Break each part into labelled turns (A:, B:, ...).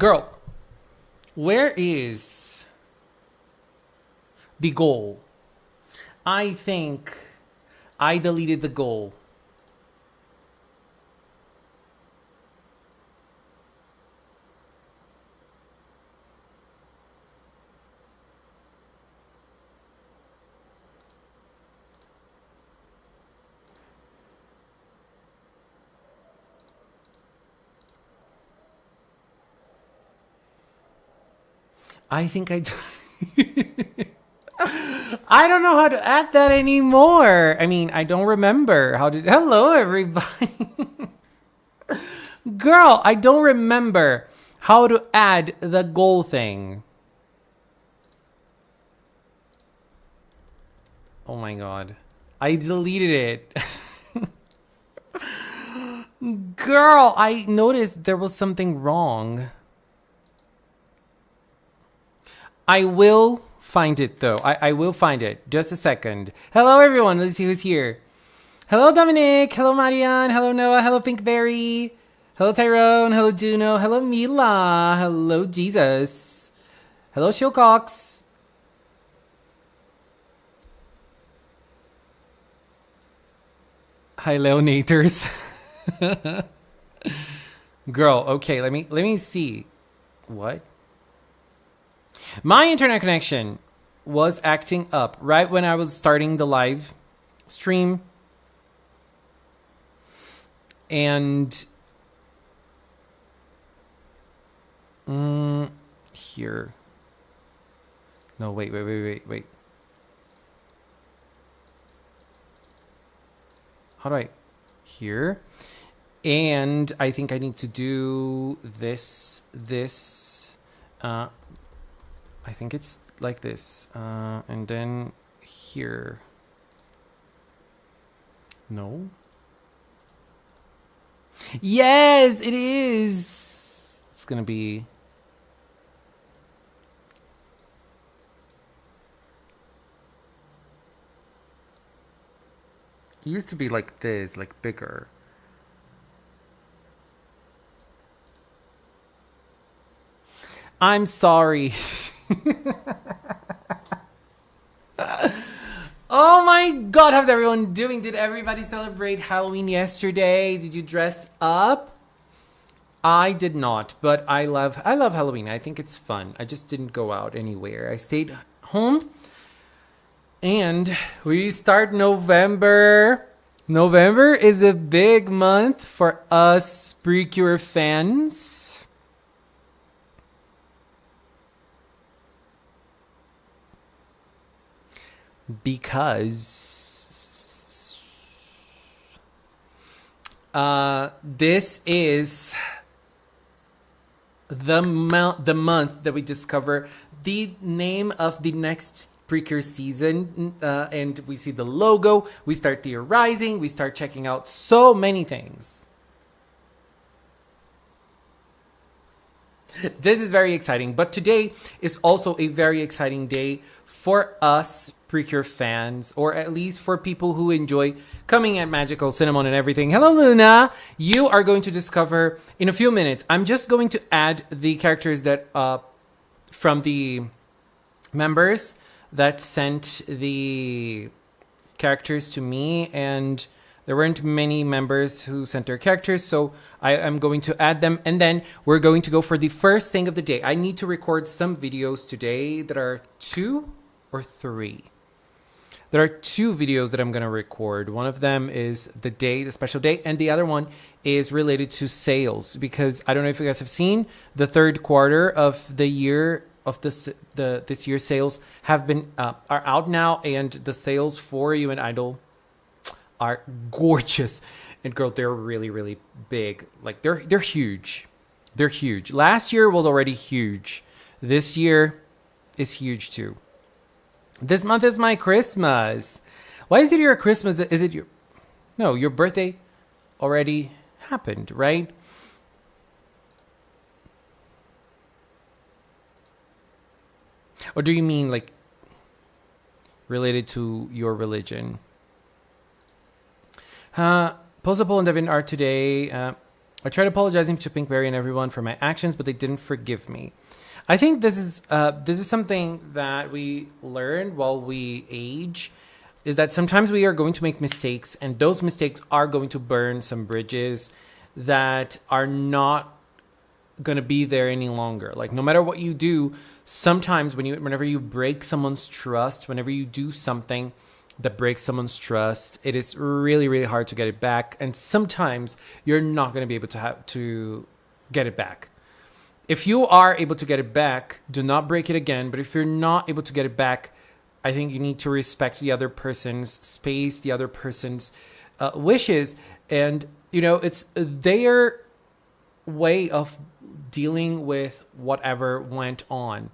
A: Girl, where is the goal? I think I deleted the goal. I think I I don't know how to add that anymore. I mean, I don't remember how to. Hello, everybody. Girl, I don't remember how to add the goal thing. Oh my god. I deleted it. Girl, I noticed there was something wrong. I will find it though. I will find it. Just a second. Hello everyone. Let's see who's here. Hello Dominic. Hello Marianne. Hello Noah. Hello Pinkberry. Hello Tyrone. Hello Juno. Hello Mila. Hello Jesus. Hello Shilcox. Hi Leonators. Girl, okay, let me see. What? My internet connection was acting up right when I was starting the live stream. And here. No, wait. How do I? Here. And I think I need to do this. I think it's like this. And then here. No. Yes, it is. It's going to be. It used to be like this, like bigger. I'm sorry. Oh my god, how's everyone doing? Did everybody celebrate Halloween yesterday? Did you dress up? I did not, but I love Halloween. I think it's fun. I just didn't go out anywhere. I stayed home. And we start November. November is a big month for us Precure fans. Because this is the month that we discover the name of the next Precure season, and we see the logo, we start theorizing, we start checking out so many things. This is very exciting, but today is also a very exciting day for us Precure fans, or at least for people who enjoy coming at Magical Cinnamon and everything. Hello, Luna. You are going to discover in a few minutes. I'm just going to add the characters that from the members that sent the characters to me, and there weren't many members who sent their characters, so I am going to add them, and then we're going to go for the first thing of the day. I need to record some videos today that are 2 or 3. There are 2 videos that I'm going to record. One of them is the special day, and the other one is related to sales, because I don't know if you guys have seen the third quarter of the year of this year's sales have been are out now, and the sales for UN Idol are gorgeous. And girl, they're really big. Like they're huge. They're huge. Last year was already huge. This year is huge too. This month is my Christmas. Why is it your Christmas? Is it your... No, your birthday already happened, right? Or do you mean like related to your religion? Posable and Devin are today. I tried apologizing to Pinkberry and everyone for my actions, but they didn't forgive me. I think this is something that we learn while we age, is that sometimes we are going to make mistakes, and those mistakes are going to burn some bridges that are not going to be there any longer. Like, no matter what you do, sometimes whenever you break someone's trust, whenever you do something that breaks someone's trust, it is really, really hard to get it back. And sometimes you're not going to be able to get it back. If you are able to get it back, do not break it again. But if you're not able to get it back, I think you need to respect the other person's space, the other person's wishes. And, it's their way of dealing with whatever went on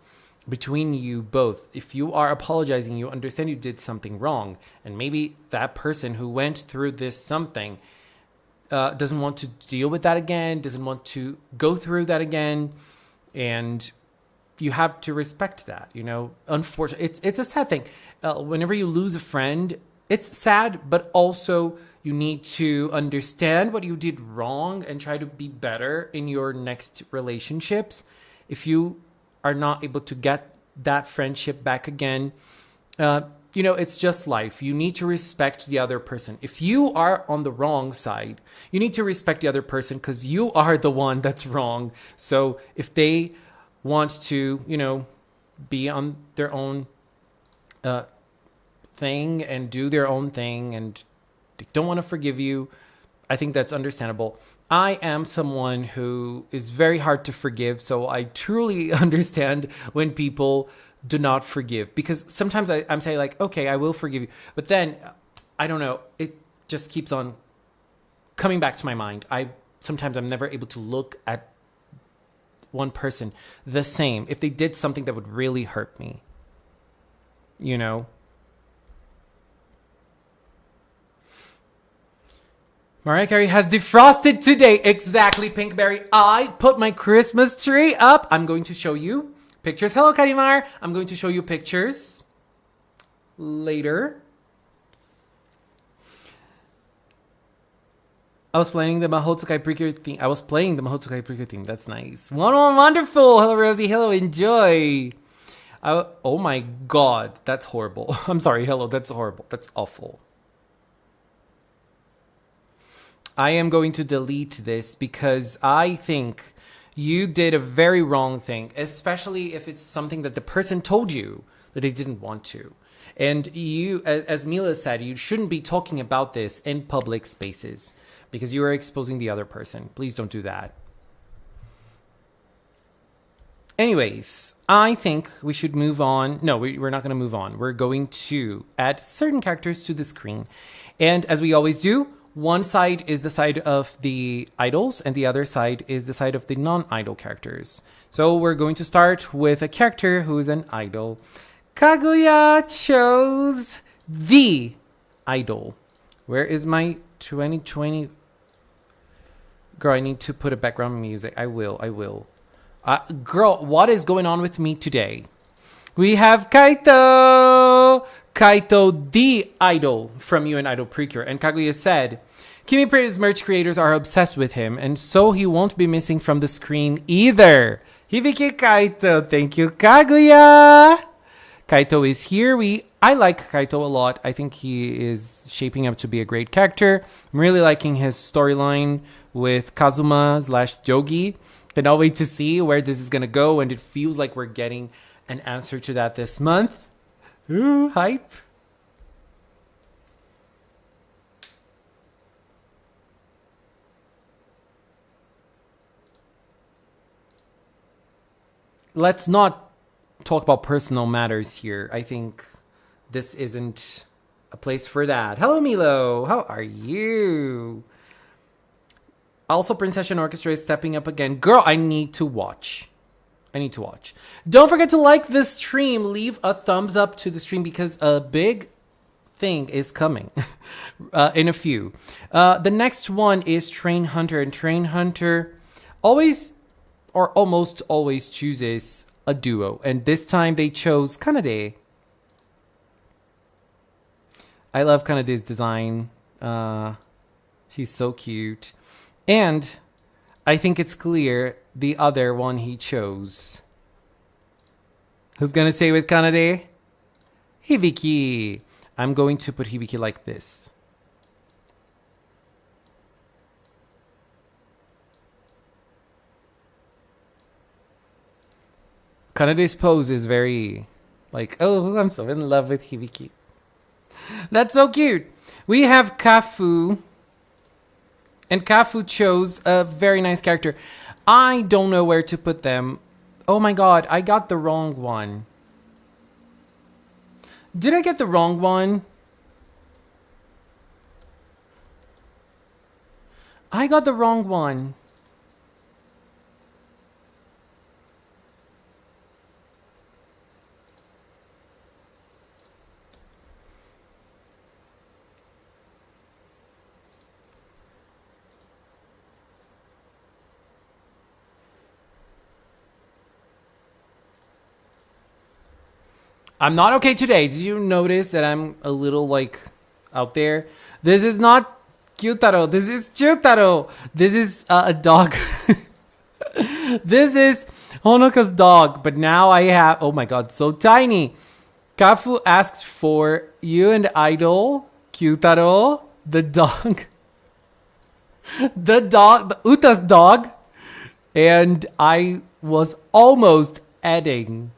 A: between you both. If you are apologizing, you understand you did something wrong. And maybe that person who went through this something doesn't want to deal with that again, doesn't want to go through that again. And you have to respect that, Unfortunately, it's a sad thing. Whenever you lose a friend, it's sad, but also you need to understand what you did wrong and try to be better in your next relationships. If you are not able to get that friendship back again, it's just life. You need to respect the other person. If you are on the wrong side, you need to respect the other person because you are the one that's wrong. So if they want to, be on their own thing and do their own thing and they don't want to forgive you, I think that's understandable. I am someone who is very hard to forgive, so I truly understand when people do not forgive, because sometimes I'm saying like, okay, I will forgive you, but then I don't know, it just keeps on coming back to my mind. Sometimes I'm never able to look at one person the same if they did something that would really hurt me, Mariah Carey has defrosted today. Exactly, Pinkberry. I put my Christmas tree up. I'm going to show you pictures. Hello, Karimar. I'm going to show you pictures later. I was playing the Mahotsukai Precure theme. That's nice. Wonderful. Hello, Rosie. Hello, enjoy. Oh my God. That's horrible. I'm sorry. Hello. That's horrible. That's awful. I am going to delete this because I think you did a very wrong thing, especially if it's something that the person told you that they didn't want to. And you, as Mila said, you shouldn't be talking about this in public spaces because you are exposing the other person. Please don't do that. Anyways, I think we should move on. No, we're not going to move on. We're going to add certain characters to the screen. And as we always do, one side is the side of the idols, and the other side is the side of the non-idol characters. So we're going to start with a character who is an idol. Kaguya chose the idol. Where is my 2020? Girl, I need to put a background music. I will. Girl, what is going on with me today? We have Kaito, the idol from UN Idol Precure. And Kaguya said, Kimi Pray's merch creators are obsessed with him, and so he won't be missing from the screen either. Hibiki Kaito, thank you, Kaguya. Kaito is here. I like Kaito a lot. I think he is shaping up to be a great character. I'm really liking his storyline with Kazuma/Jogi. Cannot wait to see where this is going to go, and it feels like we're getting an answer to that this month. Ooh, hype. Let's not talk about personal matters here. I think this isn't a place for that. Hello, Milo. How are you? Also, Princession Orchestra is stepping up again. Girl, I need to watch. Don't forget to like this stream. Leave a thumbs up to the stream because a big thing is coming in a few. The next one is Train Hunter. And Train Hunter always or almost always chooses a duo. And this time they chose Kanade. I love Kanade's design. She's so cute. And I think it's clear the other one he chose. Who's gonna say with Kanade? Hibiki. I'm going to put Hibiki like this. Kanade's pose is very like, oh, I'm so in love with Hibiki. That's so cute. We have Kafu. And Kafu chose a very nice character. I don't know where to put them. Oh my god, I got the wrong one. Did I get the wrong one? I got the wrong one. I'm not okay today. Did you notice that I'm a little like out there? This is not Kyutaro. This is Chutaro. This is a dog. This is Honoka's dog. But now I have, oh my god, so tiny. Kafu asked for you and Idol, Kyutaro, the dog. The dog, the Uta's dog. And I was almost adding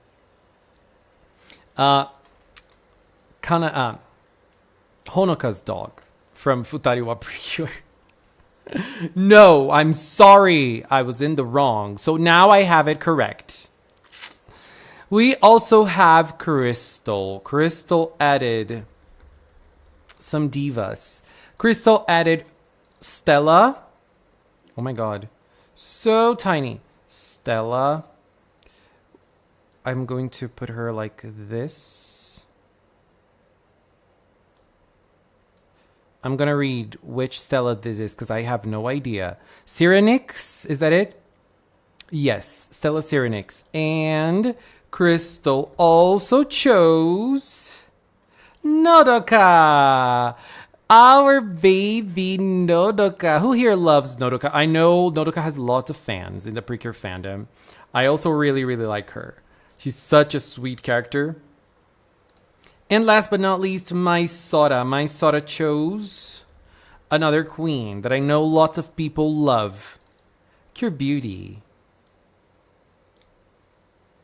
A: Honoka's dog from Wonderful Precure. No, I'm sorry. I was in the wrong. So now I have it correct. We also have Crystal. Crystal added some divas. Crystal added Stella. Oh my god. So tiny. Stella. I'm going to put her like this. I'm going to read which Stella this is because I have no idea. Cyrenix, is that it? Yes, Stella Cyrenix. And Crystal also chose Nodoka. Our baby Nodoka. Who here loves Nodoka? I know Nodoka has lots of fans in the Precure fandom. I also really, really like her. She's such a sweet character. And last but not least, Mai Sora. Mai Sora chose another queen that I know lots of people love. Cure Beauty.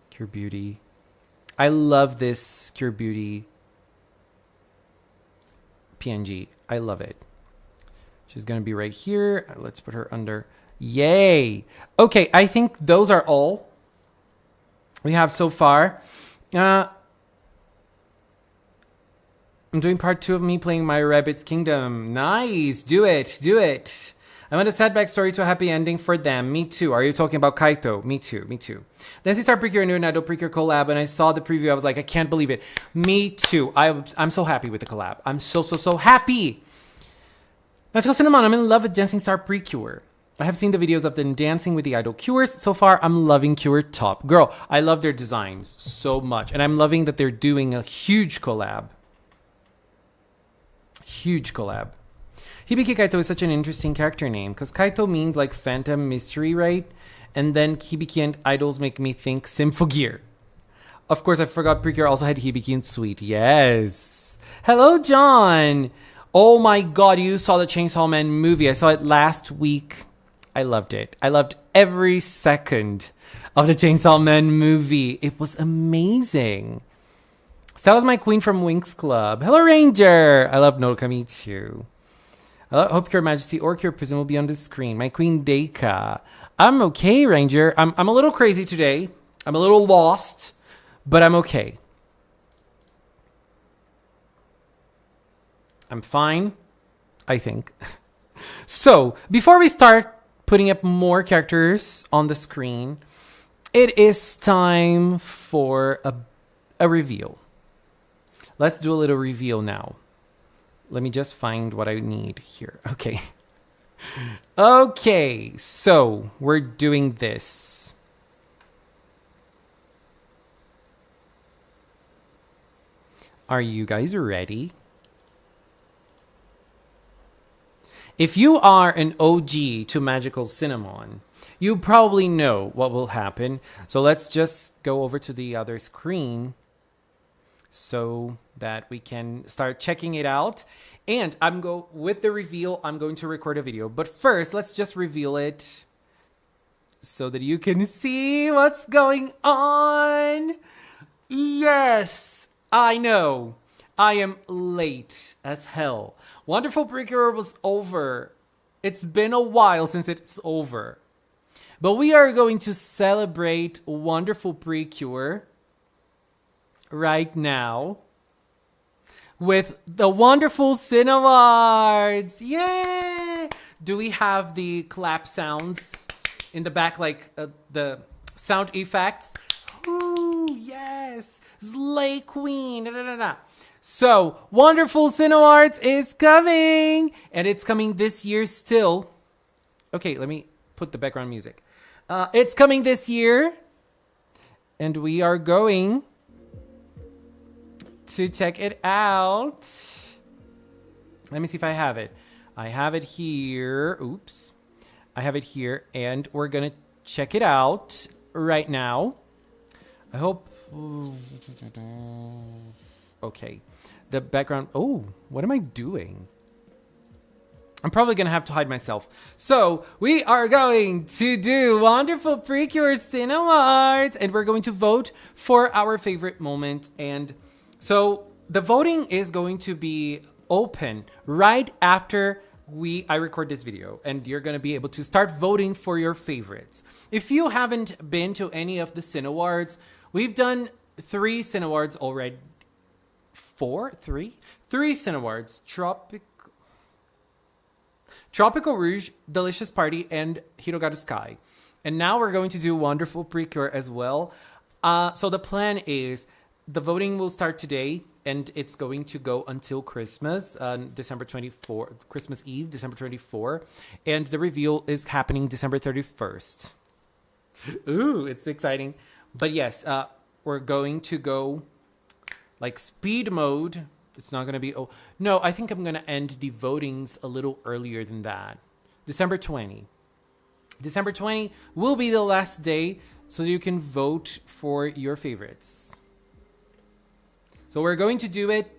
A: Cure Beauty. I love this Cure Beauty PNG. I love it. She's going to be right here. Let's put her under. Yay. Okay, I think those are all we have so far. I'm doing part 2 of me playing my Rabbit's Kingdom. Nice. Do it. Do it. I want a sad backstory to a happy ending for them. Me too. Are you talking about Kaito? Me too. Me too. Then they start Precure and Idol Precure collab, and I saw the preview. I was like, I can't believe it. Me too. I'm so happy with the collab. I'm so happy. Let's go Cinnamon. I'm in love with Dancing Star Precure. I have seen the videos of them dancing with the idol Cures. So far, I'm loving Cure top. Girl, I love their designs so much. And I'm loving that they're doing a huge collab. Huge collab. Hibiki Kaito is such an interesting character name because Kaito means like phantom mystery, right? And then Hibiki and idols make me think Symphogear. Of course, I forgot Precure also had Hibiki and Sweet. Yes. Hello, John. Oh my god, you saw the Chainsaw Man movie. I saw it last week. I loved it. I loved every second of the Chainsaw Man movie. It was amazing. Stella's my queen from Winx Club. Hello, Ranger. I love Nodoka. Me too. I hope Your Majesty or Cure Prism will be on the screen. My queen, Deika. I'm okay, Ranger. I'm a little crazy today. I'm a little lost, but I'm okay. I'm fine, I think. So, before we start putting up more characters on the screen, it is time for a reveal. Let's do a little reveal now. Let me just find what I need here. Okay. Okay, so we're doing this. Are you guys ready? If you are an OG to Magical Cinnamon, you probably know what will happen. So let's just go over to the other screen so that we can start checking it out. And with the reveal, I'm going to record a video. But first, let's just reveal it so that you can see what's going on. Yes, I know. I am late as hell. Wonderful Precure was over. It's been a while since it's over. But we are going to celebrate Wonderful Precure right now with the wonderful Cinawards. Yay! Do we have the clap sounds in the back, like the sound effects? Ooh, yes! Slay Queen! Da, da, da, da. So, Wonderful Cinawards is coming! And it's coming this year still. Okay, let me put the background music. It's coming this year. And we are going to check it out. Let me see if I have it. I have it here. Oops. I have it here. And we're going to check it out right now. I hope... Okay. The background... Oh, what am I doing? I'm probably going to have to hide myself. So, we are going to do Wonderful Precure Cinawards. And we're going to vote for our favorite moment. And so, the voting is going to be open right after I record this video. And you're going to be able to start voting for your favorites. If you haven't been to any of the Cinawards, we've done 3 Cinawards already. 3 Cinawards. Tropical Rouge, Delicious Party, and Hirogaru Sky. And now we're going to do Wonderful Precure as well. So the plan is the voting will start today, and it's going to go until Christmas, December 24, Christmas Eve, December 24. And the reveal is happening December 31st. Ooh, it's exciting. But yes, we're going to go like speed mode. It's not going to be... Oh, no, I think I'm going to end the votings a little earlier than that. December 20. December 20 will be the last day so that you can vote for your favorites. So we're going to do it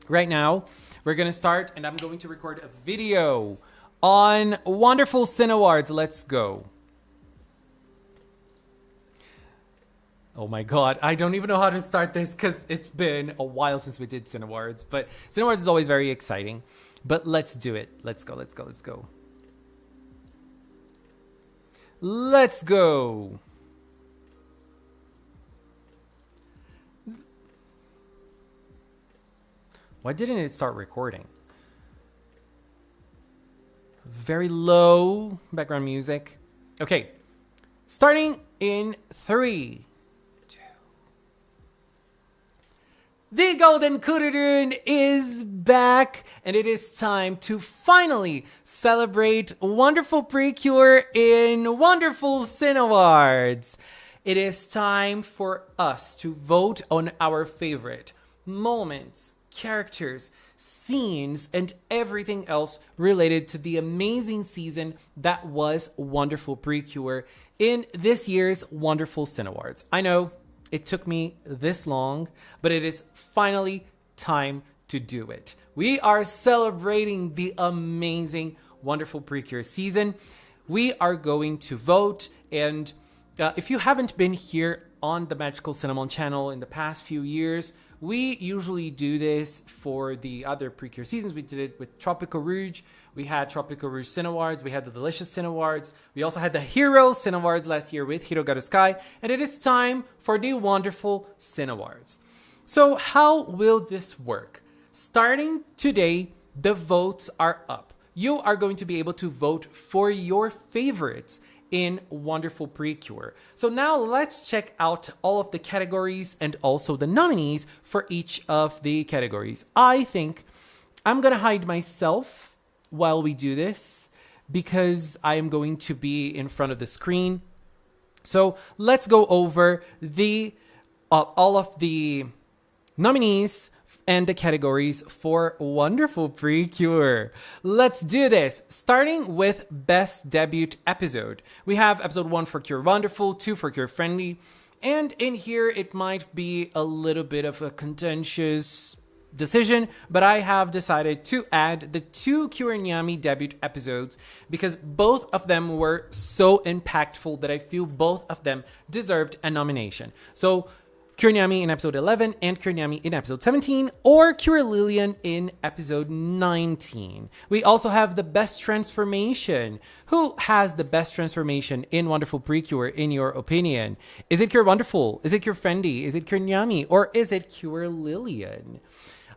A: right now. We're going to start, and I'm going to record a video on Wonderful Cinawards. Let's go. Oh my god, I don't even know how to start this because it's been a while since we did Cinawards. But Cinawards is always very exciting. But let's do it. Let's go, let's go, let's go. Let's go. Why didn't it start recording? Very low background music. Okay, starting in 3. The Golden Kuririn is back, and it is time to finally celebrate Wonderful Precure in Wonderful Cinawards. It is time for us to vote on our favorite moments, characters, scenes, and everything else related to the amazing season that was Wonderful Precure in this year's Wonderful Cinawards. I know it took me this long, but it is finally time to do it. We are celebrating the amazing Wonderful Precure season. We are going to vote, and if you haven't been here on the Magical Cinnamon channel in the past few years, we usually do this for the other Precure seasons. We did it with Tropical Rouge. We had Tropical Rouge Cinawards. We had the Delicious Cinawards. We also had the Hero Cinawards last year with Hirogaru Sky. And it is time for the Wonderful Cinawards. So how will this work? Starting today, the votes are up. You are going to be able to vote for your favorites in Wonderful Precure. So now let's check out all of the categories and also the nominees for each of the categories. I think I'm gonna hide myself while we do this because I am going to be in front of the screen. So let's go over the all of the nominees and the categories for Wonderful Precure. Let's do this. Starting with Best Debut Episode. We have episode 1 for Cure Wonderful, 2 for Cure Friendly, and in here it might be a little bit of a contentious decision, but I have decided to add the 2 Cure Nyami debut episodes because both of them were so impactful that I feel both of them deserved a nomination. So Cure Nyami in episode 11 and Cure Nyami in episode 17, or Cure Lillian in episode 19. We also have the best transformation. Who has the best transformation in Wonderful Precure in your opinion? Is it Cure Wonderful? Is it Cure Fendi? Is it Cure Nyami? Or is it Cure Lillian?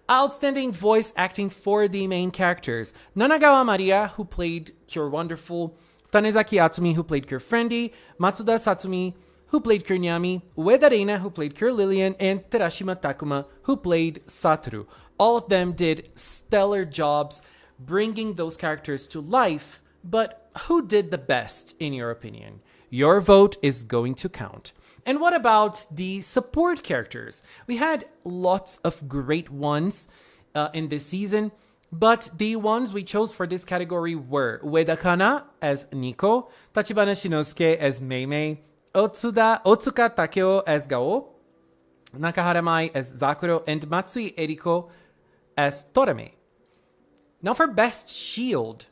A: Outstanding voice acting for the main characters. Nanagawa Maria, who played Cure Wonderful, Tanezaki Atsumi, who played Cure Friendly, Matsuda Satsumi, who played Cure Nyami, Ueda Reina, who played Cure Lillian, and Terashima Takuma, who played Satoru. All of them did stellar jobs bringing those characters to life, but who did the best in your opinion? Your vote is going to count. And what about the support characters? We had lots of great ones in this season, but the ones we chose for this category were Ueda Kana as Nico, Tachibana Shinosuke as Meimei, Otsuka Takeo as Gao, Nakahara Mai as Zakuro, and Matsui Eriko as Torame. Now for Best Shield.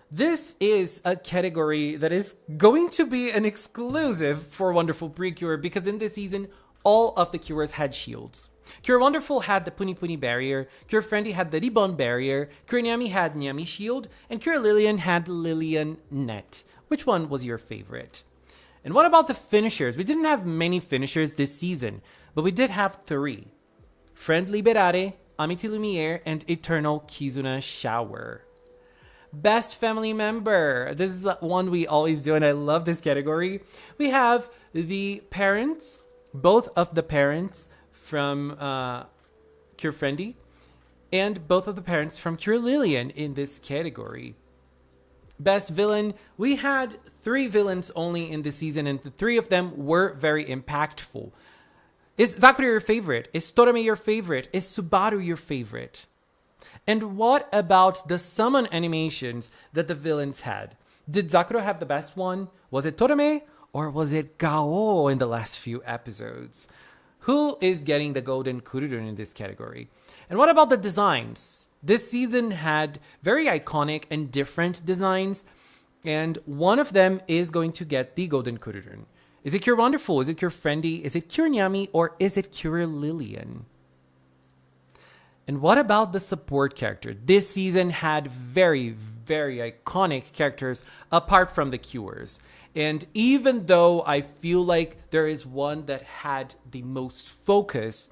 A: This is a category that is going to be an exclusive for Wonderful Precure because in this season, all of the Cures had shields. Cure Wonderful had the Puni Puni barrier, Cure Friendly had the Ribbon barrier, Cure Nyami had Nyami shield, and Cure Lillian had Lillian net. Which one was your favorite? And what about the finishers? We didn't have many finishers this season, but we did have 3. Friend Liberare, Amity Lumiere, and Eternal Kizuna Shower. Best Family Member. This is one we always do, and I love this category. We have the parents, both of the parents from Cure Friendly, and both of the parents from Cure Lillian in this category. Best Villain. We had 3 villains only in this season, and the 3 of them were very impactful. Is Zakura your favorite? Is Torame your favorite? Is Subaru your favorite? And what about the summon animations that the villains had? Did Zakura have the best one? Was it Torame? Or was it Gao in the last few episodes? Who is getting the Golden Kururun in this category? And what about the designs? This season had very iconic and different designs, and one of them is going to get the Golden Kururun. Is it Cure Wonderful? Is it Cure Friendly? Is it Cure Nyami? Or is it Cure Lillian? And what about the support character? This season had very, very iconic characters apart from the Cures. And even though I feel like there is one that had the most focus,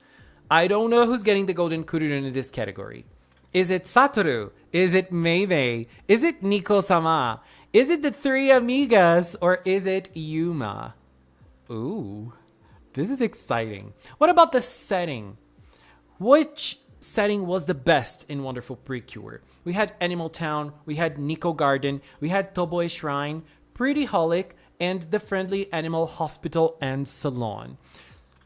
A: I don't know who's getting the Golden Kururun in this category. Is it Satoru? Is it Meimei? Is it Nico-sama? Is it the 3 amigas? Or is it Yuma? Ooh, this is exciting. What about the setting? Which setting was the best in Wonderful Precure? We had Animal Town, we had Nico Garden, we had Toboe Shrine, Pretty Holic, and the Friendly Animal Hospital and Salon.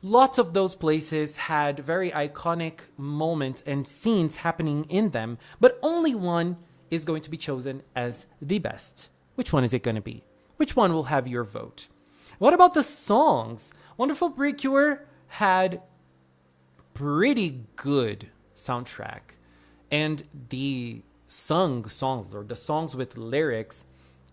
A: Lots of those places had very iconic moments and scenes happening in them, but only one is going to be chosen as the best. Which one is it going to be? Which one will have your vote? What about the songs? Wonderful Precure had pretty good soundtrack, and the sung songs, or the songs with lyrics,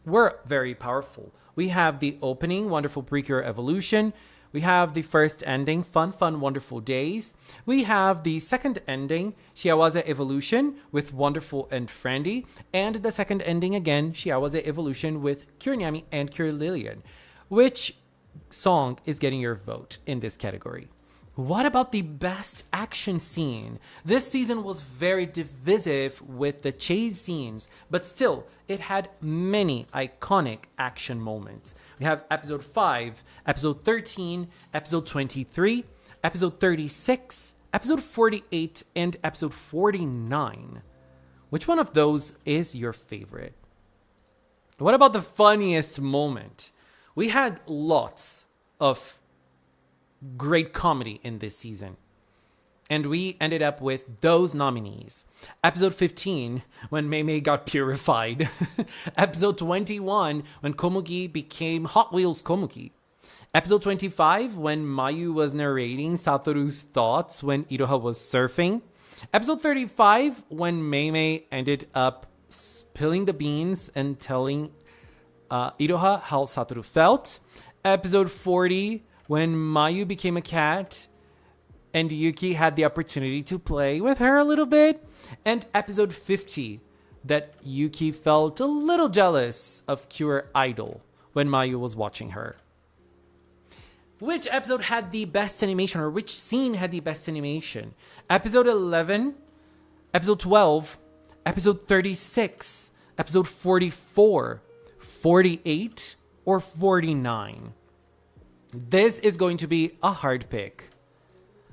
A: were very powerful. We have the opening, Wonderful Precure Evolution. We have the first ending, Fun Fun Wonderful Days. We have the second ending, Shiawaze Evolution with Wonderful and Friendly. And the second ending again, Shiawaze Evolution with Cure Nyami and Cure Lillian. Which song is getting your vote in this category? What about the best action scene? This season was very divisive with the chase scenes, but still, it had many iconic action moments. We have episode 5, episode 13, episode 23, episode 36, episode 48, and episode 49. Which one of those is your favorite? What about the funniest moment? We had lots of great comedy in this season. And we ended up with those nominees. Episode 15, when Mei got purified. Episode 21, when Komugi became Hot Wheels Komugi. Episode 25, when Mayu was narrating Satoru's thoughts when Iroha was surfing. Episode 35, when Mei ended up spilling the beans and telling Iroha how Satoru felt. Episode 40, when Mayu became a cat and Yuki had the opportunity to play with her a little bit. And episode 50, that Yuki felt a little jealous of Cure Idol when Mayu was watching her. Which episode had the best animation, or which scene had the best animation? Episode 11, episode 12, episode 36, episode 44, 48, or 49? This is going to be a hard pick.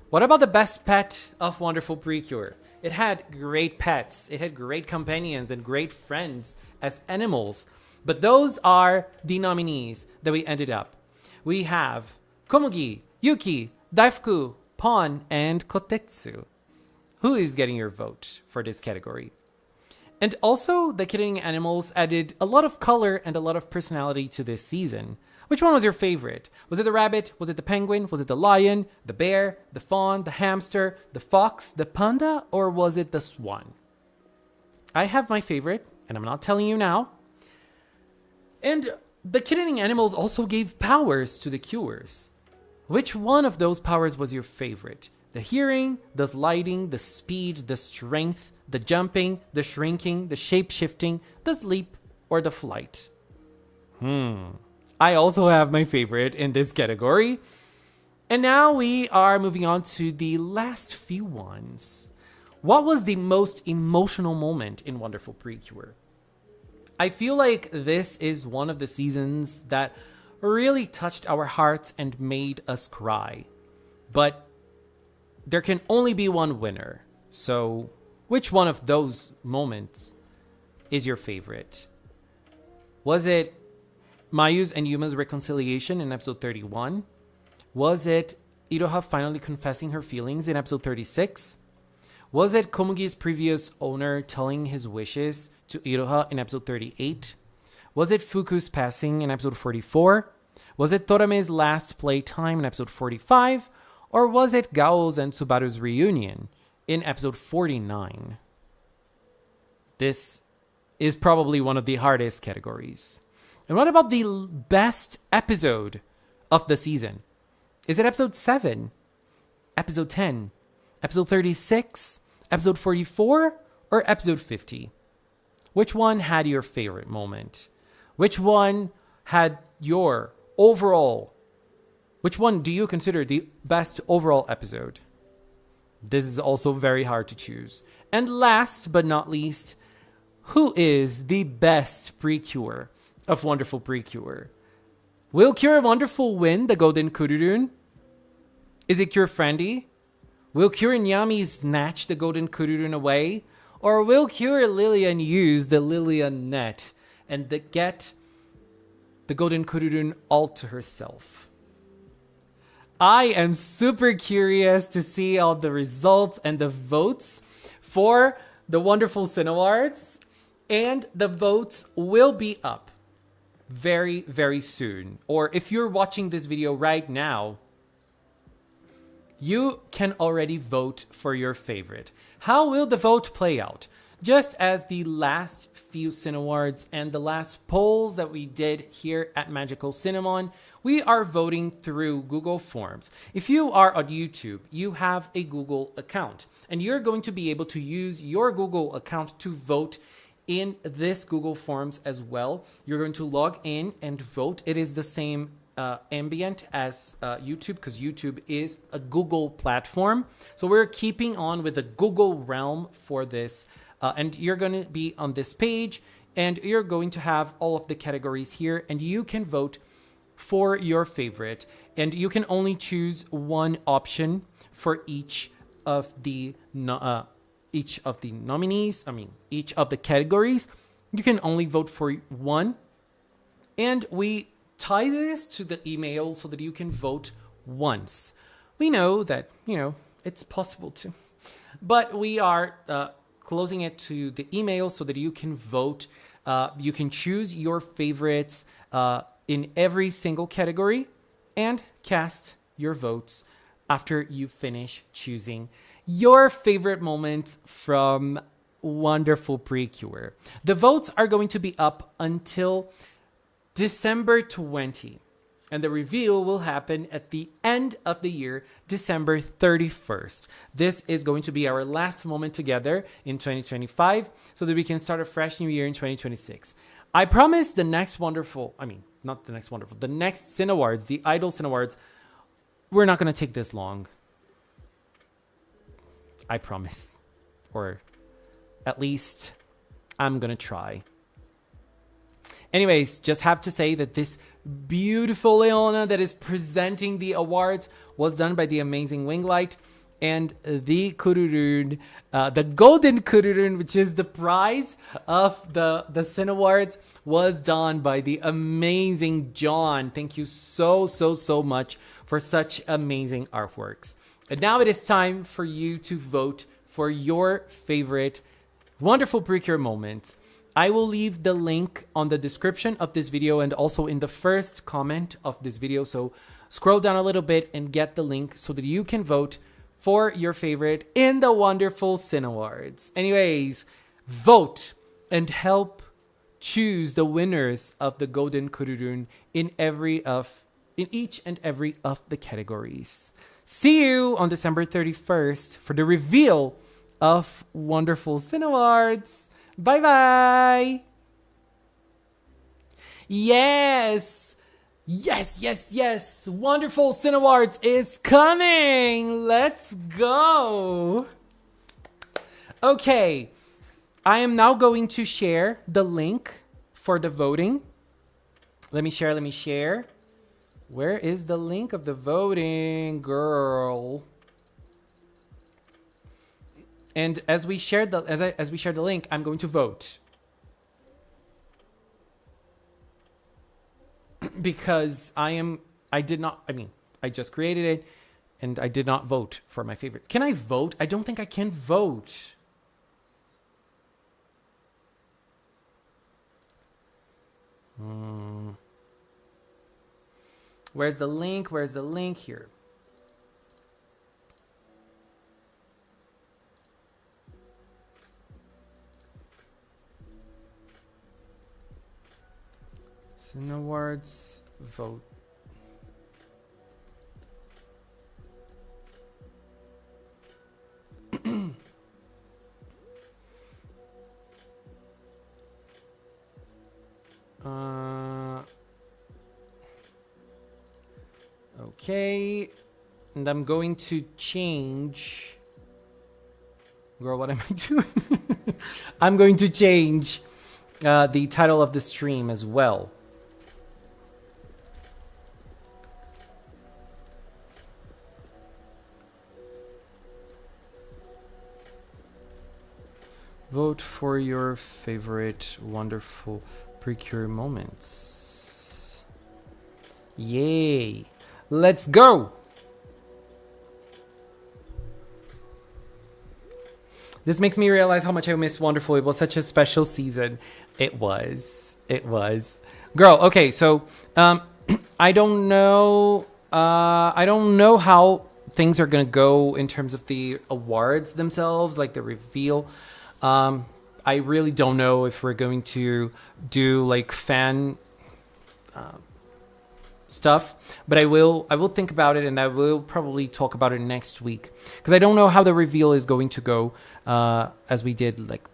A: What about the best pet of Wonderful Precure? It had great pets, it had great companions and great friends as animals. But those are the nominees that we ended up. We have Komugi, Yuki, Daifuku, Pon, and Kotetsu. Who is getting your vote for this category? And also, the kidding animals added a lot of color and a lot of personality to this season. Which one was your favorite? Was it the rabbit? Was it the penguin? Was it the lion, the bear, the fawn, the hamster, the fox, the panda, or was it the swan? I have my favorite, and I'm not telling you now. And the kidding animals also gave powers to the Cures. Which one of those powers was your favorite? The hearing, the sliding, the speed, the strength, the jumping, the shrinking, the shape-shifting, the sleep, or the flight? I also have my favorite in this category. And now we are moving on to the last few ones. What was the most emotional moment in Wonderful Precure? I feel like this is one of the seasons that really touched our hearts and made us cry. But there can only be one winner. So, which one of those moments is your favorite? Was it Mayu's and Yuma's reconciliation in episode 31? Was it Iroha finally confessing her feelings in episode 36? Was it Komugi's previous owner telling his wishes to Iroha in episode 38? Was it Fuku's passing in episode 44? Was it Torame's last playtime in episode 45? Or was it Gao's and Subaru's reunion in episode 49? This is probably one of the hardest categories. And what about the best episode of the season? Is it episode 7, episode 10, episode 36, episode 44, or episode 50? Which one had your favorite moment? Which one had your overall? Which one do you consider the best overall episode? This is also very hard to choose. And last but not least, who is the best Precure of Wonderful Precure? Will Cure Wonderful win the Golden Kururun? Is it Cure Friendly? Will Cure Nyami snatch the Golden Kururun away? Or will Cure Lilian use the Lilian net and get the Golden Kururun all to herself? I am super curious to see all the results and the votes for the Wonderful CINNAWARDS. And the votes will be up very, very soon. Or if you're watching this video right now, you can already vote for your favorite. How will the vote play out? Just as the last few CINNAWARDS and the last polls that we did here at Magical Cinnamon, we are voting through Google Forms. If you are on YouTube, you have a Google account, and you're going to be able to use your Google account to vote in this Google Forms as well. You're going to log in and vote. It is the same ambient as YouTube, because YouTube is a Google platform. So we're keeping on with the Google realm for this. And you're going to be on this page, and you're going to have all of the categories here, and you can vote for your favorite. And you can only choose one option for each of the nominees. Each of the categories. You can only vote for one. And we tie this to the email so that you can vote once. We know that, it's possible to. But we are closing it to the email so that you can vote. You can choose your favorites in every single category and cast your votes after you finish choosing your favorite moments from Wonderful Precure. The votes are going to be up until December 20. And the reveal will happen at the end of the year, December 31st. This is going to be our last moment together in 2025 so that we can start a fresh new year in 2026. I promise the next Wonderful, not the next Wonderful, the next CINNAWARDS, the Idol CINNAWARDS, we're not going to take this long. I promise. Or at least I'm going to try. Anyways, just have to say that this beautiful Leona that is presenting the awards was done by the amazing Winglight, and the kururun, the golden kururun, which is the prize of the CINNAWARDS, was done by the amazing John. Thank you so much for such amazing artworks. And now it is time for you to vote for your favorite Wonderful Precure moments. I will leave the link on the description of this video and also in the first comment of this video. So scroll down a little bit and get the link so that you can vote for your favorite in the Wonderful CINNAWARDS. Anyways, vote and help choose the winners of the Golden Kururun in each and every of the categories. See you on December 31st for the reveal of Wonderful CINNAWARDS. Bye-bye. Yes. Wonderful CINNAWARDS is coming. Let's go. Okay. I am now going to share the link for the voting. Let me share. Where is the link of the voting, girl? And as we share the link, I'm going to vote. Because I just created it and I did not vote for my favorites. Can I vote? I don't think I can vote. Where's the link? Where's the link here? CINNAWARDS vote. Okay, and I'm going to change. Girl, what am I doing? I'm going to change the title of the stream as well. Vote for your favorite Wonderful Precure moments. Yay! Let's go! This makes me realize how much I miss Wonderful. It was such a special season. It was. Girl, okay, so I don't know how things are gonna go in terms of the awards themselves, like the reveal. I really don't know if we're going to do like fan stuff, but I will think about it, and I will probably talk about it next week, because I don't know how the reveal is going to go as we did like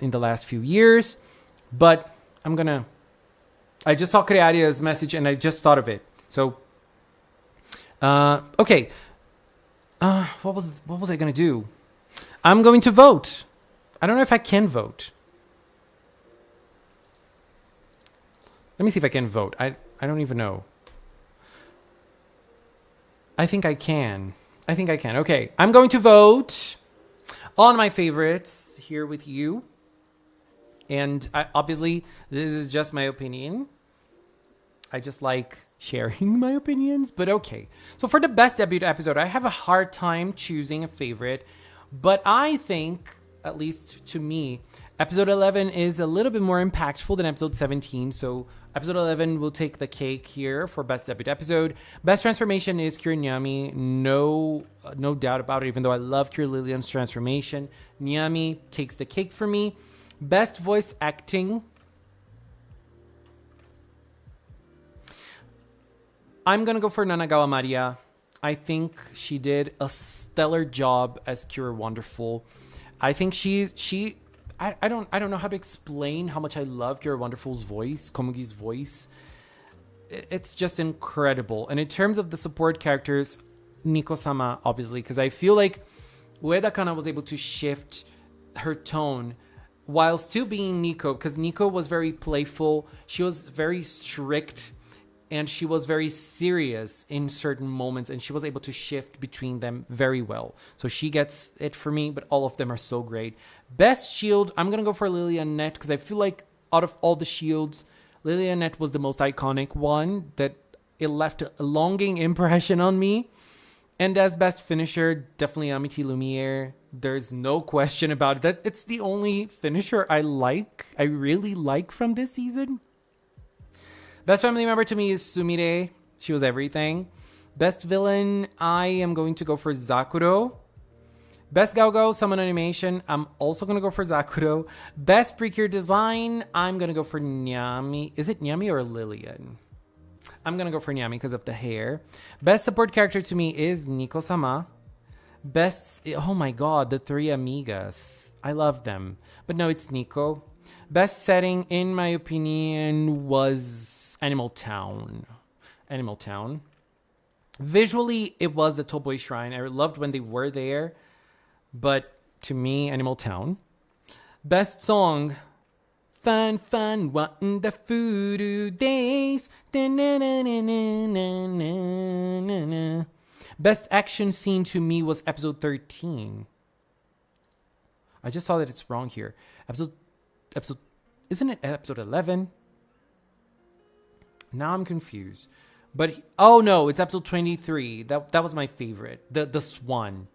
A: in the last few years. But I just saw Crearia's message and I just thought of it. So okay, what was I gonna do? I'm going to vote. I don't know if I can vote. Let me see if I can vote. I don't even know. I think I can. Okay, I'm going to vote on my favorites here with you. And obviously, this is just my opinion. I just like sharing my opinions, but okay. So for the best debut episode, I have a hard time choosing a favorite, but I think, at least to me, episode 11 is a little bit more impactful than episode 17. So episode 11 will take the cake here for best debut episode. Best transformation is Nyami. No doubt about it, even though I love Kira Lillian's transformation. Nyami takes the cake for me. Best voice acting, I'm going to go for Nanagawa Maria. I think she did a stellar job as Kira Wonderful. I think I don't know how to explain how much I love Kira Wonderful's voice, Komugi's voice. It's just incredible. And in terms of the support characters, Nico-sama, obviously, because I feel like Ueda Kana was able to shift her tone while still being Nico, because Nico was very playful. She was very strict. And she was very serious in certain moments, and she was able to shift between them very well. So she gets it for me, but all of them are so great. Best shield, I'm going to go for Lilianette, because I feel like out of all the shields, Lilianette was the most iconic one, that it left a longing impression on me. And as best finisher, definitely Amity Lumiere. There's no question about it. That it's the only finisher I really like from this season. Best family member to me is Sumire. She was everything. Best villain, I am going to go for Zakuro. Best Gaogao summon animation, I'm also going to go for Zakuro. Best Precure design, I'm going to go for Nyami. Is it Nyami or Lillian? I'm going to go for Nyami because of the hair. Best support character to me is Nico-sama. Best, oh my god, the three amigas. I love them. But no, it's Nico. Best setting, in my opinion, was Animal Town. Animal Town. Visually, it was the Toboy Shrine. I loved when they were there. But to me, Animal Town. Best song, Fun, Fun, Wonderful Days. Best action scene to me was episode 13. I just saw that it's wrong here. Episode, isn't it episode 11? Now I'm confused. But, oh no, it's episode 23. That was my favorite. The swan.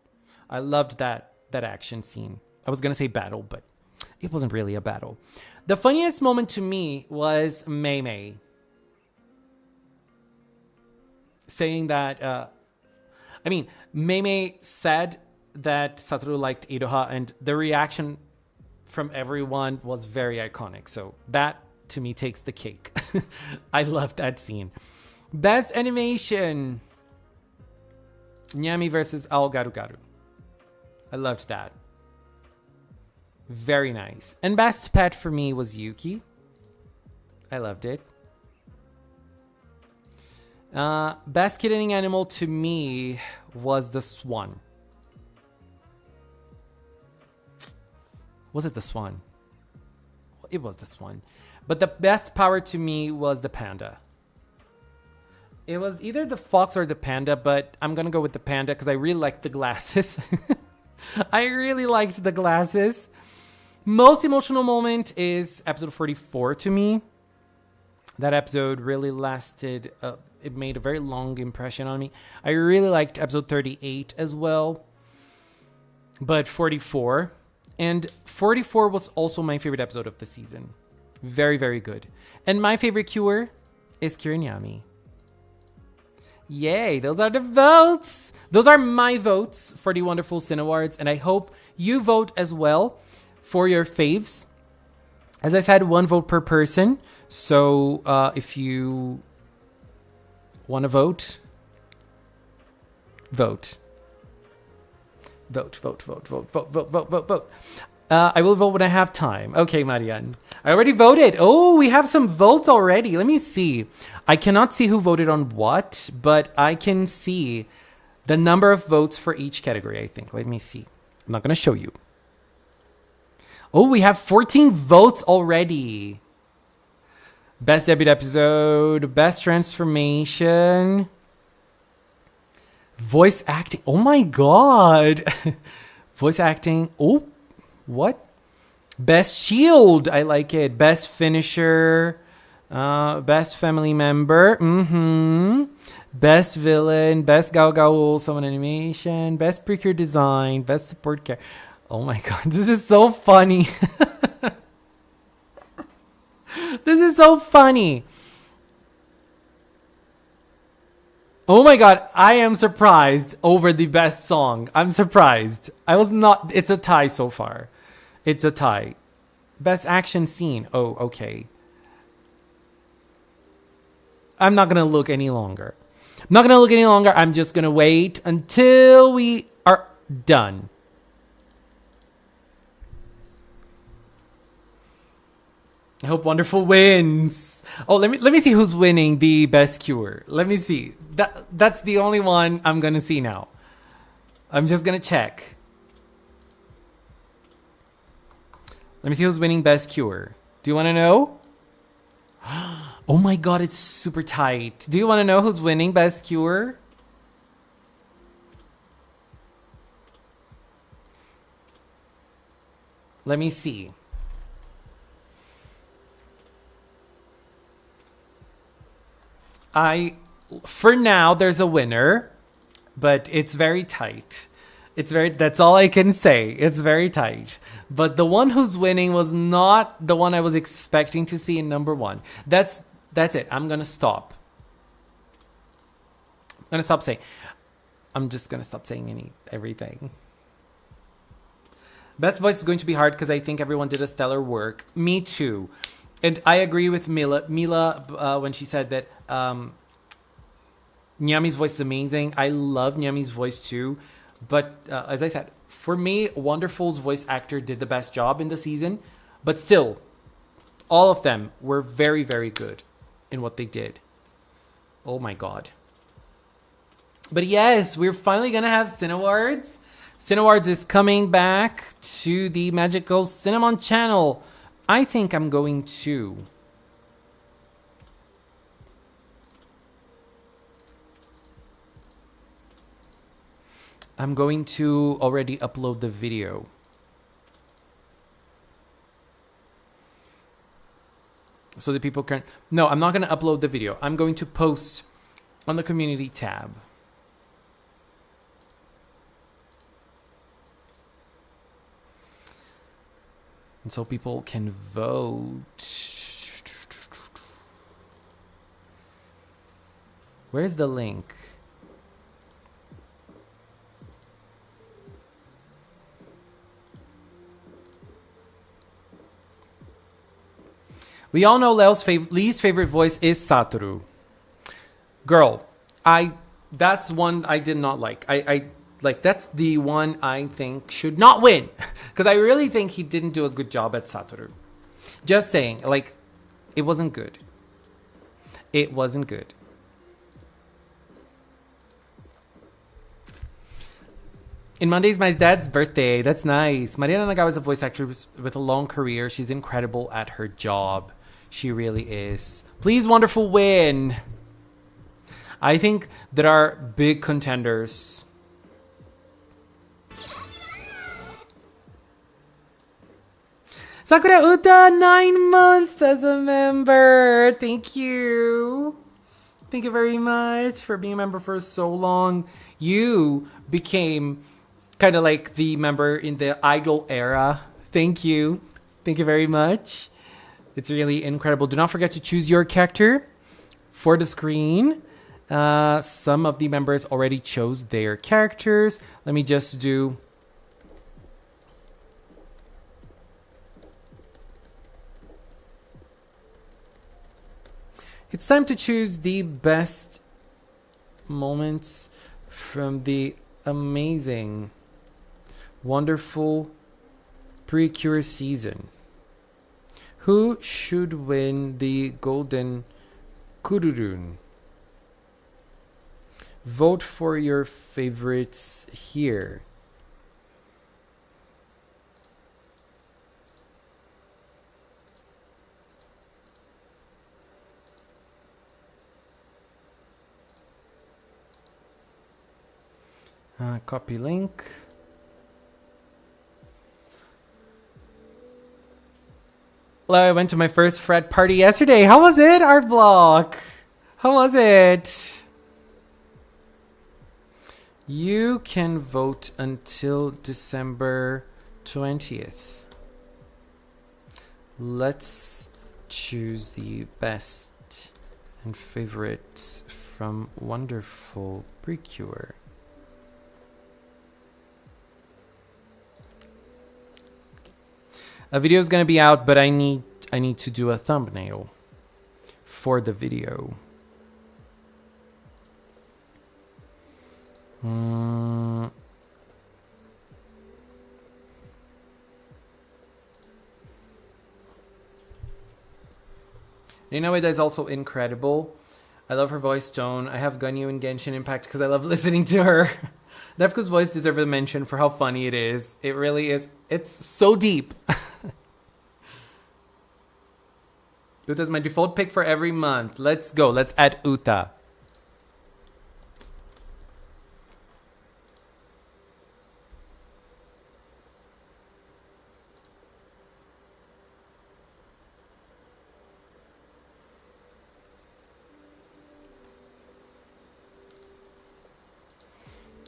A: I loved that action scene. I was going to say battle, but it wasn't really a battle. The funniest moment to me was Mei Mei saying that, Mei Mei said that Satoru liked Iroha, and the reaction from everyone was very iconic. So that, to me, takes the cake. I love that scene. Best animation, Nyami versus Ao Garu Garu. I loved that. Very nice. And best pet for me was Yuki. I loved it. Best kidnapping animal to me was the swan. Was it the swan? It was the swan. But the best power to me was the panda. It was either the fox or the panda, but I'm going to go with the panda because I really liked the glasses. I really liked the glasses. Most emotional moment is episode 44 to me. That episode really lasted. It made a very long impression on me. I really liked episode 38 as well. But 44. And 44 was also my favorite episode of the season. Very, very good. And my favorite cure is Nyami. Yay, those are the votes. Those are my votes for the Wonderful Cinewards, and I hope you vote as well for your faves. As I said, 1 vote per person. So if you want to vote, vote. Vote. I will vote when I have time. Okay, Marianne. I already voted. Oh, we have some votes already. Let me see. I cannot see who voted on what, but I can see the number of votes for each category, I think. Let me see. I'm not going to show you. Oh, we have 14 votes already. Best debut episode, best transformation, voice acting. Oh my god. Voice acting. Oh, what? Best shield. I like it. Best finisher, Best family member. Best villain. Best Gao Gao summon animation. Best precure design. Best support care. Oh my god, this is so funny. This is so funny. Oh my god, I am surprised over the best song. I'm surprised. I was not. It's a tie so far. It's a tie. Best action scene. Oh, okay. I'm not gonna look any longer. I'm just gonna wait until we are done. I hope Wonderful wins. Oh, let me see who's winning the best cure. Let me see. That's the only one I'm gonna see now. I'm just gonna check. Let me see who's winning best cure. Do you want to know? Oh my god, it's super tight. Do you want to know who's winning best cure? Let me see. For now, there's a winner, but it's very tight. That's all I can say. It's very tight. But the one who's winning was not the one I was expecting to see in number one. That's it. I'm going to stop. I'm just going to stop saying everything. Best voice is going to be hard because I think everyone did a stellar work. Me too. And I agree with Mila when she said that Nyami's voice is amazing. I love Nyami's voice too. But as I said, for me, Wonderful's voice actor did the best job in the season. But still, all of them were very, very good in what they did. Oh my god. But yes, we're finally going to have Cinnawards. Cinnawards is coming back to the Magical Cinnamon channel. I think I'm going to already upload the video. So that people can... No, I'm not going to upload the video. I'm going to post on the community tab. And so people can vote. Where's the link? We all know Leo's least favorite voice is Satoru. Girl, that's one I did not like. That's the one I think should not win. Because I really think he didn't do a good job at Satoru. Just saying, it wasn't good. It wasn't good. In Monday's my dad's birthday. That's nice. Maria Nagawa is a voice actress with a long career. She's incredible at her job. She really is. Please, Wonderful, win. I think there are big contenders. Sakura Uta, 9 months as a member. Thank you. Thank you very much for being a member for so long. You became kind of like the member in the Idol era. Thank you. Thank you very much. It's really incredible. Do not forget to choose your character for the screen. Some of the members already chose their characters. Let me just do... It's time to choose the best moments from the amazing, wonderful Precure season. Who should win the Golden Kururun? Vote for your favorites here. Copy link. Well, I went to my first frat party yesterday. How was it, Art Block? How was it? You can vote until December 20th. Let's choose the best and favorites from Wonderful Precure. A video is gonna be out, but I need to do a thumbnail for the video. You know, it is also incredible. I love her voice tone. I have Ganyu in Genshin Impact because I love listening to her. Nefko's voice deserves a mention for how funny it is. It really is. It's so deep. Uta's my default pick for every month. Let's go. Let's add Uta.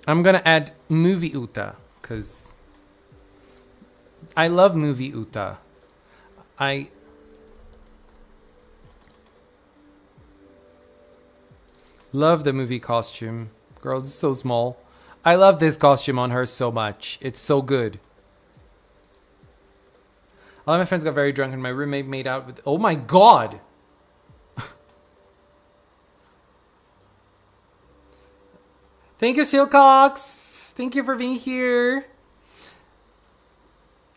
A: I'm gonna add movie Uta because I love movie Uta. I love the movie costume. Girl, it's so small. I love this costume on her so much. It's so good. All of my friends got very drunk and my roommate made out with... Oh my god! Thank you, Shilcox. Thank you for being here.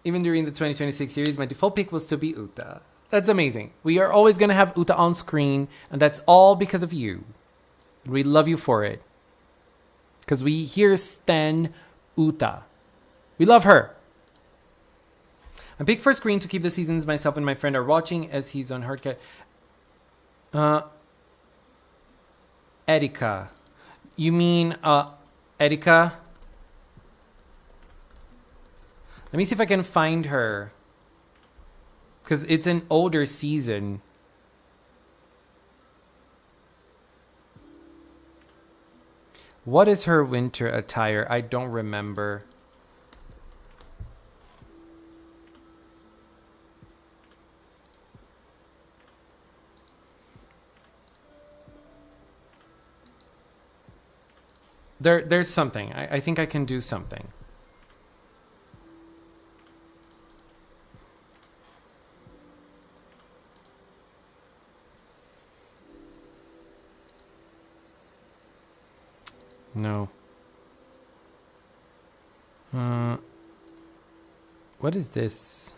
A: Even during the 2026 series, my default pick was to be Uta. That's amazing. We are always going to have Uta on screen, and that's all because of you. And we love you for it. Because we here stan Uta. We love her. I picked for screen to keep the seasons myself and my friend are watching as he's on hardcat. Erika. You mean, Erika? Let me see if I can find her. Because it's an older season. What is her winter attire? I don't remember. There's something. I think I can do something. No. What is this?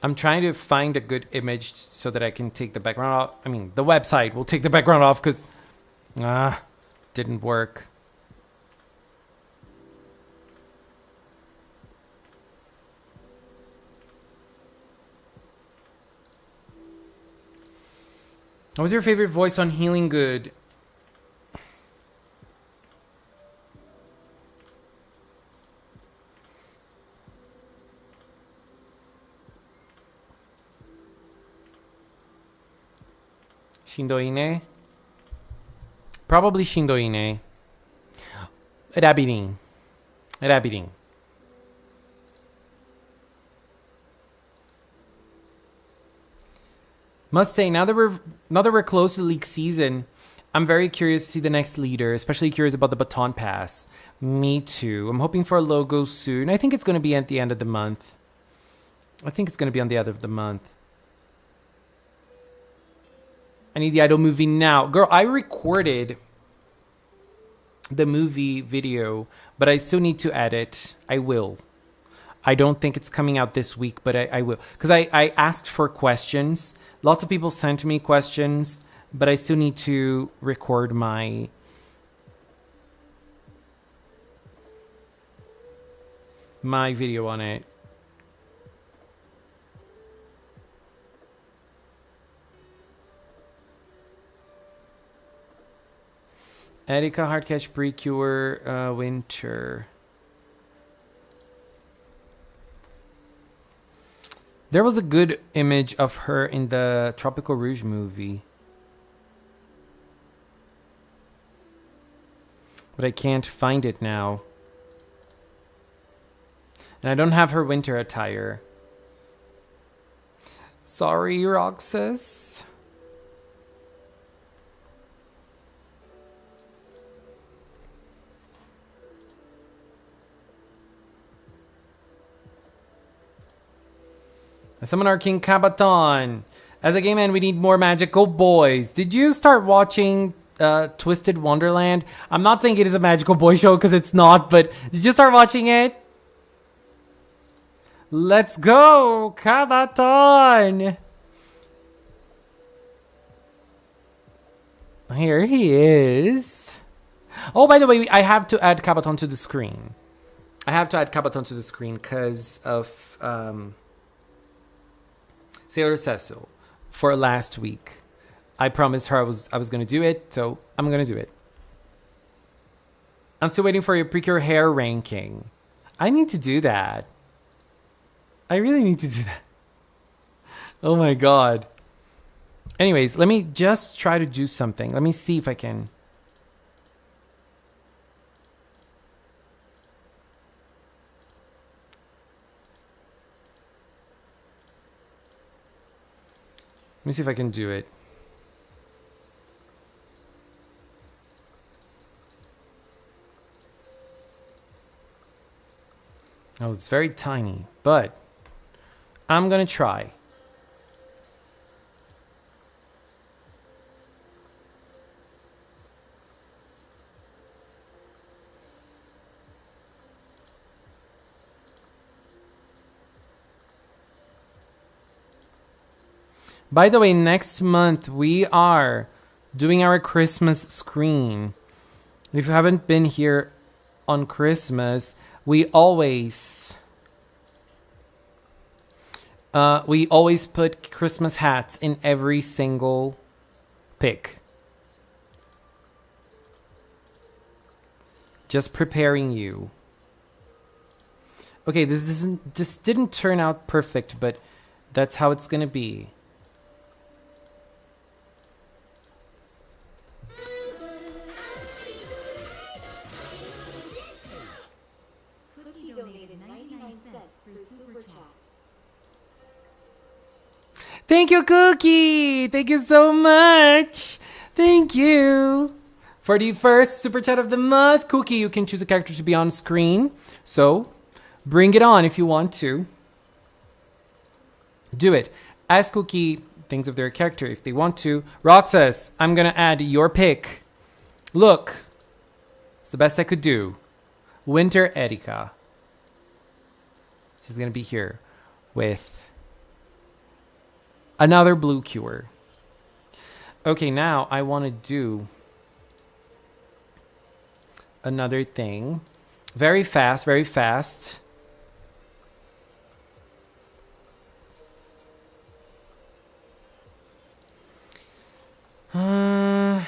A: I'm trying to find a good image so that I can take the background off. I mean, the website will take the background off because didn't work. What was your favorite voice on Healing Good? Shindoine? Probably Shindoine. Rabirin. Rabirin. Must say, now that we're close to league season, I'm very curious to see the next leader, especially curious about the baton pass. Me too. I'm hoping for a logo soon. I think it's going to be at the end of the month. I need the idol movie now. Girl, I recorded the movie video, but I still need to edit. I will. I don't think it's coming out this week, but I will. Because I asked for questions. Lots of people sent me questions, but I still need to record my video on it. Erika Hardcatch Precure Winter. There was a good image of her in the Tropical Rouge movie. But I can't find it now. And I don't have her winter attire. Sorry, Roxas. I summon our King Kabaton. As a game man, we need more magical boys. Did you start watching Twisted Wonderland? I'm not saying it is a magical boy show because it's not, but did you start watching it? Let's go, Kabaton. Here he is. Oh, by the way, I have to add Kabaton to the screen. I have to add Kabaton to the screen because of Sailor Cecil for last week. I promised her I was going to do it, so I'm going to do it. I'm still waiting for your Precure hair ranking. I need to do that. I really need to do that. Oh my god. Anyways, let me just try to do something. Let me see if I can. Let me see if I can do it. Oh, it's very tiny, but I'm gonna try. By the way, next month we are doing our Christmas screen. If you haven't been here on Christmas, we always put Christmas hats in every single pick. Just preparing you. Okay, this didn't turn out perfect, but that's how it's gonna be. Thank you, Cookie! Thank you so much! Thank you! For the first Super Chat of the month, Cookie, you can choose a character to be on screen. So, bring it on if you want to. Do it. Ask Cookie things of their character if they want to. Roxas, I'm gonna add your pick. Look. It's the best I could do. Winter Erika. She's gonna be here with another blue cure. Okay, now I want to do another thing. Very fast, very fast. Where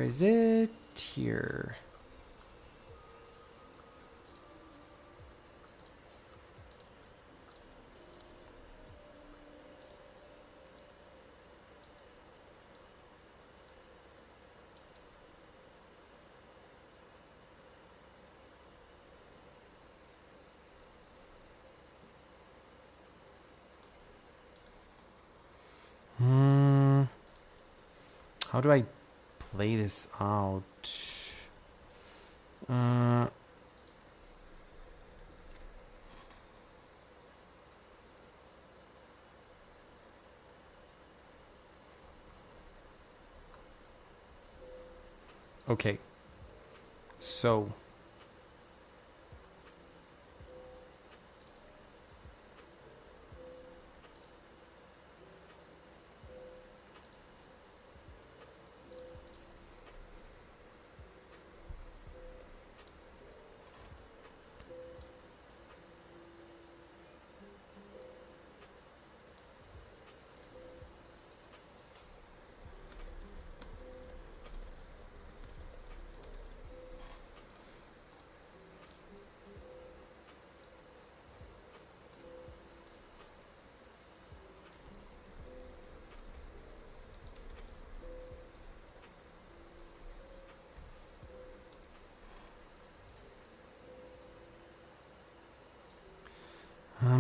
A: is it? Here. How do I play this out? Okay. So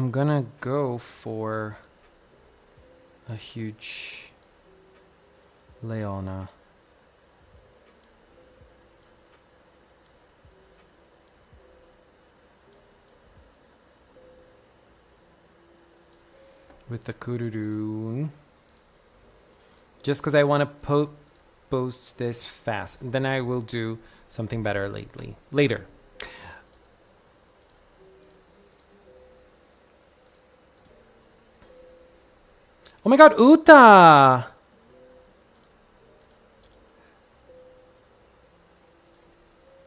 A: I'm gonna go for a huge Leona. With the Kururu. Just because I want to post this fast. And then I will do something better later. Oh my god, Uta!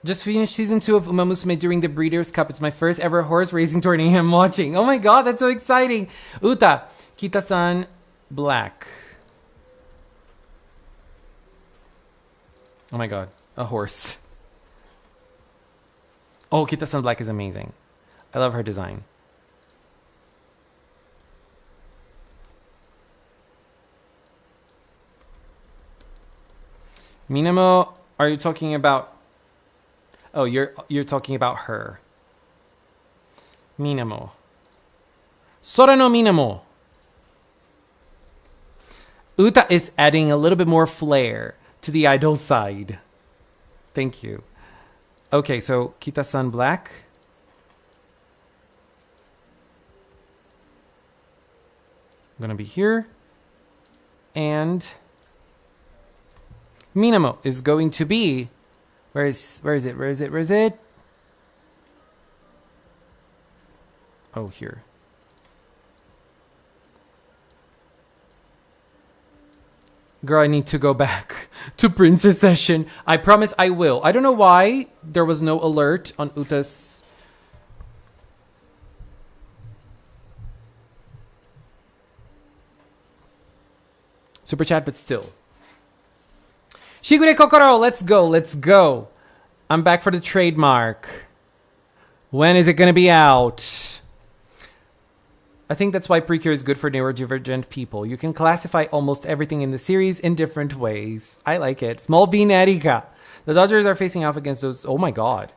A: Just finished season 2 of Uma Musume during the Breeders' Cup. It's my first ever horse racing tourney I'm watching. Oh my god, that's so exciting. Uta, Kita-san Black. Oh my god, a horse. Oh, Kita-san Black is amazing. I love her design. Minamo, are you talking about... Oh, you're talking about her. Minamo. Sora no Minamo. Uta is adding a little bit more flair to the idol side. Thank you. Okay, so Kita-san Black. I'm gonna be here. And Minamo is going to be... Where is it? Oh, here. Girl, I need to go back to Princess Session. I promise I will. I don't know why there was no alert on Uta's... Super chat, but still. Shigure Kokoro, let's go. I'm back for the trademark. When is it gonna be out? I think that's why Precure is good for neurodivergent people. You can classify almost everything in the series in different ways. I like it. Small Bean Erika. The Dodgers are facing off against those. Oh my god.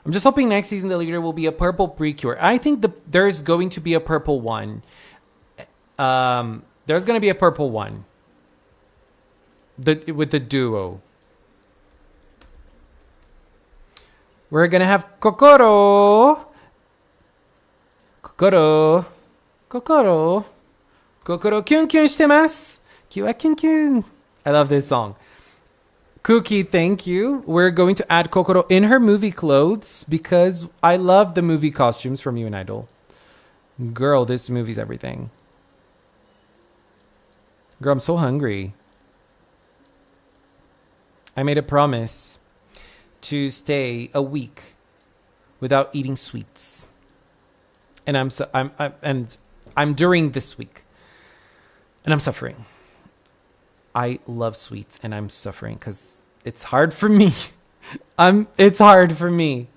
A: I'm just hoping next season the leader will be a purple Precure. I think there's going to be a purple one. There's gonna be a purple one. With the duo. We're gonna have Kokoro. Kokoro kyun kyun shitemasu. Kiwa kyun kyun. I love this song. Cookie, thank you. We're going to add Kokoro in her movie clothes because I love the movie costumes from You and Idol. Girl, this movie's everything. Girl, I'm so hungry. I made a promise to stay a week without eating sweets, and I'm during this week, and I'm suffering. I love sweets, and I'm suffering because it's hard for me. It's hard for me.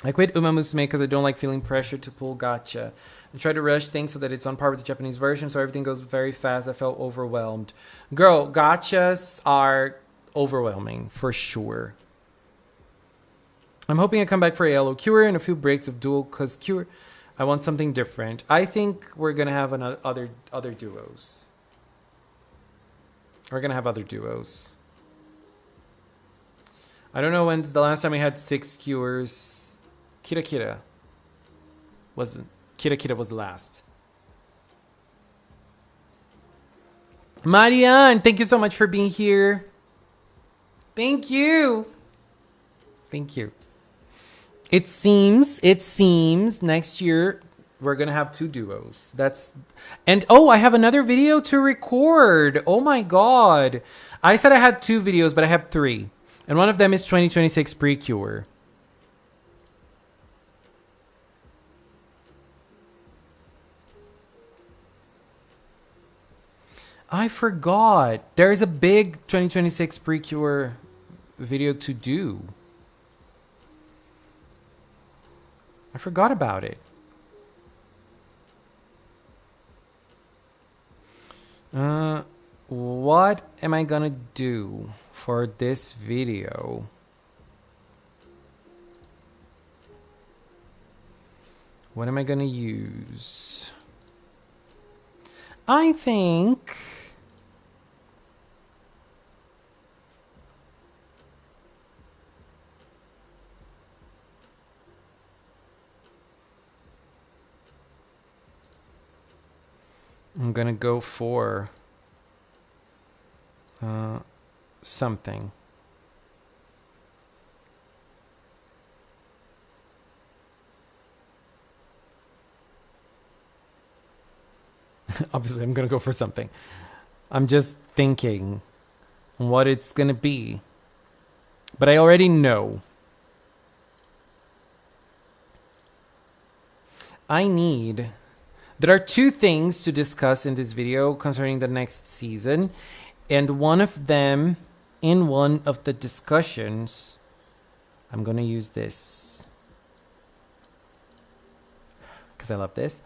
A: I quit Uma Musume because I don't like feeling pressure to pull gacha. I try to rush things so that it's on par with the Japanese version, so everything goes very fast. I felt overwhelmed. Girl, gachas are overwhelming, for sure. I'm hoping I come back for a yellow cure and a few breaks of dual, because cure, I want something different. I think we're going to have other duos. We're going to have other duos. I don't know when's the last time we had 6 cures. Kira Kira was the last. Marianne, thank you so much for being here. Thank you. It seems next year we're gonna have 2 duos. I have another video to record. Oh my god. I said I had 2 videos, but I have 3. And one of them is 2026 Precure. I forgot. There's a big 2026 Precure video to do. I forgot about it. What am I gonna do for this video? What am I gonna use? I think I'm gonna go for something. Obviously, I'm gonna go for something. I'm just thinking what it's gonna be. But I already know. There are two things to discuss in this video concerning the next season. And one of them, in one of the discussions, I'm gonna use this. Because I love this.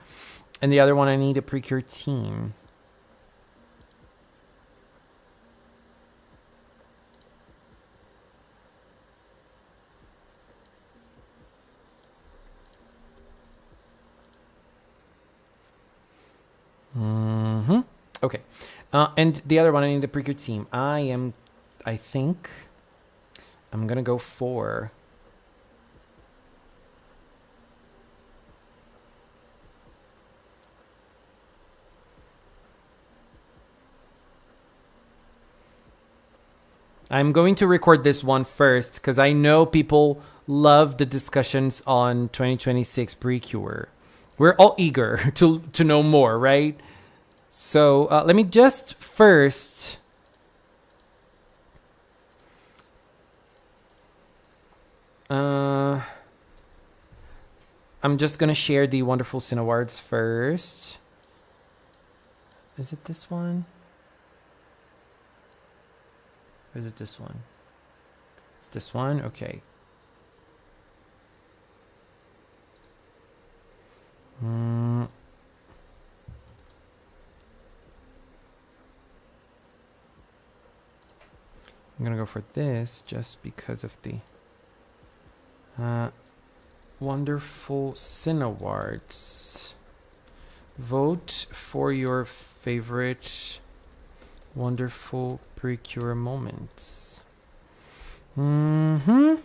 A: And the other one, I need a Precure team. Okay. And the other one, I need a Precure team. I think I'm gonna go for I'm going to record this one first because I know people love the discussions on 2026 Precure. We're all eager to know more, right? So let me just first I'm just gonna share the Wonderful Cinawards first. Is it this one? Or is it this one? It's this one? Okay. I'm gonna go for this just because of the Wonderful Cinawards. Vote for your favorite Wonderful Precure moments. Where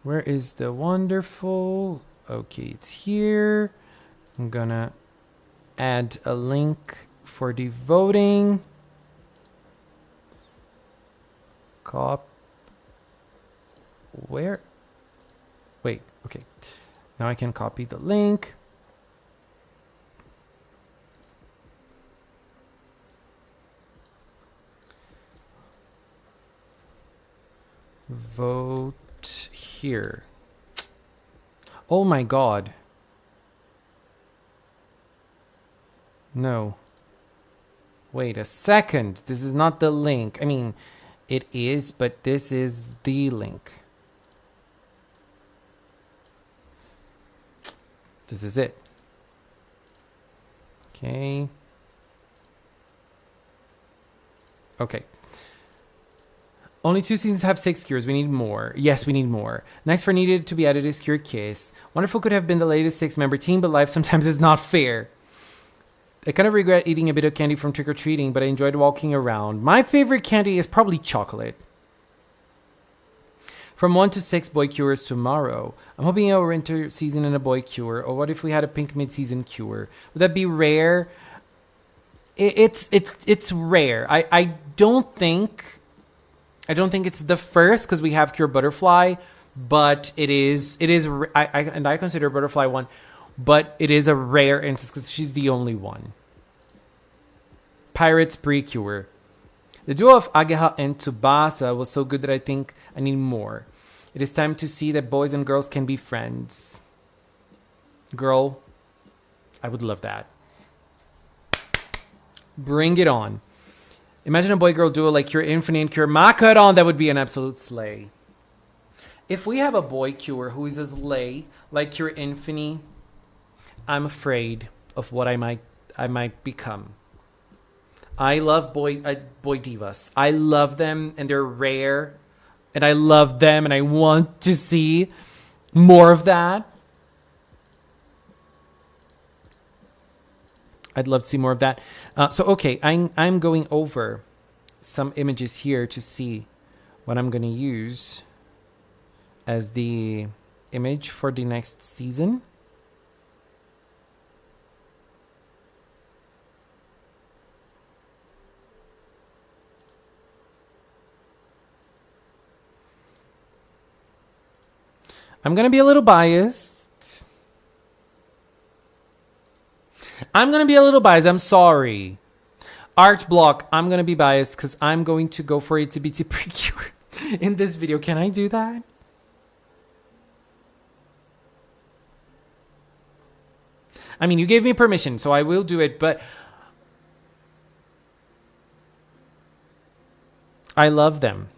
A: is the wonderful? Okay, it's here. I'm gonna add a link for the voting. Where? Wait, okay. Now I can copy the link. Vote here. Oh my God. No. Wait a second. This is not the link. I mean, it is, but this is the link. This is it. Okay. Okay. Only 2 seasons have 6 cures. We need more. Yes, we need more. Next for needed to be added is Cure Kiss. Wonderful could have been the latest 6-member team, but life sometimes is not fair. I kind of regret eating a bit of candy from trick-or-treating, but I enjoyed walking around. My favorite candy is probably chocolate. From 1 to 6 boy cures tomorrow. I'm hoping a winter season and a boy cure. Or what if we had a pink mid-season cure? Would that be rare? It's rare. I don't think it's the first because we have Cure Butterfly, but it is I consider Butterfly one, but it is a rare instance because she's the only one. Pirates Precure. The duo of Ageha and Tsubasa was so good that I think I need more. It is time to see that boys and girls can be friends. Girl, I would love that. Bring it on. Imagine a boy-girl duo like Cure Infinite and Cure Macaron. That would be an absolute slay. If we have a boy Cure who is a slay like Cure Infinite, I'm afraid of what I might become. I love boy divas. I love them and they're rare. And I love them and I want to see more of that. I'd love to see more of that. So okay, I'm going over some images here to see what I'm going to use as the image for the next season. I'm going to be a little biased. I'm sorry. Art block. I'm going to be biased because I'm going to go for Itsy Bitsy Precure in this video. Can I do that? I mean, you gave me permission, so I will do it, but I love them.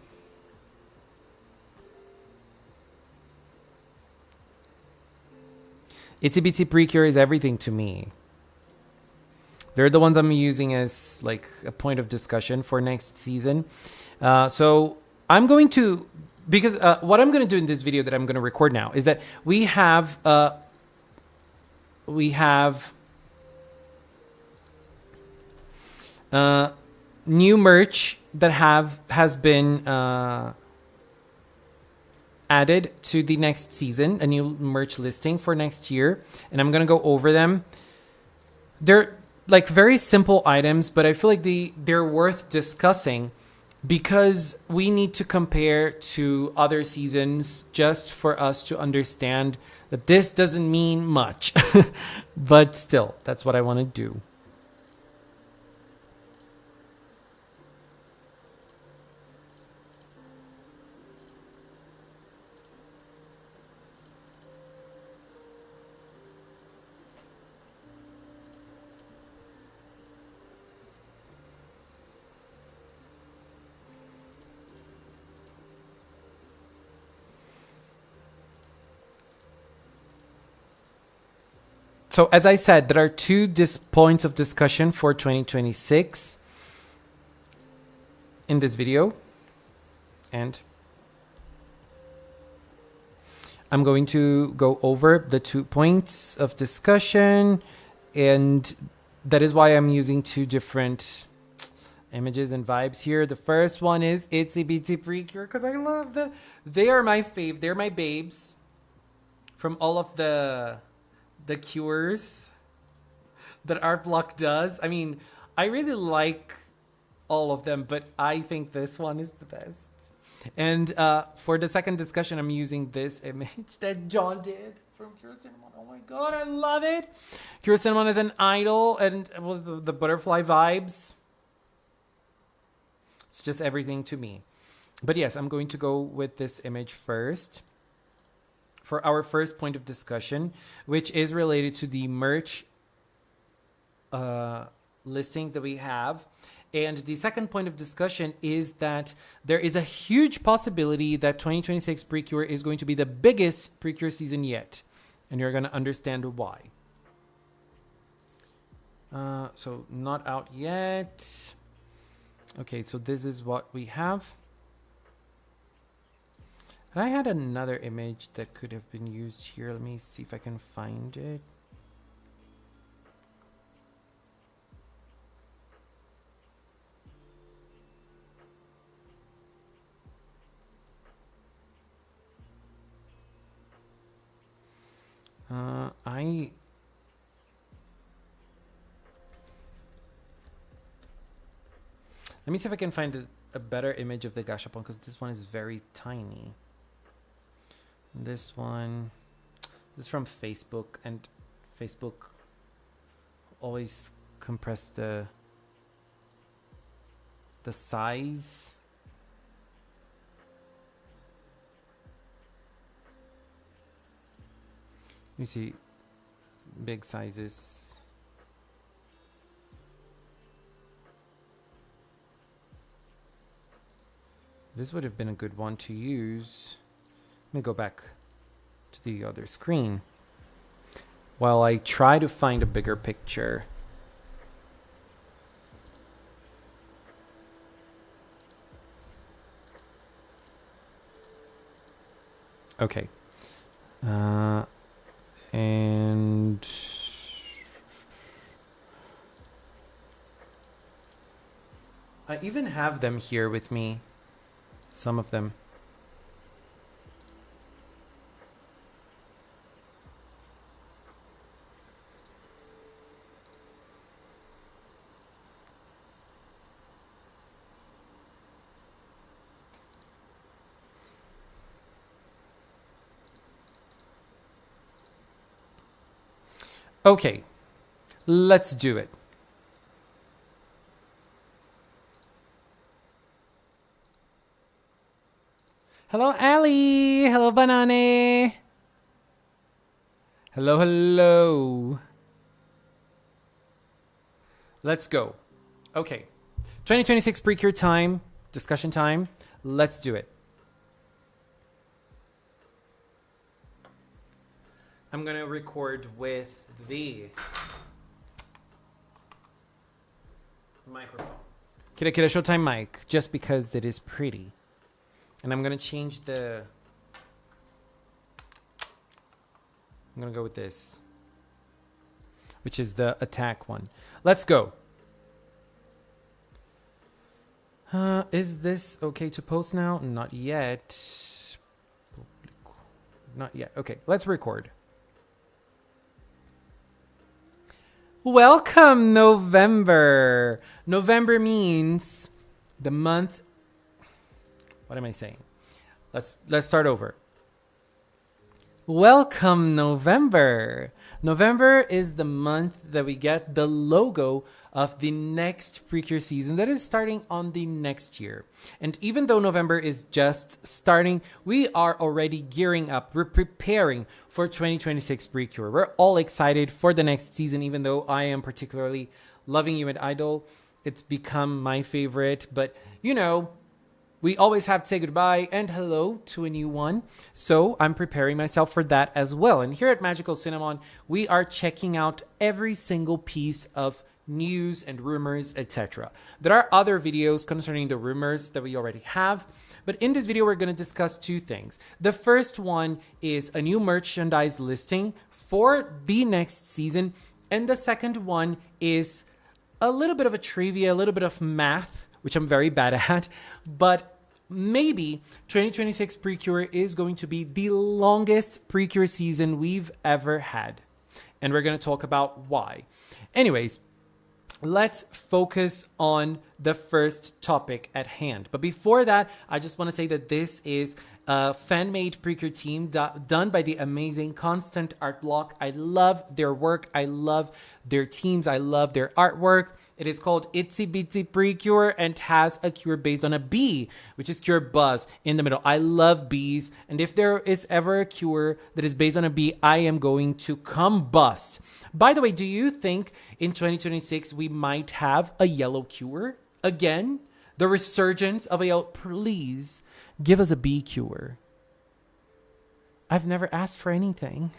A: Itsy Bitsy Precure is everything to me. They're the ones I'm using as like a point of discussion for next season. So I'm going to, because what I'm going to do in this video that I'm going to record now is that we have new merch that has been added to the next season, a new merch listing for next year, and I'm gonna go over them. They're like very simple items, but I feel like they're worth discussing because we need to compare to other seasons just for us to understand that this doesn't mean much. But still, that's what I want to do. So as I said, there are two points of discussion for 2026 in this video. And I'm going to go over the 2 points of discussion. And that is why I'm using two different images and vibes here. The first one is Itsy Bitsy Precure because I love them. They are my fave. They're my babes from all of the cures that Art Block does. I mean, I really like all of them, but I think this one is the best. And for the second discussion, I'm using this image that John did from Cure Cinnamon. Oh my god, I love it. Cure Cinnamon is an idol, and with the butterfly vibes. It's just everything to me. But yes, I'm going to go with this image first for our first point of discussion, which is related to the merch listings that we have. And the second point of discussion is that there is a huge possibility that 2026 Precure is going to be the biggest Precure season yet. And you're going to understand why. So not out yet. Okay, so this is what we have. And I had another image that could have been used here. Let me see if I can find it. Let me see if I can find a better image of the gashapon because this one is very tiny. This one is from Facebook, and Facebook always compress the size. Let me see big sizes. This would have been a good one to use. Let me go back to the other screen while I try to find a bigger picture. Okay. And I even have them here with me. Some of them. Okay, let's do it. Hello, Ali. Hello, Banane. Hello, hello. Let's go. Okay, 2026 Precure time, discussion time. Let's do it. I'm going to record with the microphone. Kira Kira Showtime mic, just because it is pretty. And I'm going to change the... I'm going to go with this, which is the attack one. Let's go. Is this okay to post now? Not yet. Not yet. Okay, let's record. Welcome, November. November means the month. What am I saying? Let's start over. Welcome, November. November is the month that we get the logo of the next Precure season that is starting on the next year. And even though November is just starting, we are already gearing up. We're preparing for 2026 Precure. We're all excited for the next season, even though I am particularly loving You and Idol. It's become my favorite, but you know, we always have to say goodbye and hello to a new one. So I'm preparing myself for that as well. And here at Magical Cinnamon, we are checking out every single piece of news and rumors, etc. There are other videos concerning the rumors that we already have. But in this video, we're going to discuss two things. The first one is a new merchandise listing for the next season. And the second one is a little bit of a trivia, a little bit of math, which I'm very bad at, but maybe 2026 Precure is going to be the longest Precure season we've ever had. And we're going to talk about why. Anyways, let's focus on the first topic at hand. But before that, I just want to say that this is a fan-made Precure team done by the amazing Constant Art Block. I love their work. I love their teams. I love their artwork. It is called Itsy Bitsy Precure and has a cure based on a bee, which is Cure Buzz in the middle. I love bees. And if there is ever a cure that is based on a bee, I am going to combust. By the way, do you think in 2026 we might have a yellow cure again? The resurgence of a yellow... Please give us a bee cure. I've never asked for anything.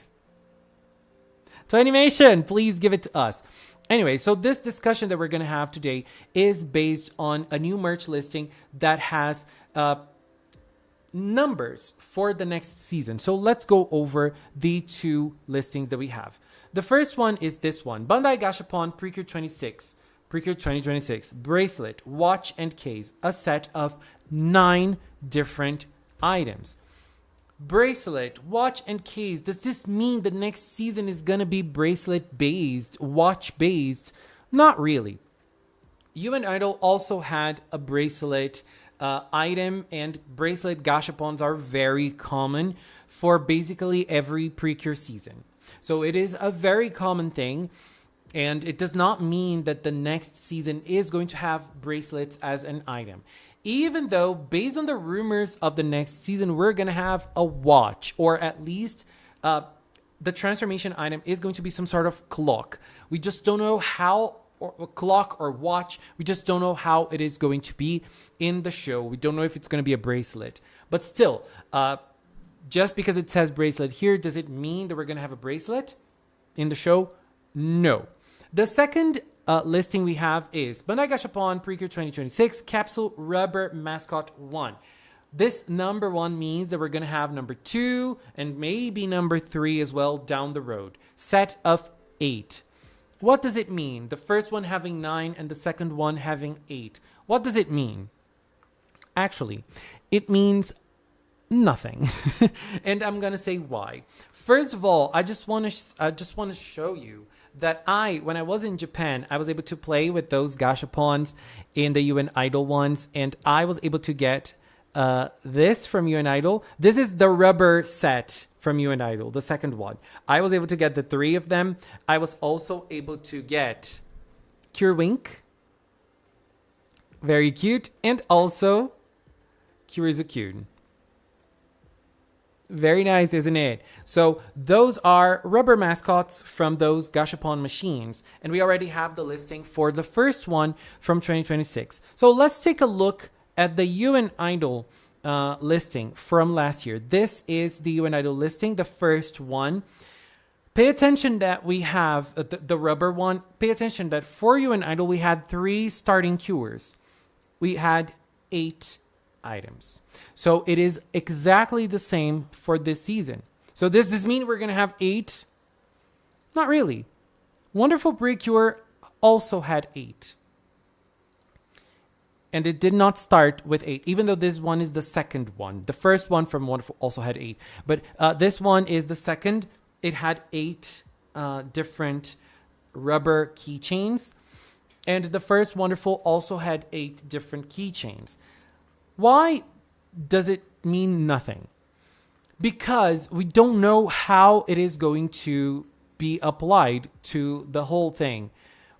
A: To animation, please give it to us. Anyway, so this discussion that we're going to have today is based on a new merch listing that has numbers for the next season. So let's go over the two listings that we have. The first one is this one. Bandai Gashapon Precure 26. Precure 2026. Bracelet, watch, and case. A set of 9 different items. Bracelet, watch, and case. Does this mean the next season is going to be bracelet-based, watch-based? Not really. You and Idol also had a bracelet item, and bracelet gashapons are very common for basically every Precure season. So it is a very common thing, and it does not mean that the next season is going to have bracelets as an item. Even though, based on the rumors of the next season, we're going to have a watch, or at least the transformation item is going to be some sort of clock. We just don't know how, or clock or watch. We just don't know how it is going to be in the show. We don't know if it's going to be a bracelet. But still, just because it says bracelet here, does it mean that we're going to have a bracelet in the show? No. The second listing we have is Bandai Gashapon Precure 2026 Capsule Rubber Mascot 1. This number 1 means that we're going to have number 2 and maybe number 3 as well down the road. Set of 8. What does it mean? The first one having 9 and the second one having 8. What does it mean? Actually, it means nothing. And I'm gonna say why. First of all, I just want to show you that when I was in Japan, I was able to play with those gashapons in the UN Idol ones, and I was able to get this from UN Idol. This is the rubber set from UN Idol, the second one. I was able to get the 3 of them. I was also able to get Cure Wink, very cute, and also Kyurizukun. Very nice, isn't it? So those are rubber mascots from those gashapon machines. And we already have the listing for the first one from 2026. So let's take a look at the UN Idol listing from last year. This is the UN Idol listing, the first one. Pay attention that we have the rubber one. Pay attention that for UN Idol, we had 3 starting cures. We had 8 items. So it is exactly the same for this season. So does this mean we're going to have 8? Not really. Wonderful Precure also had 8. And it did not start with 8, even though this one is the second one. The first one from Wonderful also had 8. But this one is the second. It had 8 different rubber keychains. And the first Wonderful also had 8 different keychains. Why does it mean nothing? Because we don't know how it is going to be applied to the whole thing.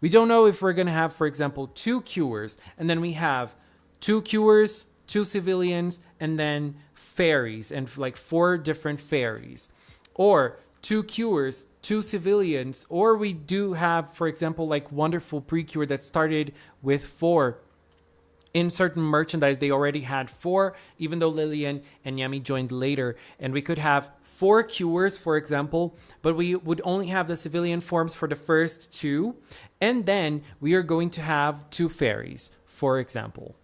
A: We don't know if we're going to have, for example, 2 cures, and then we have 2 cures, 2 civilians, and then fairies, and like 4 different fairies. Or 2 cures, 2 civilians, or we do have, for example, like Wonderful Precure that started with 4. In certain merchandise, they already had 4, even though Lillian and Yami joined later. And we could have 4 cures, for example, but we would only have the civilian forms for the first 2. And then we are going to have 2 fairies, for example.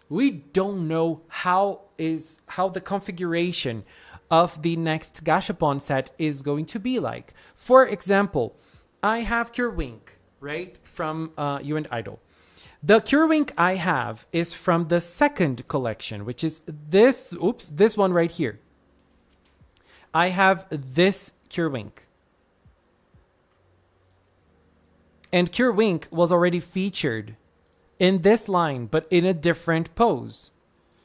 A: We don't know how the configuration of the next gashapon set is going to be like. For example, I have Cure Wink, right, from UN Idol. The Cure Wink I have is from the second collection, which is this one right here. I have this Cure Wink. And Cure Wink was already featured in this line, but in a different pose.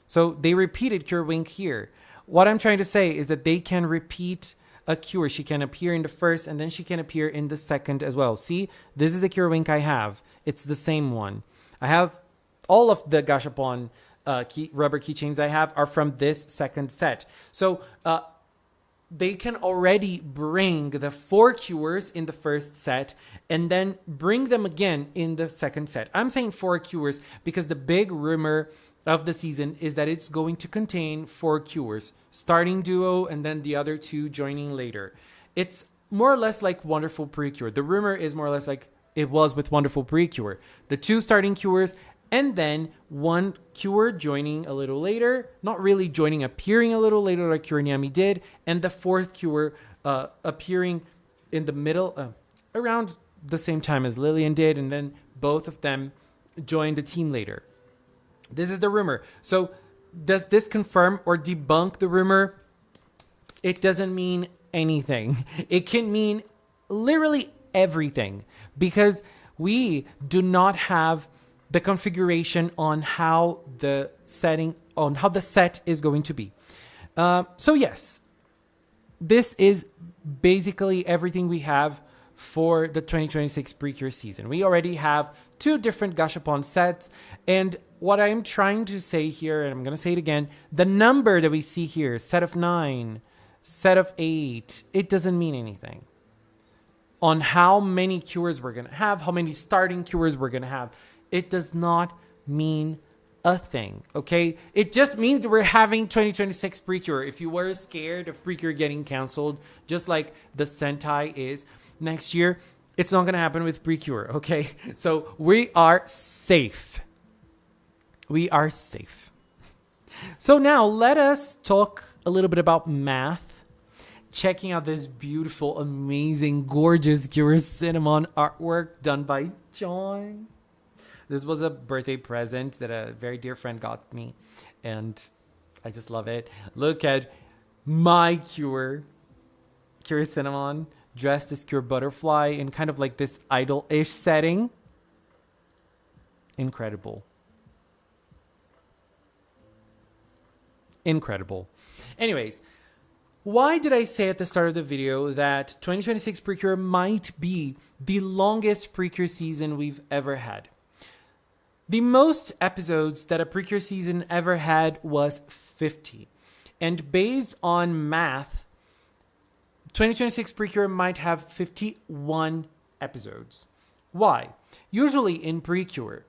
A: So they repeated Cure Wink here. What I'm trying to say is that they can repeat a cure. She can appear in the first, and then she can appear in the second as well. See, this is the Cure Wink I have. It's the same one. I have all of the gashapon rubber keychains I have are from this second set. So they can already bring the 4 cures in the first set and then bring them again in the second set. I'm saying 4 cures because the big rumor of the season is that it's going to contain 4 cures, starting duo and then the other 2 joining later. It's more or less like Wonderful Precure. The rumor is more or less like it was with Wonderful Precure. The 2 starting cures and then 1 cure joining a little later, not really joining, appearing a little later like Cure Nyami did, and the 4th cure appearing in the middle, around the same time as Lillian did, and then both of them joined the team later. This is the rumor. So does this confirm or debunk the rumor? It doesn't mean anything. It can mean literally everything because we do not have the configuration on how the set is going to be. So yes, this is basically everything we have for the 2026 Precure season. We already have 2 different gashapon sets, and what I'm trying to say here, and I'm going to say it again, the number that we see here, set of 9, set of 8, it doesn't mean anything on how many cures we're going to have, how many starting cures we're going to have. It does not mean a thing, okay? It just means we're having 2026 Precure. If you were scared of Precure getting canceled, just like the Sentai is next year, it's not going to happen with Precure, okay? So we are safe. We are safe. So now let us talk a little bit about math. Checking out this beautiful, amazing, gorgeous Cure Cinnamon artwork done by John. This was a birthday present that a very dear friend got me, and I just love it. Look at my Cure Cinnamon, dressed as Cure Butterfly in kind of like this idol-ish setting. Incredible. Incredible. Anyways, why did I say at the start of the video that 2026 Precure might be the longest Precure season we've ever had? The most episodes that a Precure season ever had was 50. And based on math, 2026 Precure might have 51 episodes. Why? Usually in Precure,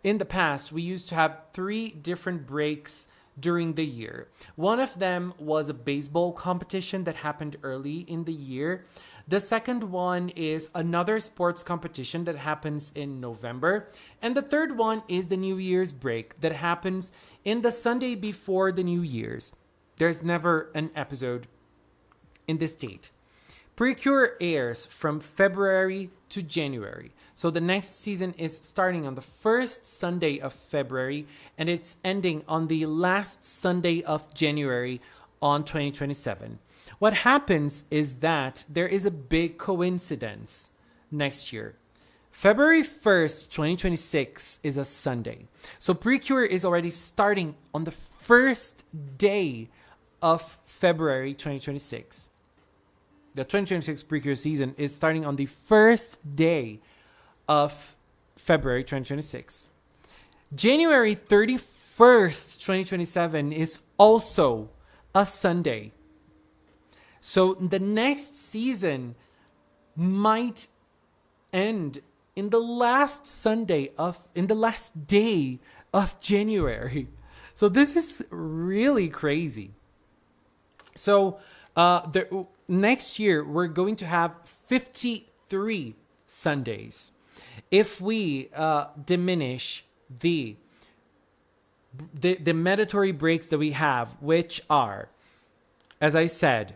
A: in the past, we used to have 3 different breaks during the year. One of them was a baseball competition that happened early in the year. The second one is another sports competition that happens in November. And the third one is the New Year's break that happens in the Sunday before the New Year's. There's never an episode in this date. Precure airs from February to January. So the next season is starting on the first Sunday of February and it's ending on the last Sunday of January on 2027. What happens is that there is a big coincidence next year. February 1st, 2026 is a Sunday. So Precure is already starting on the first day of February 2026. The 2026 Precure season is starting on the first day of February 2026. January 31st, 2027 is also a Sunday. So the next season might end in the last day of January. So this is really crazy. So next year we're going to have 53 Sundays. If we diminish the mandatory breaks that we have, which are, as I said,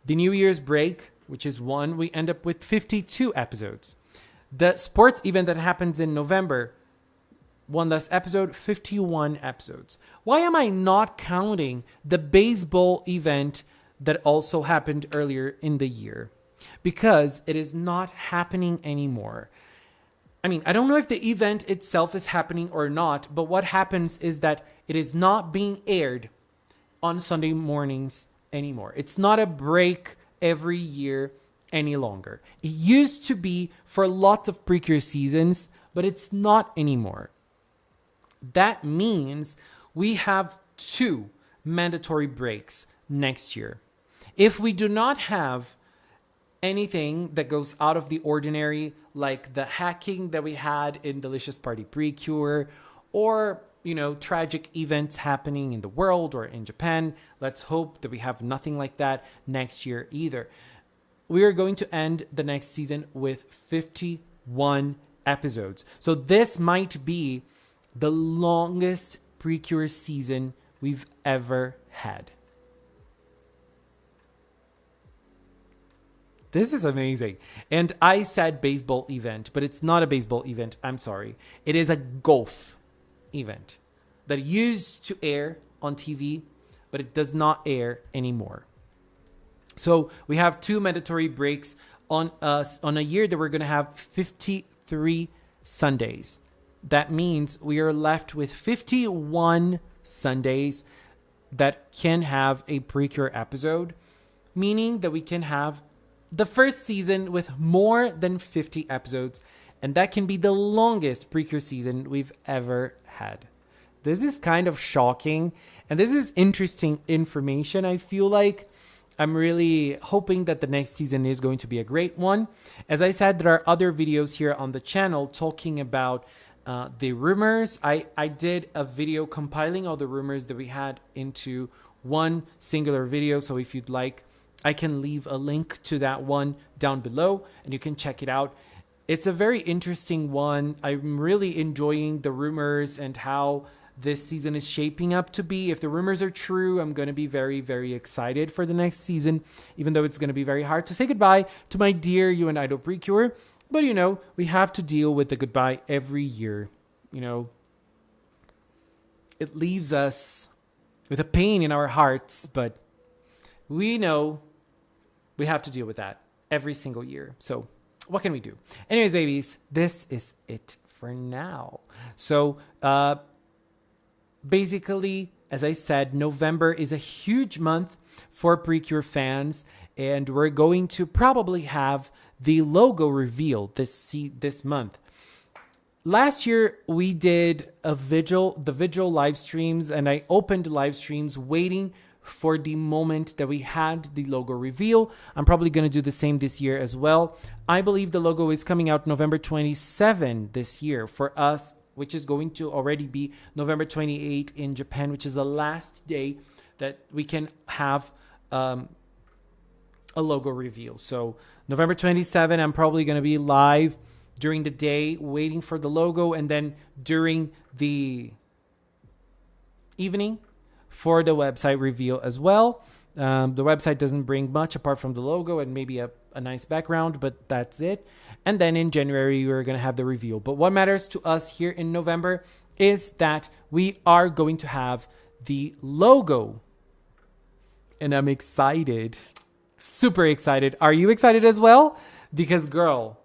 A: the New Year's break, which is 1, we end up with 52 episodes. The sports event that happens in November, 1 less episode, 51 episodes. Why am I not counting the baseball event that also happened earlier in the year? Because it is not happening anymore. I mean, I don't know if the event itself is happening or not, but what happens is that it is not being aired on Sunday mornings anymore. It's not a break every year any longer. It used to be for lots of Precure seasons, but it's not anymore. That means we have 2 mandatory breaks next year. If we do not have anything that goes out of the ordinary, like the hacking that we had in Delicious Party Precure, or, tragic events happening in the world or in Japan, let's hope that we have nothing like that next year either. We are going to end the next season with 51 episodes. So this might be the longest Precure season we've ever had. This is amazing. And I said baseball event, but it's not a baseball event. I'm sorry. It is a golf event that used to air on TV, but it does not air anymore. So we have 2 mandatory breaks on a year that we're going to have 53 Sundays. That means we are left with 51 Sundays that can have a Precure episode, meaning that we can have the first season with more than 50 episodes, and that can be the longest Precure season we've ever had. This is kind of shocking, and this is interesting information. I feel like I'm really hoping that the next season is going to be a great one. As I said, there are other videos here on the channel talking about the rumors. I did a video compiling all the rumors that we had into one singular video, so if you'd like, I can leave a link to that one down below and you can check it out. It's a very interesting one. I'm really enjoying the rumors and how this season is shaping up to be. If the rumors are true, I'm going to be very, very excited for the next season, even though it's going to be very hard to say goodbye to my dear You and Idol Precure. But we have to deal with the goodbye every year. it leaves us with a pain in our hearts, but we know we have to deal with that every single year. So what can we do? Anyways, babies, this is it for now. So basically, as I said, November is a huge month for Precure fans, and we're going to probably have the logo reveal this month. Last year, we did the vigil live streams, and I opened live streams waiting for the moment that we had the logo reveal. I'm probably going to do the same this year as well. I believe the logo is coming out November 27 this year for us, which is going to already be November 28 in Japan, which is the last day that we can have a logo reveal. So November 27, I'm probably going to be live during the day waiting for the logo, and then during the evening for the website reveal as well. The website doesn't bring much apart from the logo and maybe a nice background, but that's it. And then in January, we're going to have the reveal. But what matters to us here in November is that we are going to have the logo. And I'm excited. Super excited. Are you excited as well? Because, girl,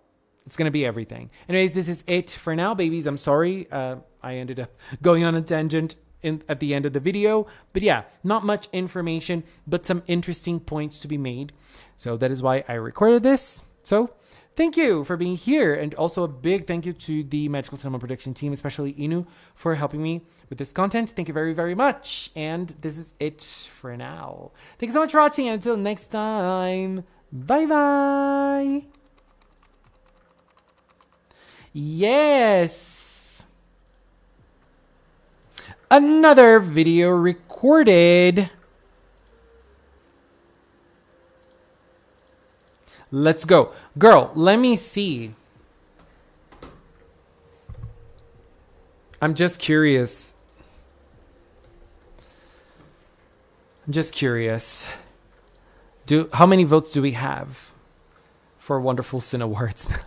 A: it's going to be everything. Anyways, this is it for now, babies. I'm sorry. I ended up going on a tangent at the end of the video. But yeah, not much information, but some interesting points to be made. So that is why I recorded this. So thank you for being here. And also a big thank you to the Magical Cinema production team, especially Inu, for helping me with this content. Thank you very, very much. And this is it for now. Thank you so much for watching. And until next time, bye-bye. Yes. Another video recorded. Let's go. Girl, let me see. I'm just curious. How many votes do we have for Wonderful CINNAWARDS now?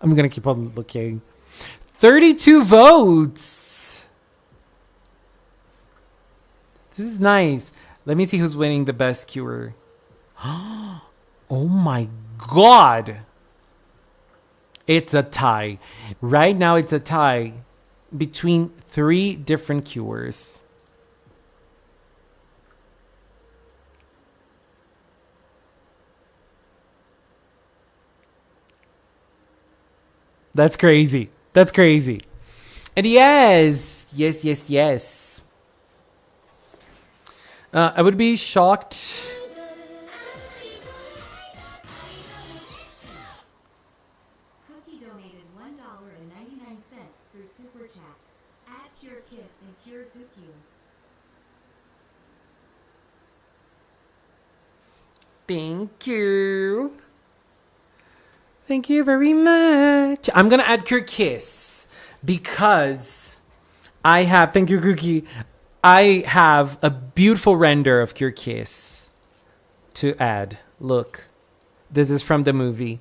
A: I'm going to keep on looking. 32 votes. This is nice. Let me see who's winning the best cure. Oh my God. It's a tie. Right now it's a tie between 3 different cures. That's crazy. That's crazy. And yes. I would be shocked.
B: Cookie donated $1.99 through Super Chat. Add Cure Kiss and Cure Zuki.
A: Thank you. Thank you very much. I'm going to add Cure Kiss because I have, thank you, Cookie. I have a beautiful render of Cure Kiss to add. Look, this is from the movie.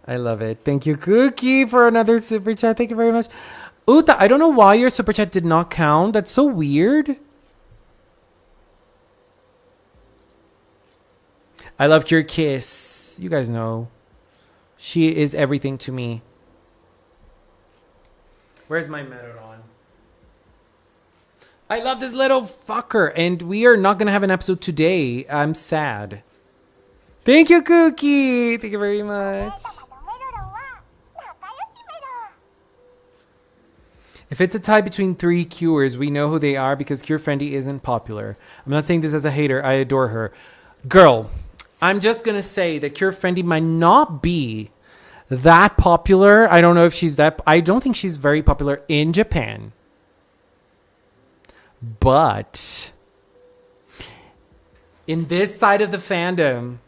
A: I love it. Thank you, Cookie, for another super chat. Thank you very much. Uta, I don't know why your super chat did not count. That's so weird. I love Cure Kiss. You guys know. She is everything to me. Where's my Merodon? I love this little fucker. And we are not going to have an episode today. I'm sad. Thank you, Cookie. Thank you very much. If it's a tie between 3 cures, we know who they are because Cure Fendi isn't popular. I'm not saying this as a hater. I adore her. Girl, I'm just going to say that Cure Fendi might not be that popular. I don't know if she's that. I don't think she's very popular in Japan. But in this side of the fandom,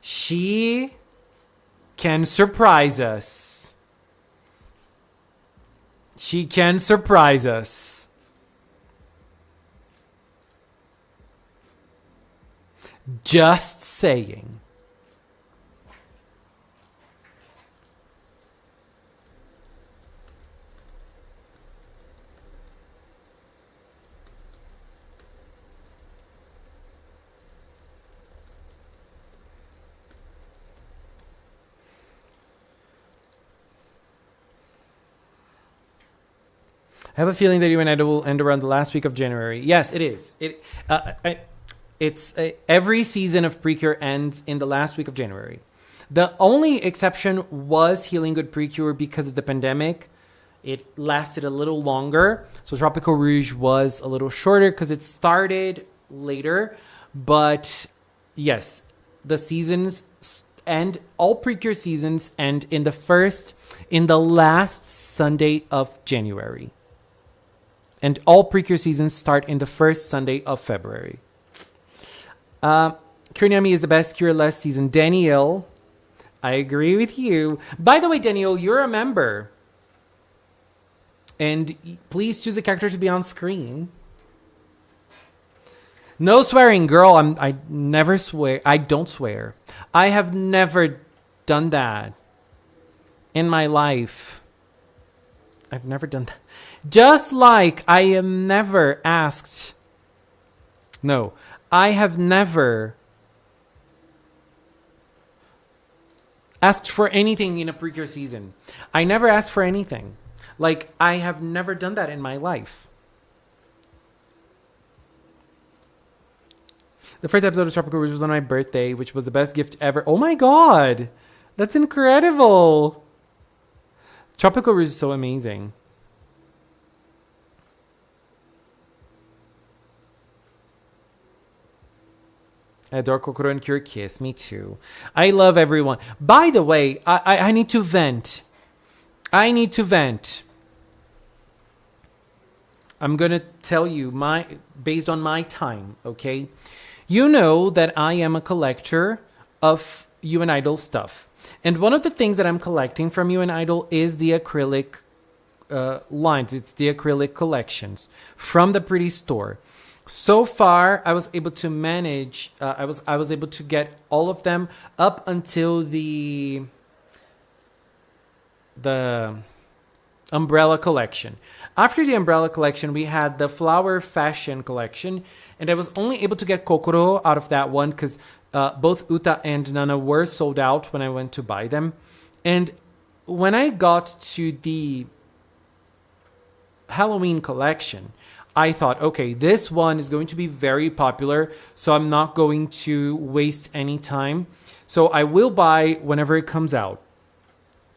A: she can surprise us. She can surprise us. Just saying. I have a feeling that UNIDOL will end around the last week of January. Yes, it is. Every season of Precure ends in the last week of January. The only exception was Healing Good Precure because of the pandemic. It lasted a little longer. So Tropical Rouge was a little shorter because it started later. But yes, the seasons end, all Precure seasons end in the last Sunday of January. And all Precure seasons start in the first Sunday of February. Kurinyami is the best cure last season. Daniel, I agree with you. By the way, Daniel, you're a member. And please choose a character to be on screen. No swearing, girl. I never swear. I don't swear. I have never done that in my life. I've never done that. Just like I am never asked. No, I have never asked for anything in a Precure season. I never asked for anything. Like, I have never done that in my life. The first episode of Tropical Rouge was on my birthday, which was the best gift ever. Oh my god! That's incredible! Tropical Rouge is so amazing. I adore Kokoro and Cure Kiss. Me too. I love everyone. By the way, I need to vent. I need to vent. I'm going to tell you based on my time, okay? You know that I am a collector of UNIDOL stuff. And one of the things that I'm collecting from UNIDOL is the acrylic lines. It's the acrylic collections from the Pretty Store. So far, I was able to manage, I was able to get all of them up until the umbrella collection. After the umbrella collection, we had the flower fashion collection, and I was only able to get Kokoro out of that one because both Uta and Nana were sold out when I went to buy them. And when I got to the Halloween collection, I thought, okay, this one is going to be very popular, so I'm not going to waste any time. So I will buy whenever it comes out.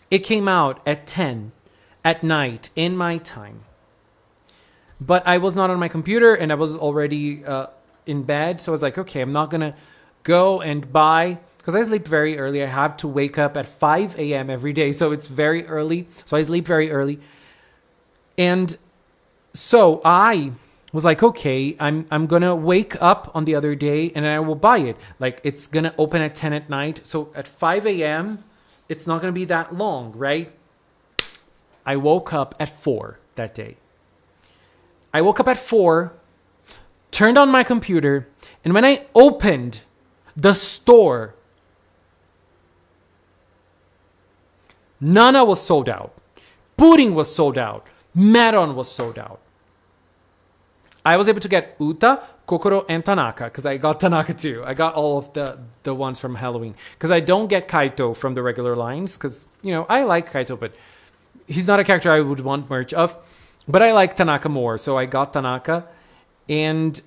A: It came out at 10 at night in my time. But I was not on my computer and I was already in bed. So I was like, okay, I'm not going to go and buy, because I sleep very early. I have to wake up at 5 a.m. every day. So it's very early. So I sleep very early. And so I was like, okay, I'm going to wake up on the other day and I will buy it. Like, it's going to open at 10 at night. So at 5 a.m., it's not going to be that long, right? I woke up at 4 that day. I woke up at 4, turned on my computer, and when I opened the store, Nana was sold out. Pudding was sold out. Maron was sold out. I was able to get Uta, Kokoro, and Tanaka, because I got Tanaka too. I got all of the ones from Halloween. Because I don't get Kaito from the regular lines, because, you know, I like Kaito, but he's not a character I would want merch of. But I like Tanaka more, so I got Tanaka. And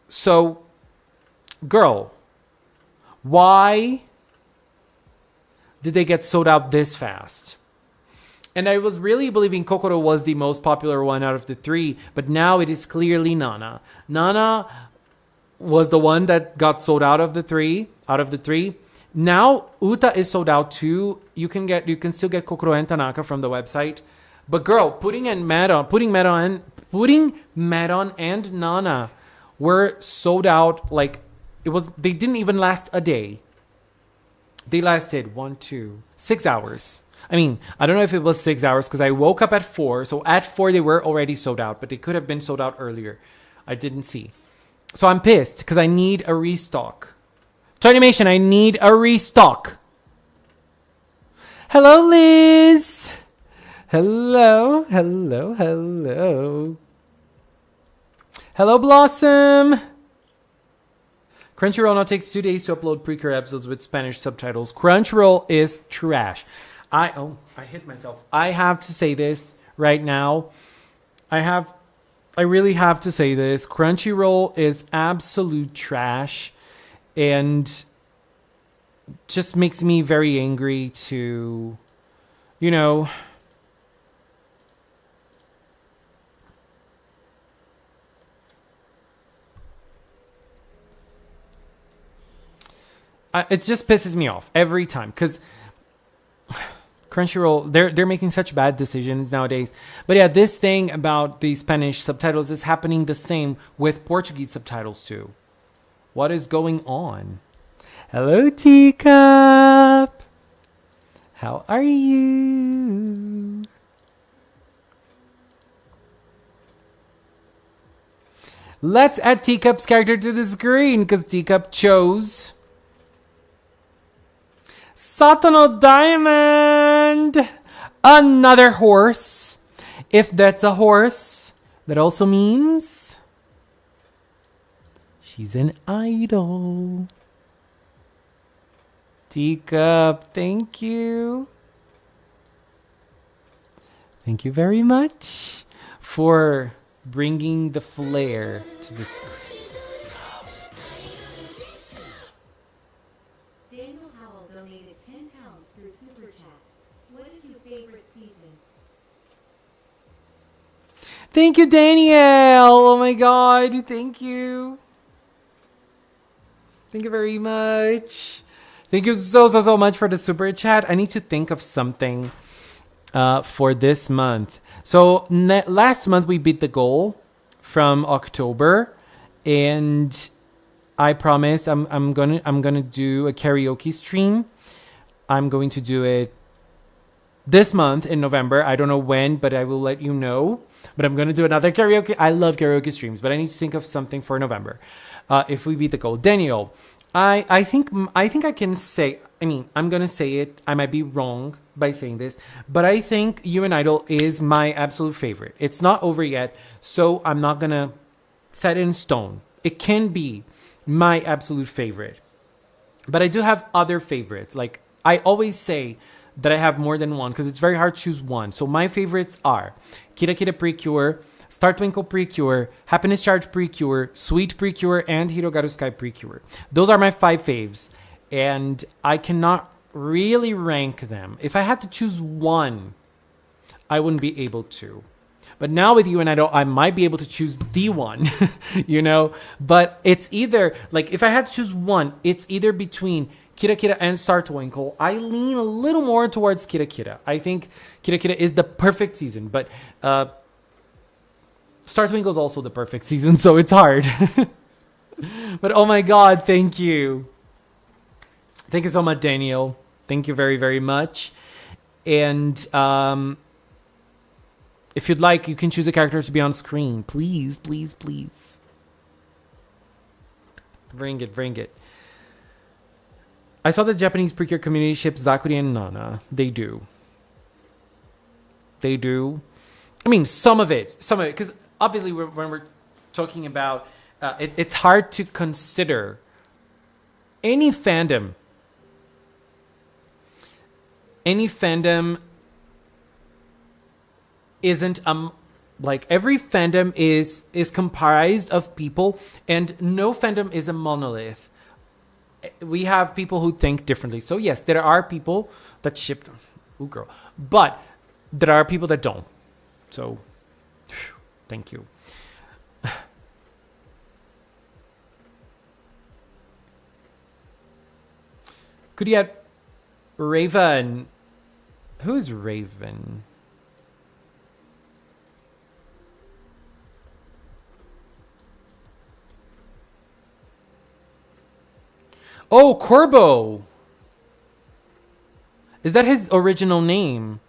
A: so, girl, why did they get sold out this fast? And I was really believing Kokoro was the most popular one out of the 3, but now it is clearly Nana. Nana was the one that got sold out of the 3. Now Uta is sold out too. You can still get Kokoro and Tanaka from the website. But girl, Pudding Maron and Nana were sold out. Like, they didn't even last a day. They lasted 6 hours. I mean, I don't know if it was 6 hours because I woke up at 4. So at 4, they were already sold out, but they could have been sold out earlier. I didn't see. So I'm pissed because I need a restock. To Animation, I need a restock. Hello, Liz. Hello. Hello, Blossom. Crunchyroll now takes 2 days to upload Precure episodes with Spanish subtitles. Crunchyroll is trash. I hit myself. I have to say this right now. I really have to say this. Crunchyroll is absolute trash and just makes me very angry to, you know, it just pisses me off every time because Crunchyroll, they're making such bad decisions nowadays. But yeah, this thing about the Spanish subtitles is happening the same with Portuguese subtitles too. What is going on? Hello, Teacup. How are you? Let's add Teacup's character to the screen because Teacup chose Satano Diamond. Another horse. If that's a horse, that also means she's an idol. Teacup, thank you. Thank you very much for bringing the flair to the screen.
B: Daniel Howell donated £10 through Super Chat. What is your favorite season?
A: Thank you, Danielle. Oh my God. Thank you. Thank you very much. Thank you so much for the super chat. I need to think of something for this month. So last month we beat the goal from October, and I promise I'm gonna do a karaoke stream. I'm going to do it this month in November. I don't know when, but I will let you know. But I'm gonna do another karaoke. I love karaoke streams, but I need to think of something for November. If we beat the goal, Daniel, I think I can say. I mean, I'm gonna say it. I might be wrong by saying this, but I think You and Idol is my absolute favorite. It's not over yet, so I'm not gonna set it in stone. It can be my absolute favorite, but I do have other favorites. Like I always say that I have more than one because it's very hard to choose one. So my favorites are Kira Kira Precure, Star Twinkle Precure, Happiness Charge Precure, Sweet Precure, and Hirogaru Sky Precure. Those are my 5 faves, and I cannot really rank them. If I had to choose one, I wouldn't be able to. But now with You and Idol, I might be able to choose the one, you know? But it's either, like, if I had to choose one, it's either between Kira Kira and Star Twinkle. I lean a little more towards Kira Kira. I think Kira Kira is the perfect season, but Star Twinkle is also the perfect season, so it's hard. But oh my God, thank you. Thank you so much, Daniel. Thank you very, very much. And if you'd like, you can choose a character to be on screen. Please, please, please. Bring it, bring it. I saw the Japanese Precure community ship Zakuri and Nana. They do. They do. I mean, some of it. Because obviously when we're talking about... it's hard to consider any fandom. Any fandom isn't... like, every fandom is comprised of people, and no fandom is a monolith. We have people who think differently. So yes, there are people that ship... Ooh, girl. But there are people that don't. So, thank you. Could you add Raven? Who is Raven? Oh, Corbo. Is that his original name?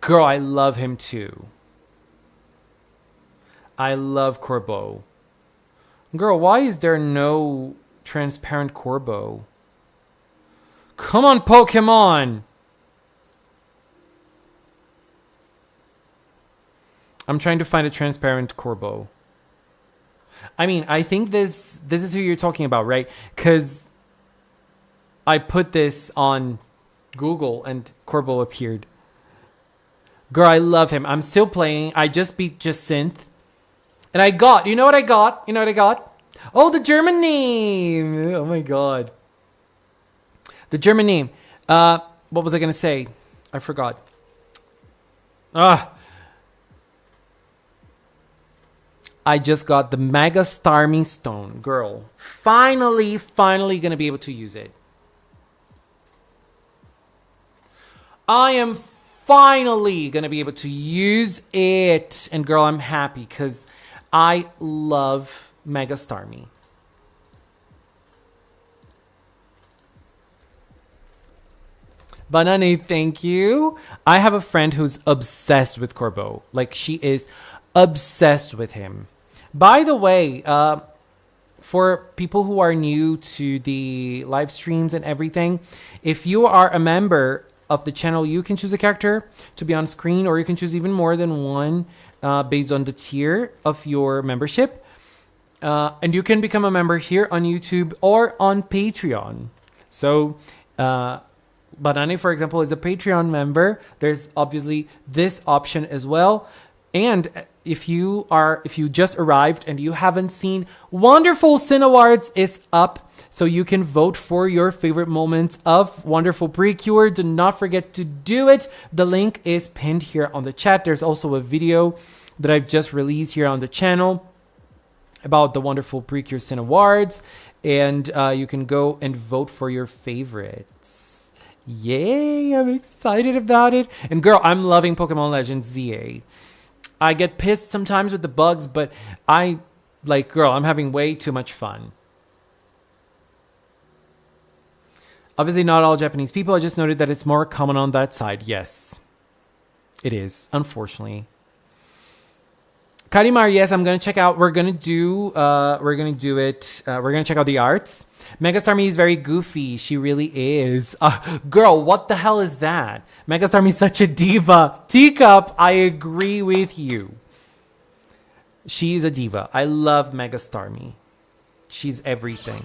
A: Girl, I love him too. I love Corbo. Girl, why is there no transparent Corbo? Come on, Pokemon! I'm trying to find a transparent Corbo. I mean, I think this is who you're talking about, right? Because I put this on Google and Corbo appeared. Girl, I love him. I'm still playing. I just beat Jacinth. And I got, you know what I got? You know what I got? Oh, the German name. Oh my God. The German name. What was I going to say? I forgot. I just got the Mega Starmie Stone. Girl, finally going to be able to use it. I am finally going to be able to use it. And girl, I'm happy because I love Mega Starmie. Banane, thank you. I have a friend who's obsessed with Corbo. Like, she is obsessed with him. By the way, for people who are new to the live streams and everything, if you are a member of the channel, you can choose a character to be on screen, or you can choose even more than one based on the tier of your membership. And you can become a member here on YouTube or on Patreon. So, Banane, for example, is a Patreon member. There's obviously this option as well. And if you just arrived and you haven't seen, Wonderful Cinawards is up. So you can vote for your favorite moments of Wonderful Precure. Do not forget to do it. The link is pinned here on the chat. There's also a video that I've just released here on the channel about the Wonderful Precure Cinawards. And you can go and vote for your favorites. Yay, I'm excited about it. And girl, I'm loving Pokemon Legends ZA. I get pissed sometimes with the bugs, but girl, I'm having way too much fun. Obviously not all Japanese people. I just noted that it's more common on that side. Yes, it is, unfortunately. Karimar, yes, I'm going to check out. We're going to do it. We're going to check out the arts. Mega Starmie is very goofy. She really is. Girl, what the hell is that? Mega Starmie is such a diva. Teacup, I agree with you. She's a diva. I love Mega Starmie. She's everything.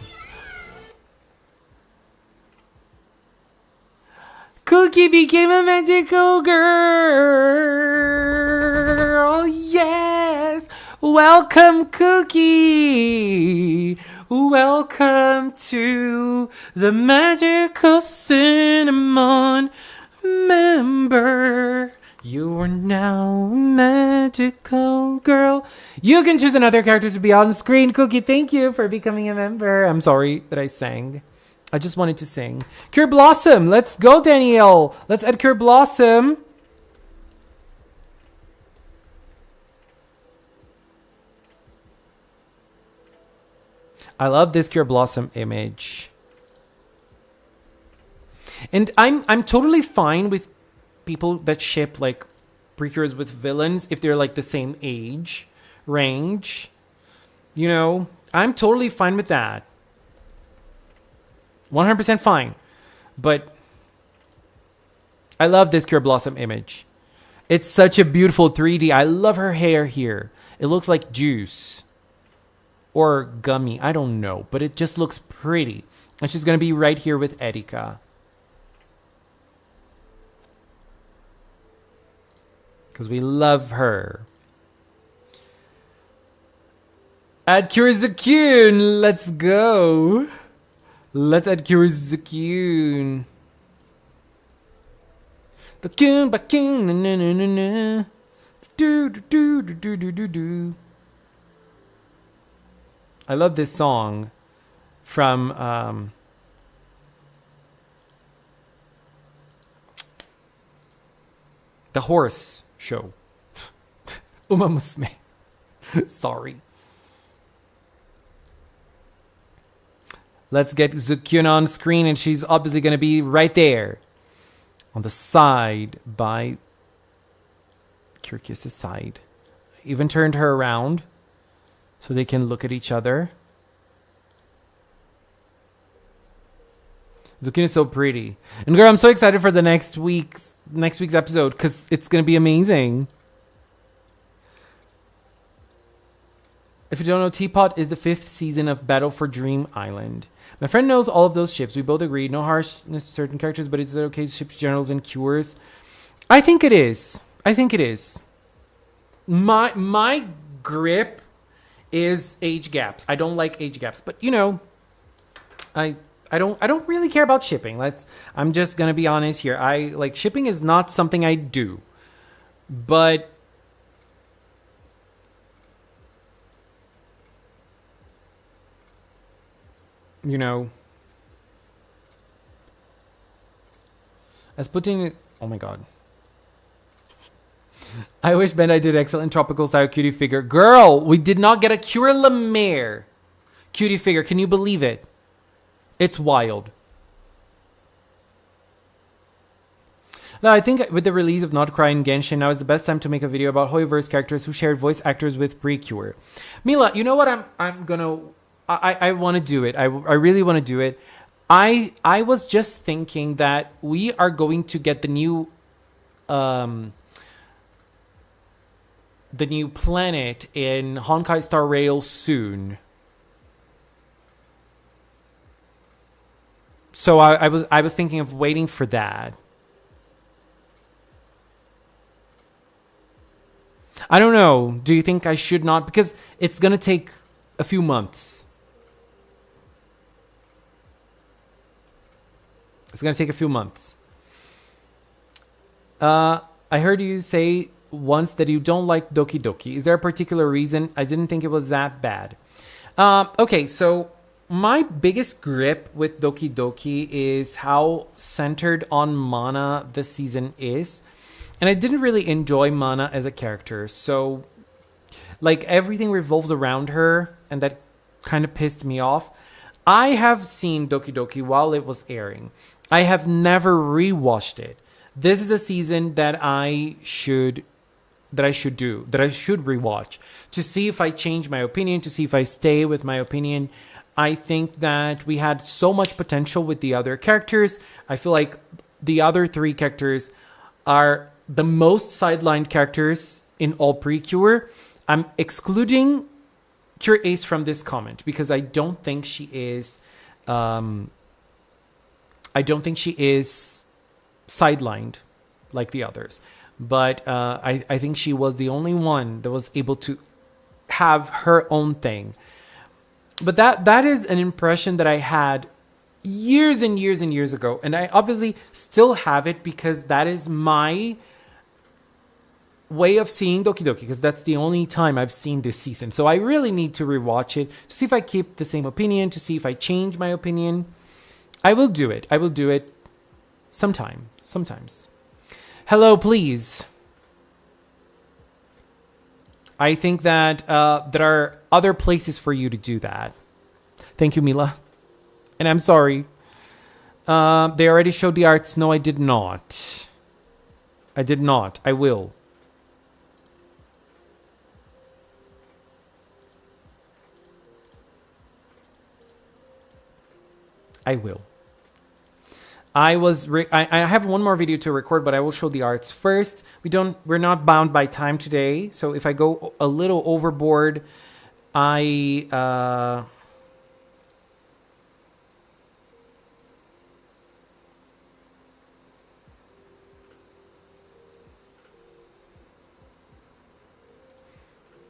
A: Cookie became a magical girl. Yes. Welcome, Cookie. Welcome to the magical cinnamon member. You are now a magical girl. You can choose another character to be on screen. Cookie, thank you for becoming a member. I'm sorry that I sang. I just wanted to sing. Cure Blossom. Let's go, Danielle. Let's add Cure Blossom. I love this Cure Blossom image. And I'm totally fine with people that ship like Precures with villains if they're like the same age range. You know, I'm totally fine with that. 100% fine. But I love this Cure Blossom image. It's such a beautiful 3D. I love her hair here. It looks like juice. Or gummy. I don't know. But it just looks pretty. And she's going to be right here with Erika. Because we love her. Add Kurizakun. Let's go. Let's add Kurizakun. The kun bakun na na na na na. Do do do do do do do. I love this song from the horse show. Uma Musume. Sorry. Let's get Zukyun on screen, and she's obviously going to be right there on the side by Kyrgios's side. Even turned her around so they can look at each other. Zukyun is so pretty. And girl, I'm so excited for the next week's episode because it's going to be amazing. If you don't know, Teapot is the 5th season of Battle for Dream Island. My friend knows all of those ships. We both agree. No harshness to certain characters, but it's okay to ships, generals, and cures. I think it is. I think it is. My grip is age gaps. I don't like age gaps, but you know, I don't really care about shipping. I'm just gonna be honest here. I like shipping is not something I do, but you know, as putting it. Oh my god. I wish Bandai did excellent tropical style cutie figure. Girl, we did not get a Cure Lemaire cutie figure. Can you believe it? It's wild. Now, I think with the release of Not Cry and Genshin, now is the best time to make a video about Hoyoverse characters who shared voice actors with Precure. Mila, you know what I want to do it. I really want to do it. I was just thinking that we are going to get the new planet in Honkai Star Rail soon. So I was thinking of waiting for that. I don't know. Do you think I should not? Because it's going to take a few months. It's going to take a few months. I heard you say once that you don't like Doki Doki. Is there a particular reason? I didn't think it was that bad. Okay, so my biggest grip with Doki Doki is how centered on Mana this season is. And I didn't really enjoy Mana as a character. So, like, everything revolves around her, and that kind of pissed me off. I have seen Doki Doki while it was airing. I have never rewatched it. This is a season that I should rewatch to see if I change my opinion, to see if I stay with my opinion. I think that we had so much potential with the other characters. I feel like the other 3 characters are the most sidelined characters in all Precure. I'm excluding Cure Ace from this comment because I don't think she is sidelined like the others. But I think she was the only one that was able to have her own thing. But that is an impression that I had years and years and years ago. And I obviously still have it because that is my way of seeing Doki Doki, because that's the only time I've seen this season. So I really need to rewatch it to see if I keep the same opinion, to see if I change my opinion. I will do it. I will do it sometimes. Hello, please. I think that there are other places for you to do that. Thank you, Mila. And I'm sorry. They already showed the arts. No, I did not. I did not. I will. I will. I have one more video to record, but I will show the arts first. We're not bound by time today, so if I go a little overboard, I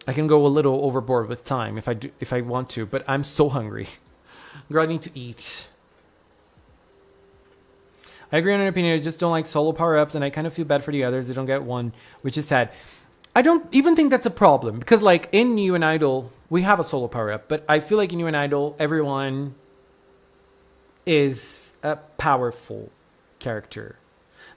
A: can go a little overboard with time if I want to, but I'm so hungry. Girl, I need to eat. I agree on an opinion. I just don't like solo power-ups, and I kind of feel bad for the others. They don't get one, which is sad. I don't even think that's a problem, because like in New and Idol, we have a solo power-up, but I feel like in New and Idol, everyone is a powerful character.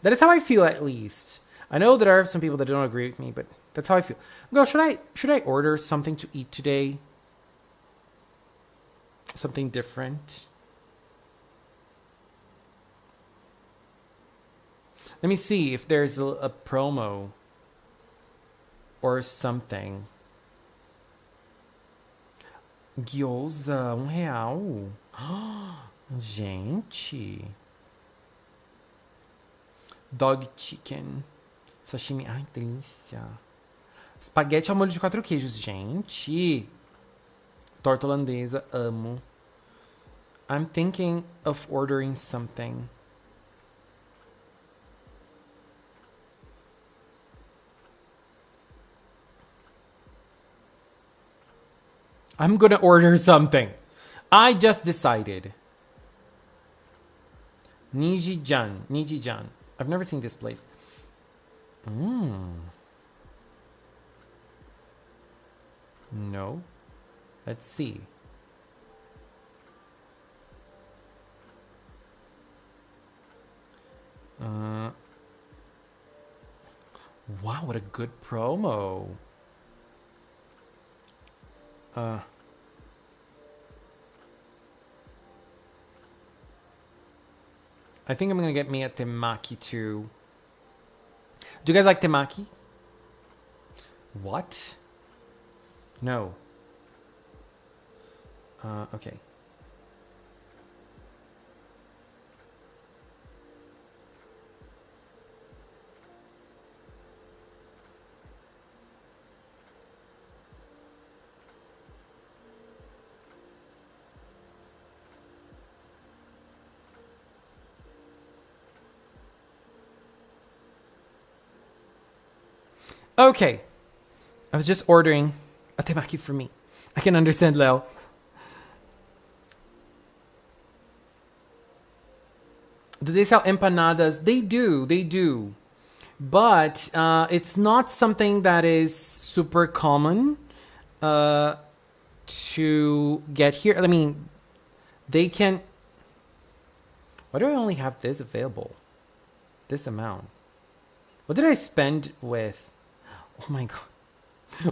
A: That is how I feel, at least. I know there are some people that don't agree with me, but that's how I feel. Girl, should I order something to eat today? Something different? Let me see if there's a promo or something. Gyoza, R$1. Gente. Dog chicken. Sashimi. Ai, delícia. Espaguete ao molho de 4 queijos. Gente. Torta holandesa, amo. I'm thinking of ordering something. I'm gonna order something. I just decided. Niji-jan. I've never seen this place. No. Let's see. Wow, what a good promo. I think I'm gonna get me a temaki too. Do you guys like temaki? What? No. Okay. Okay. I was just ordering a temaki for me. I can understand, Leo. Do they sell empanadas? They do. But it's not something that is super common to get here. I mean, they can... Why do I only have this available? This amount. What did I spend with... Oh my god.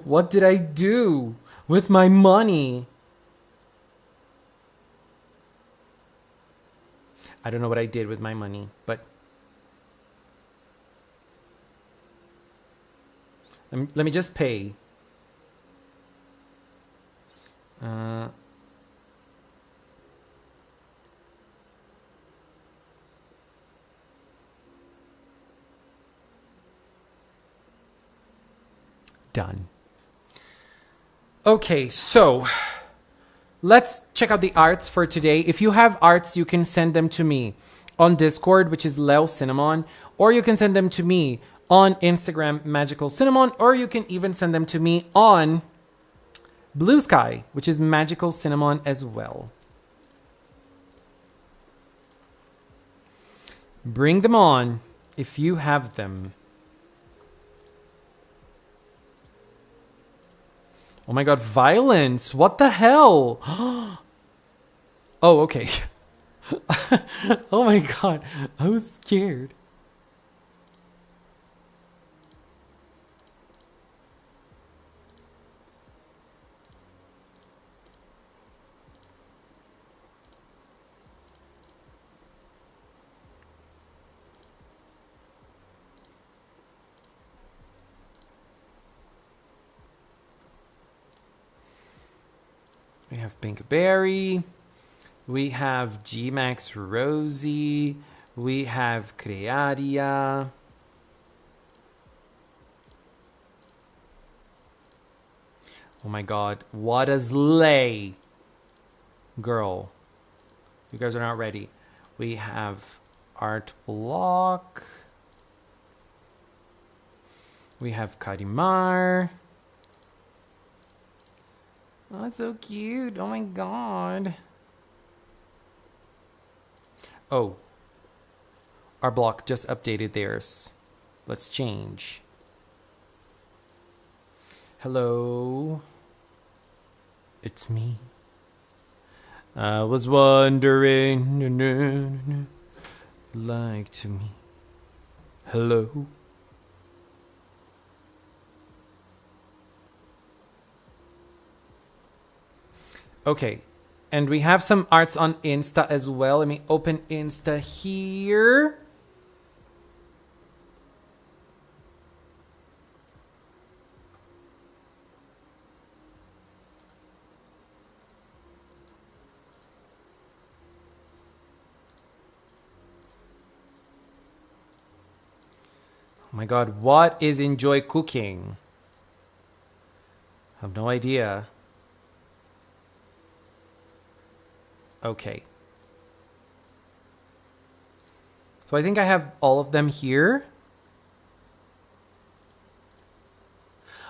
A: What did I do with my money? I don't know what I did with my money, but let me just pay. Done. Okay, so let's check out the arts for today. If you have arts, you can send them to me on Discord, which is Leo Cinnamon, or you can send them to me on Instagram, Magical Cinnamon, or you can even send them to me on Blue Sky, which is Magical Cinnamon as well. Bring them on if you have them. Oh my god, violence! What the hell? Oh, okay. Oh my god, I was scared. We have Pink Berry. We have G-Max Rosie. We have Crearia. Oh my god, what a slay. Girl. You guys are not ready. We have Art Block. We have Karimar. Oh, it's so cute. Oh my god. Oh. Our block just updated theirs. Let's change. Hello. It's me. I was wondering, like to me. Hello. Okay, and we have some arts on Insta as well. Let me open Insta here. Oh my god, what is Enjoy Cooking? I have no idea. Okay. So I think I have all of them here.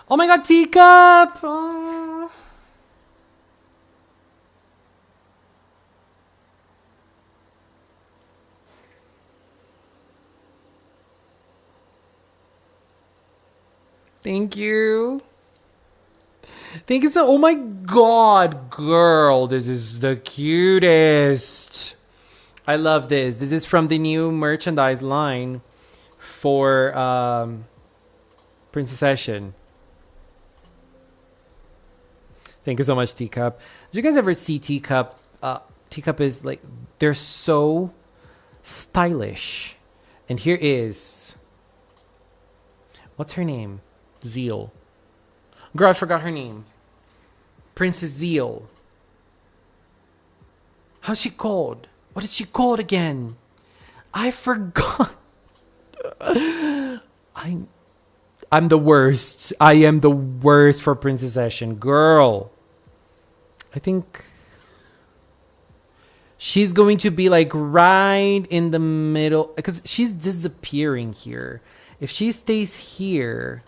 A: Oh my god, teacup! Oh. Thank you. Thank you so. Oh my god, girl. This is the cutest. I love this. This is from the new merchandise line for Princess Session. Thank you so much, Teacup. Did you guys ever see Teacup? Teacup is like, they're so stylish. And here is, what's her name? Zeal. Girl, I forgot her name. Princess Zeal. How's she called? What is she called again? I forgot. I'm the worst. I am the worst for Princess Session. Girl. I think she's going to be like right in the middle. Because she's disappearing here. If she stays here...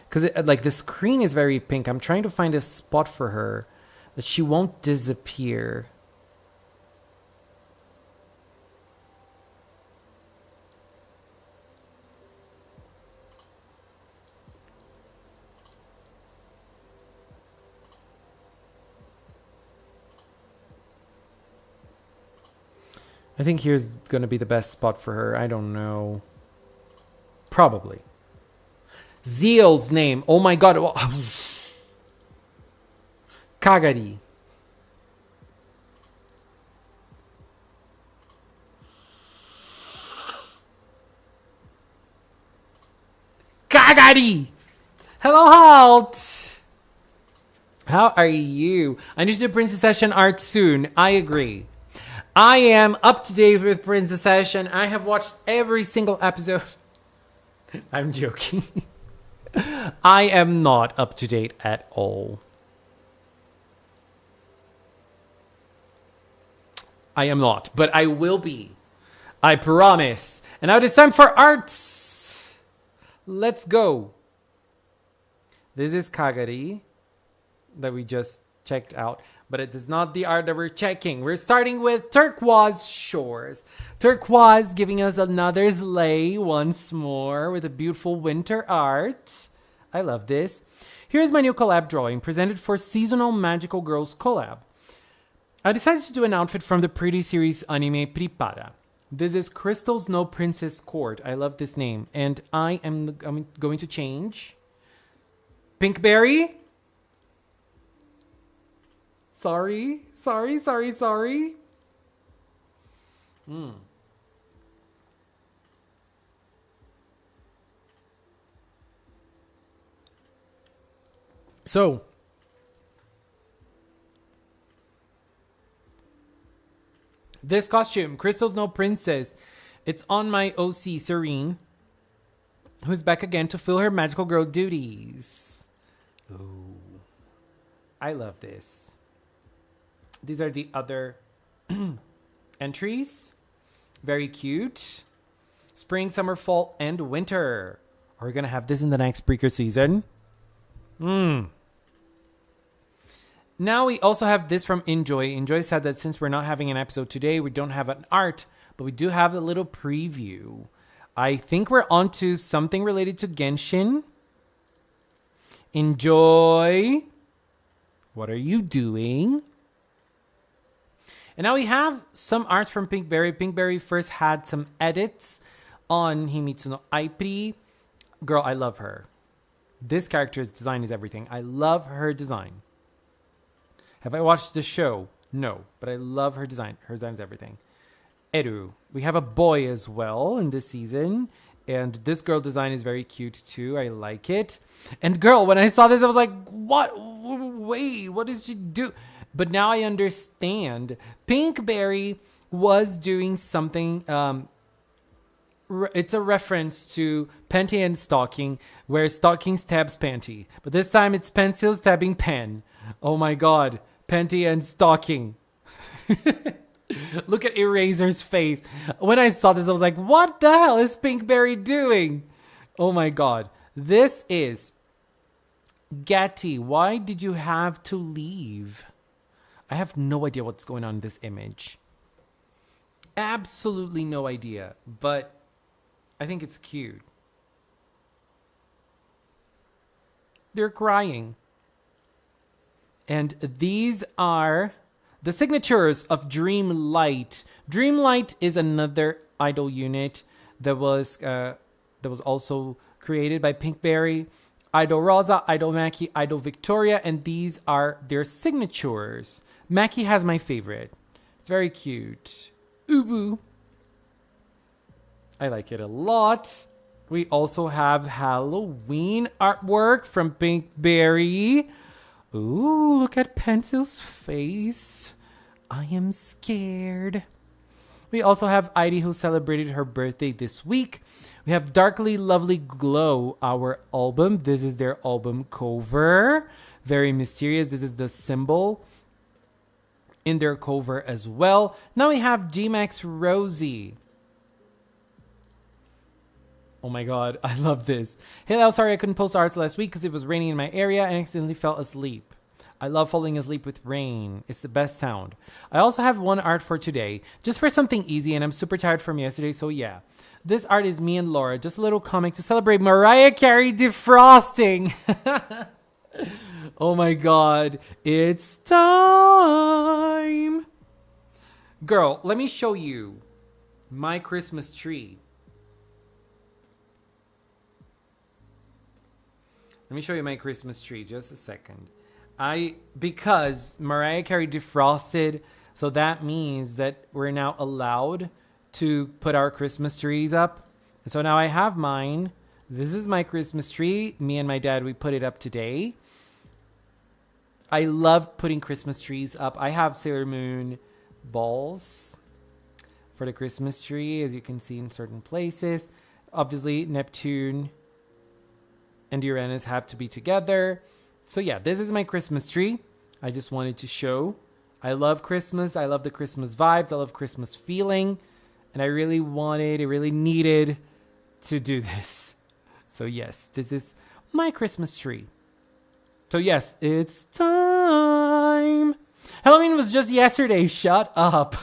A: Because like the screen is very pink. I'm trying to find a spot for her that she won't disappear. I think here's going to be the best spot for her. I don't know. Probably. Zeal's name. Oh my god. Kagari. Kagari. Hello, Halt. How are you? I need to do Princess Session art soon. I agree. I am up to date with Princess Session. I have watched every single episode. I'm joking. I am not up to date at all. I am not, but I will be. I promise. And now it is time for arts. Let's go. This is Kagari that we just checked out, but it is not the art that we're checking. We're starting with Turquoise Shores. Turquoise giving us another sleigh once more with a beautiful winter art. I love this. Here's my new collab drawing presented for Seasonal Magical Girls collab. I decided to do an outfit from the pretty series anime Prepara. This is Crystal Snow Princess Court. I love this name. And I'm going to change. Pinkberry. Sorry. So, this costume, Crystal Snow Princess, it's on my OC, Serene, who's back again to fill her magical girl duties. Ooh, I love this. These are the other entries. Very cute. Spring, summer, fall, and winter. Are we going to have this in the next Precure season? Now we also have this from Enjoy. Enjoy said that since we're not having an episode today, we don't have an art, but we do have a little preview. I think we're on to something related to Genshin. Enjoy. What are you doing? And now we have some art from Pinkberry. Pinkberry first had some edits on Himitsu no Aipri. Girl, I love her. This character's design is everything. I love her design. Have I watched the show? No, but I love her design. Her design is everything. Eru. We have a boy as well in this season. And this girl design is very cute too. I like it. And girl, when I saw this, I was like, what? Wait, what did she do? But now I understand. Pinkberry was doing something it's a reference to Panty and Stocking, where Stocking stabs Panty. But this time it's pencil stabbing pen. Oh my god. Panty and Stocking. Look at Eraser's face. When I saw this, I was like, what the hell is Pinkberry doing? Oh my god. This is... Gatty, why did you have to leave? I have no idea what's going on in this image. Absolutely no idea. But I think it's cute. They're crying. And these are... the signatures of Dreamlight. Dreamlight is another idol unit that was also created by Pinkberry. Idol Rosa, Idol Mackie, Idol Victoria, and these are their signatures. Mackie has my favorite. It's very cute. Ubu. I like it a lot. We also have Halloween artwork from Pinkberry. Ooh, look at Pencil's face. I am scared. We also have Heidi, who celebrated her birthday this week. We have Darkly Lovely Glow, our album. This is their album cover. Very mysterious. This is the symbol in their cover as well. Now we have G-Max Rosie. Oh my god, I love this. Hey, Lau, sorry I couldn't post arts last week because it was raining in my area and I accidentally fell asleep. I love falling asleep with rain. It's the best sound. I also have one art for today, just for something easy, and I'm super tired from yesterday, so yeah. This art is me and Laura, just a little comic to celebrate Mariah Carey defrosting. Oh my god, it's time. Girl, let me show you my Christmas tree. Let me show you my Christmas tree, just a second. Because Mariah Carey defrosted, so that means that we're now allowed to put our Christmas trees up. So now I have mine. This is my Christmas tree. Me and my dad, we put it up today. I love putting Christmas trees up. I have Sailor Moon balls for the Christmas tree, as you can see in certain places. Obviously, Neptune and Uranus have to be together. So yeah, this is my Christmas tree. I just wanted to show. I love Christmas. I love the Christmas vibes. I love Christmas feeling. And I really needed to do this. So yes, this is my Christmas tree. So yes, it's time. Halloween was just yesterday. Shut up.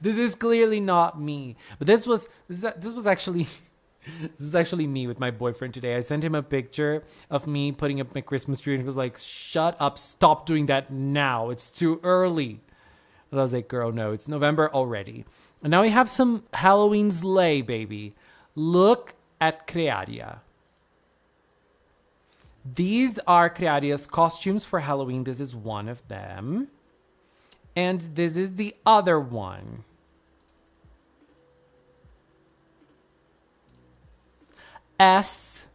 A: This is clearly not me. But this was actually... This is actually me with my boyfriend today. I sent him a picture of me putting up my Christmas tree and he was like, shut up, stop doing that now. It's too early. And I was like, girl, no, it's November already. And now we have some Halloween sleigh, baby. Look at Crearia. These are Crearia's costumes for Halloween. This is one of them. And this is the other one. S-L-A-Y.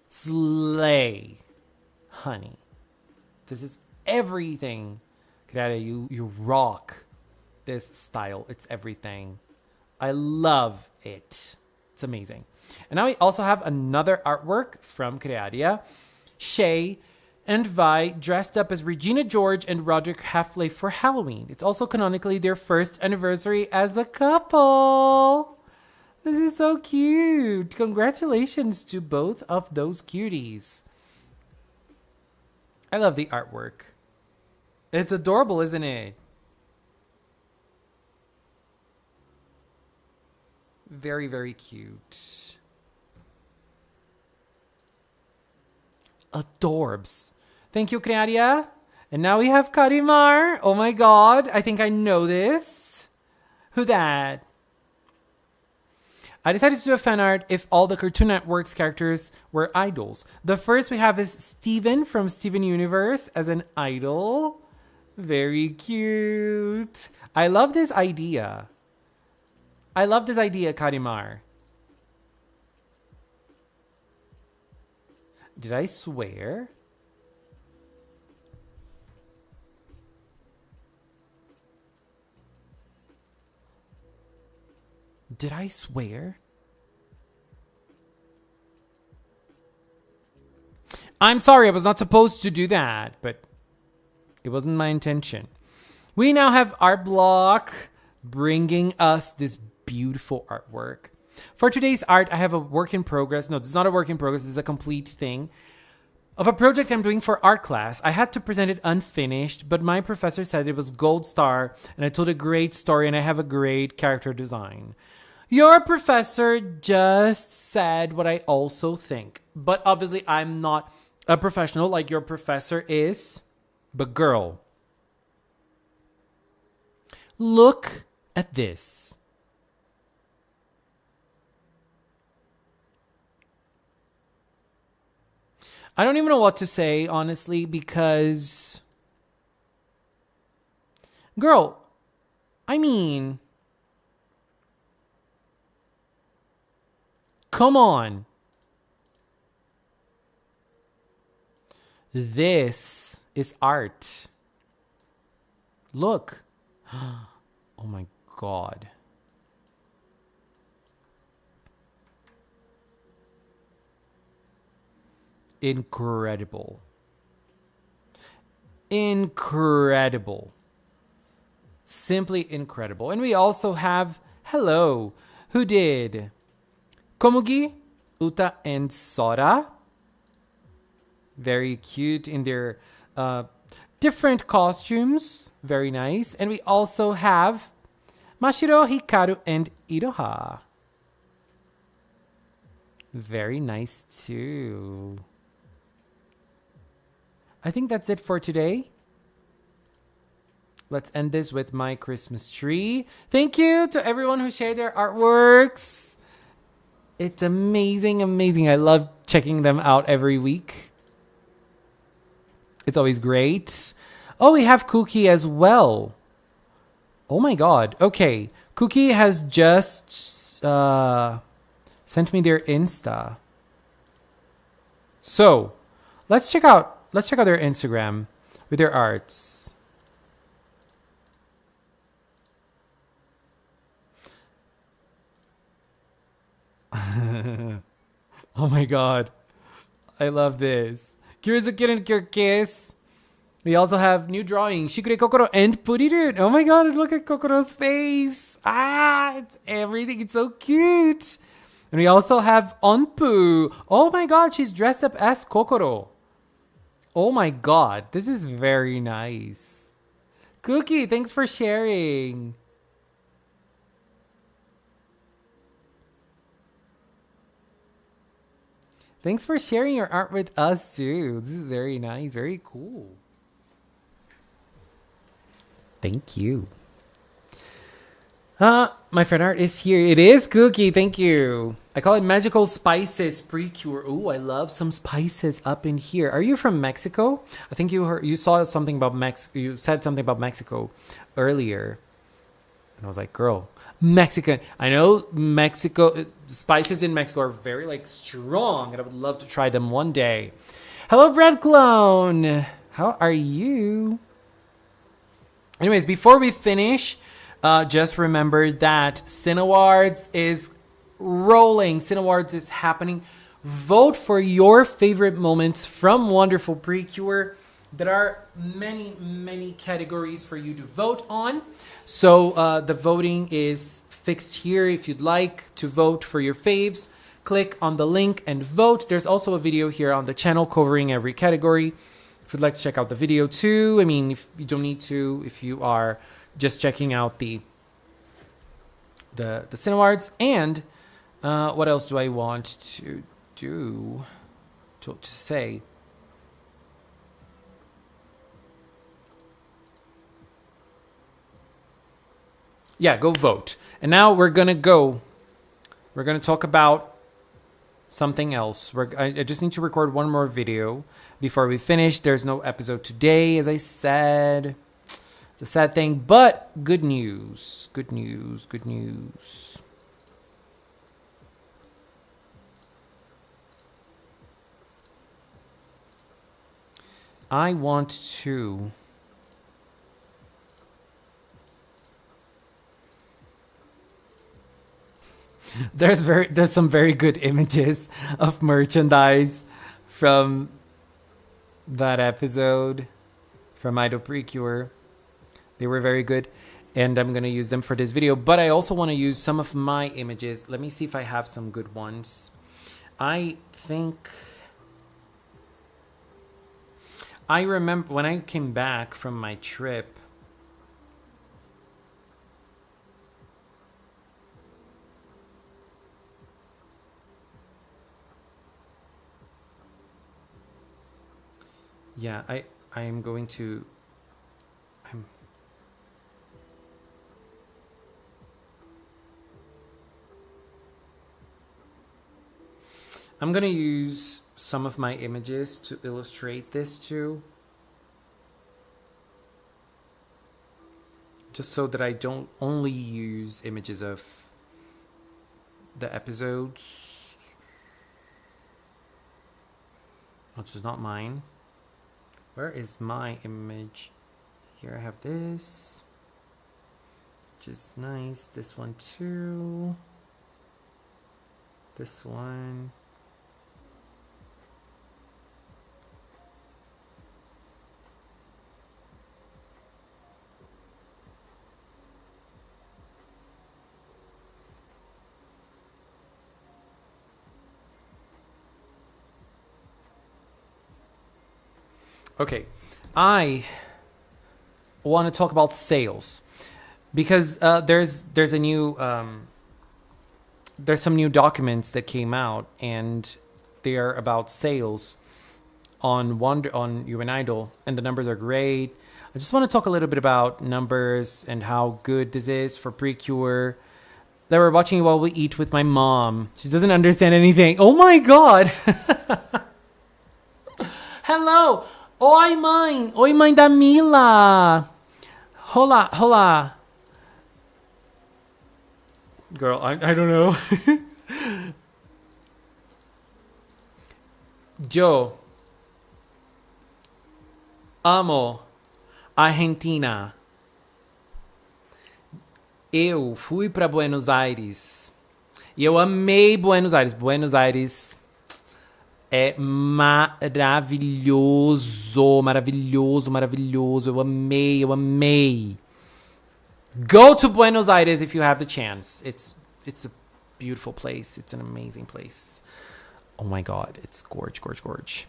A: Slay. Honey. This is everything. Crearia, you rock this style. It's everything. I love it. It's amazing. And now we also have another artwork from Crearia. Shay and Vi dressed up as Regina George and Roderick Heffley for Halloween. It's also canonically their first anniversary as a couple. This is so cute. Congratulations to both of those cuties. I love the artwork. It's adorable, isn't it? Very, very cute. Adorbs. Thank you, Crearia. And now we have Karimar. Oh my god, I think I know this. Who that? I decided to do a fan art if all the Cartoon Network's characters were idols. The first we have is Steven from Steven Universe as an idol. Very cute. I love this idea. I love this idea, Karimar. Did I swear? Did I swear? I'm sorry, I was not supposed to do that, but it wasn't my intention. We now have Art Block bringing us this beautiful artwork. For today's art, I have a work in progress. No, this is not a work in progress. This is a complete thing of a project I'm doing for art class. I had to present it unfinished, but my professor said it was gold star, and I told a great story, and I have a great character design. Your professor just said what I also think, but obviously I'm not a professional like your professor is. But girl, look at this. I don't even know what to say, honestly, because... Girl, I mean... Come on. This is art. Look. Oh my God. Incredible. Incredible. Simply incredible. And we also have Hello, who did Komugi, Uta, and Sora. Very cute in their different costumes. Very nice. And we also have Mashiro, Hikaru, and Iroha. Very nice too. I think that's it for today. Let's end this with my Christmas tree. Thank you to everyone who shared their artworks. It's amazing, amazing. I love checking them out every week. It's always great. Oh, we have Cookie as well. Oh my God. Okay. Cookie has just sent me their Insta. So let's check out their Instagram with their arts. Oh my God. I love this. Kirizuki and Kirkis. We also have new drawing. Shikure Kokoro and Puriru. Oh my God, look at Kokoro's face. Ah, it's everything. It's so cute. And we also have Onpu. Oh my God, she's dressed up as Kokoro. Oh my God, this is very nice. Cookie, thanks for sharing. Thanks for sharing your art with us too. This is very nice, very cool. Thank you. My friend art is here. It is Cookie. Thank you. I call it Magical Spices Precure. Ooh, I love some spices up in here. Are you from Mexico? I think you saw something about Mexico. You said something about Mexico earlier. And I was like, girl, Mexican. I know Mexico spices in Mexico are very like strong, and I would love to try them one day. Hello, Bread Clone. How are you? Anyways, before we finish, just remember that Cinnawards is rolling. Cinnawards is happening. Vote for your favorite moments from Wonderful Precure. There are many, many categories for you to vote on. So the voting is fixed here. If you'd like to vote for your faves, click on the link and vote. There's also a video here on the channel covering every category. If you'd like to check out the video too, I mean, if you don't need to, if you are just checking out the Cinawards. And what else do I want to do to say? Yeah, go vote. And now we're gonna talk about something else. I just need to record one more video before we finish. There's no episode today, as I said. It's a sad thing, but good news. Good news. Good news. I want to... There's some very good images of merchandise from that episode from Idol Precure. They were very good, and I'm gonna use them for this video. But I also want to use some of my images. Let me see if I have some good ones. I think I remember when I came back from my trip. Yeah, I am going to I'm gonna use some of my images to illustrate this too. Just so that I don't only use images of the episodes. Which is not mine. Where is my image? Here I have this, which is nice. This one too. This one. Okay, I want to talk about sales because there's a new there's some new documents that came out, and they are about sales on UN Idol, and the numbers are great. I just want to talk a little bit about numbers and how good this is for Precure. That we're watching it while we eat with my mom. She doesn't understand anything. Oh my god! Hello! Oi, mãe! Oi, mãe da Mila! Hola, hola! Girl, I don't know. Yo amo Argentina. Eu fui para Buenos Aires. E eu amei Buenos Aires. Buenos Aires é maravilhoso, maravilhoso, maravilhoso. Eu amei, eu amei. Go to Buenos Aires if you have the chance. It's a beautiful place. It's an amazing place. Oh my god, it's gorge, gorge, gorge.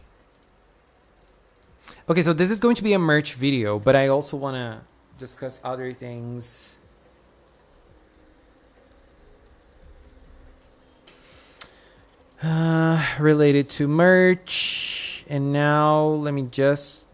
A: Okay, so this is going to be a merch video, but I also want to discuss other things. Related to merch. And now let me just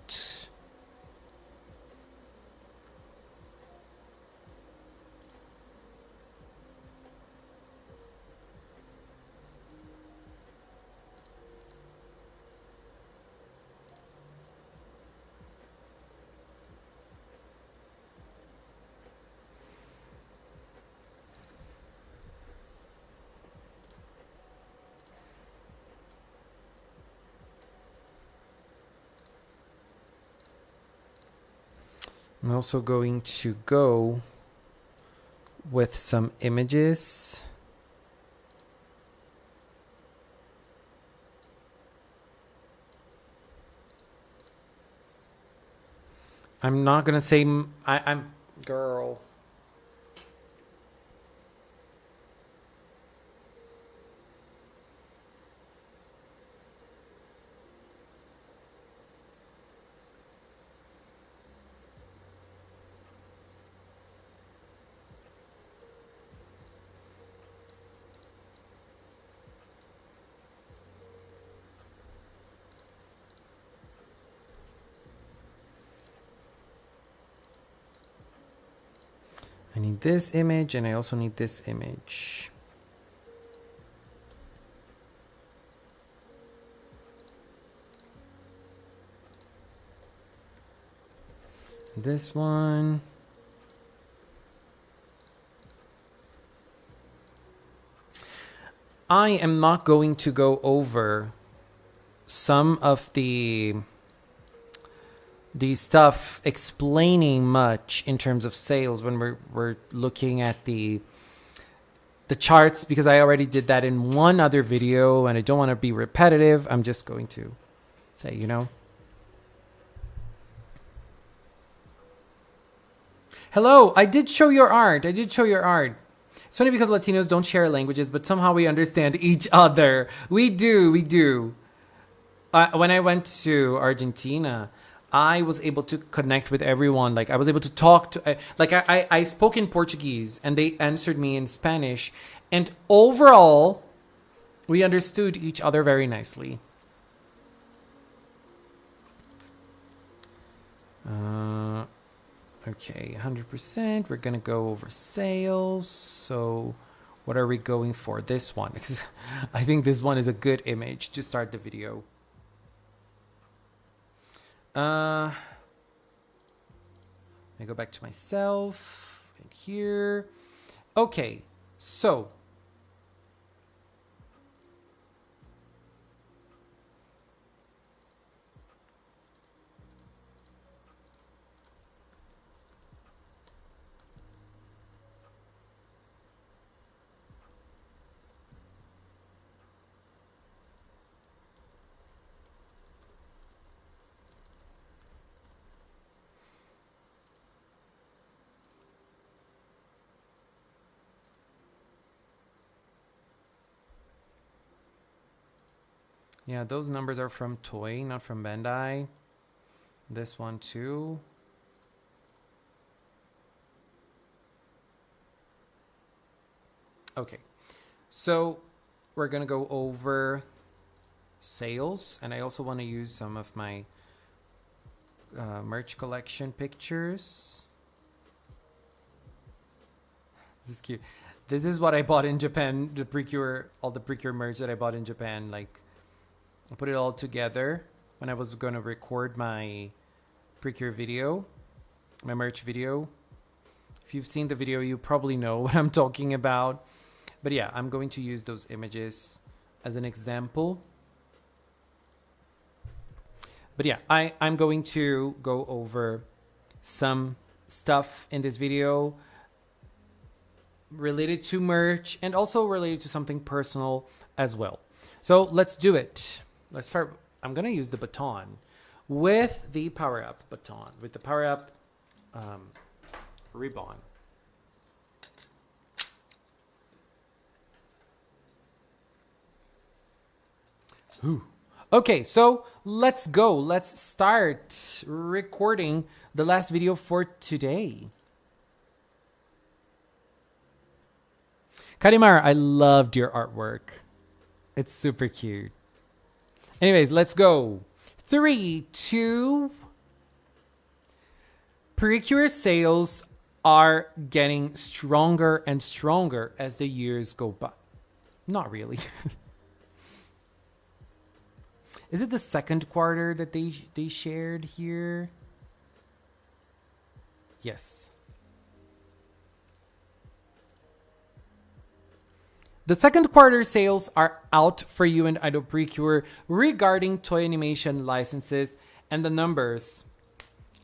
A: I'm also going to go with some images. I'm not gonna say I'm girl. I need this image, and I also need this image. This one. I am not going to go over some of the stuff explaining much in terms of sales when we're looking at the the charts because I already did that in one other video and I don't want to be repetitive. I'm just going to say, Hello, I did show your art. It's funny because Latinos don't share languages, but somehow we understand each other. We do. When I went to Argentina, I was able to connect with everyone. Like I was able to talk to, I spoke in Portuguese and they answered me in Spanish. And overall, we understood each other very nicely. Okay, 100%. We're going to go over sales. So what are we going for? This one. I think this one is a good image to start the video. I go back to myself and here. Okay, so yeah, those numbers are from Toy, not from Bandai. This one too. Okay, so we're gonna go over sales, and I also want to use some of my merch collection pictures. This is cute. This is what I bought in Japan, the Precure, all the Precure merch that I bought in Japan. Like, I put it all together when I was going to record my Precure video, my merch video. If you've seen the video, you probably know what I'm talking about. But yeah, I'm going to use those images as an example. But yeah, I'm going to go over some stuff in this video related to merch and also related to something personal as well. So let's do it. Let's start. I'm going to use the baton with the power up baton, with the power up ribbon. Ooh. Okay, so let's go. Let's start recording the last video for today. Karimar, I loved your artwork. It's super cute. Anyways, let's go. 3, 2. Precure sales are getting stronger and stronger as the years go by. Not really. Is it the second quarter that they shared here? Yes. The second quarter sales are out for you and Idol Precure regarding toy animation licenses, and the numbers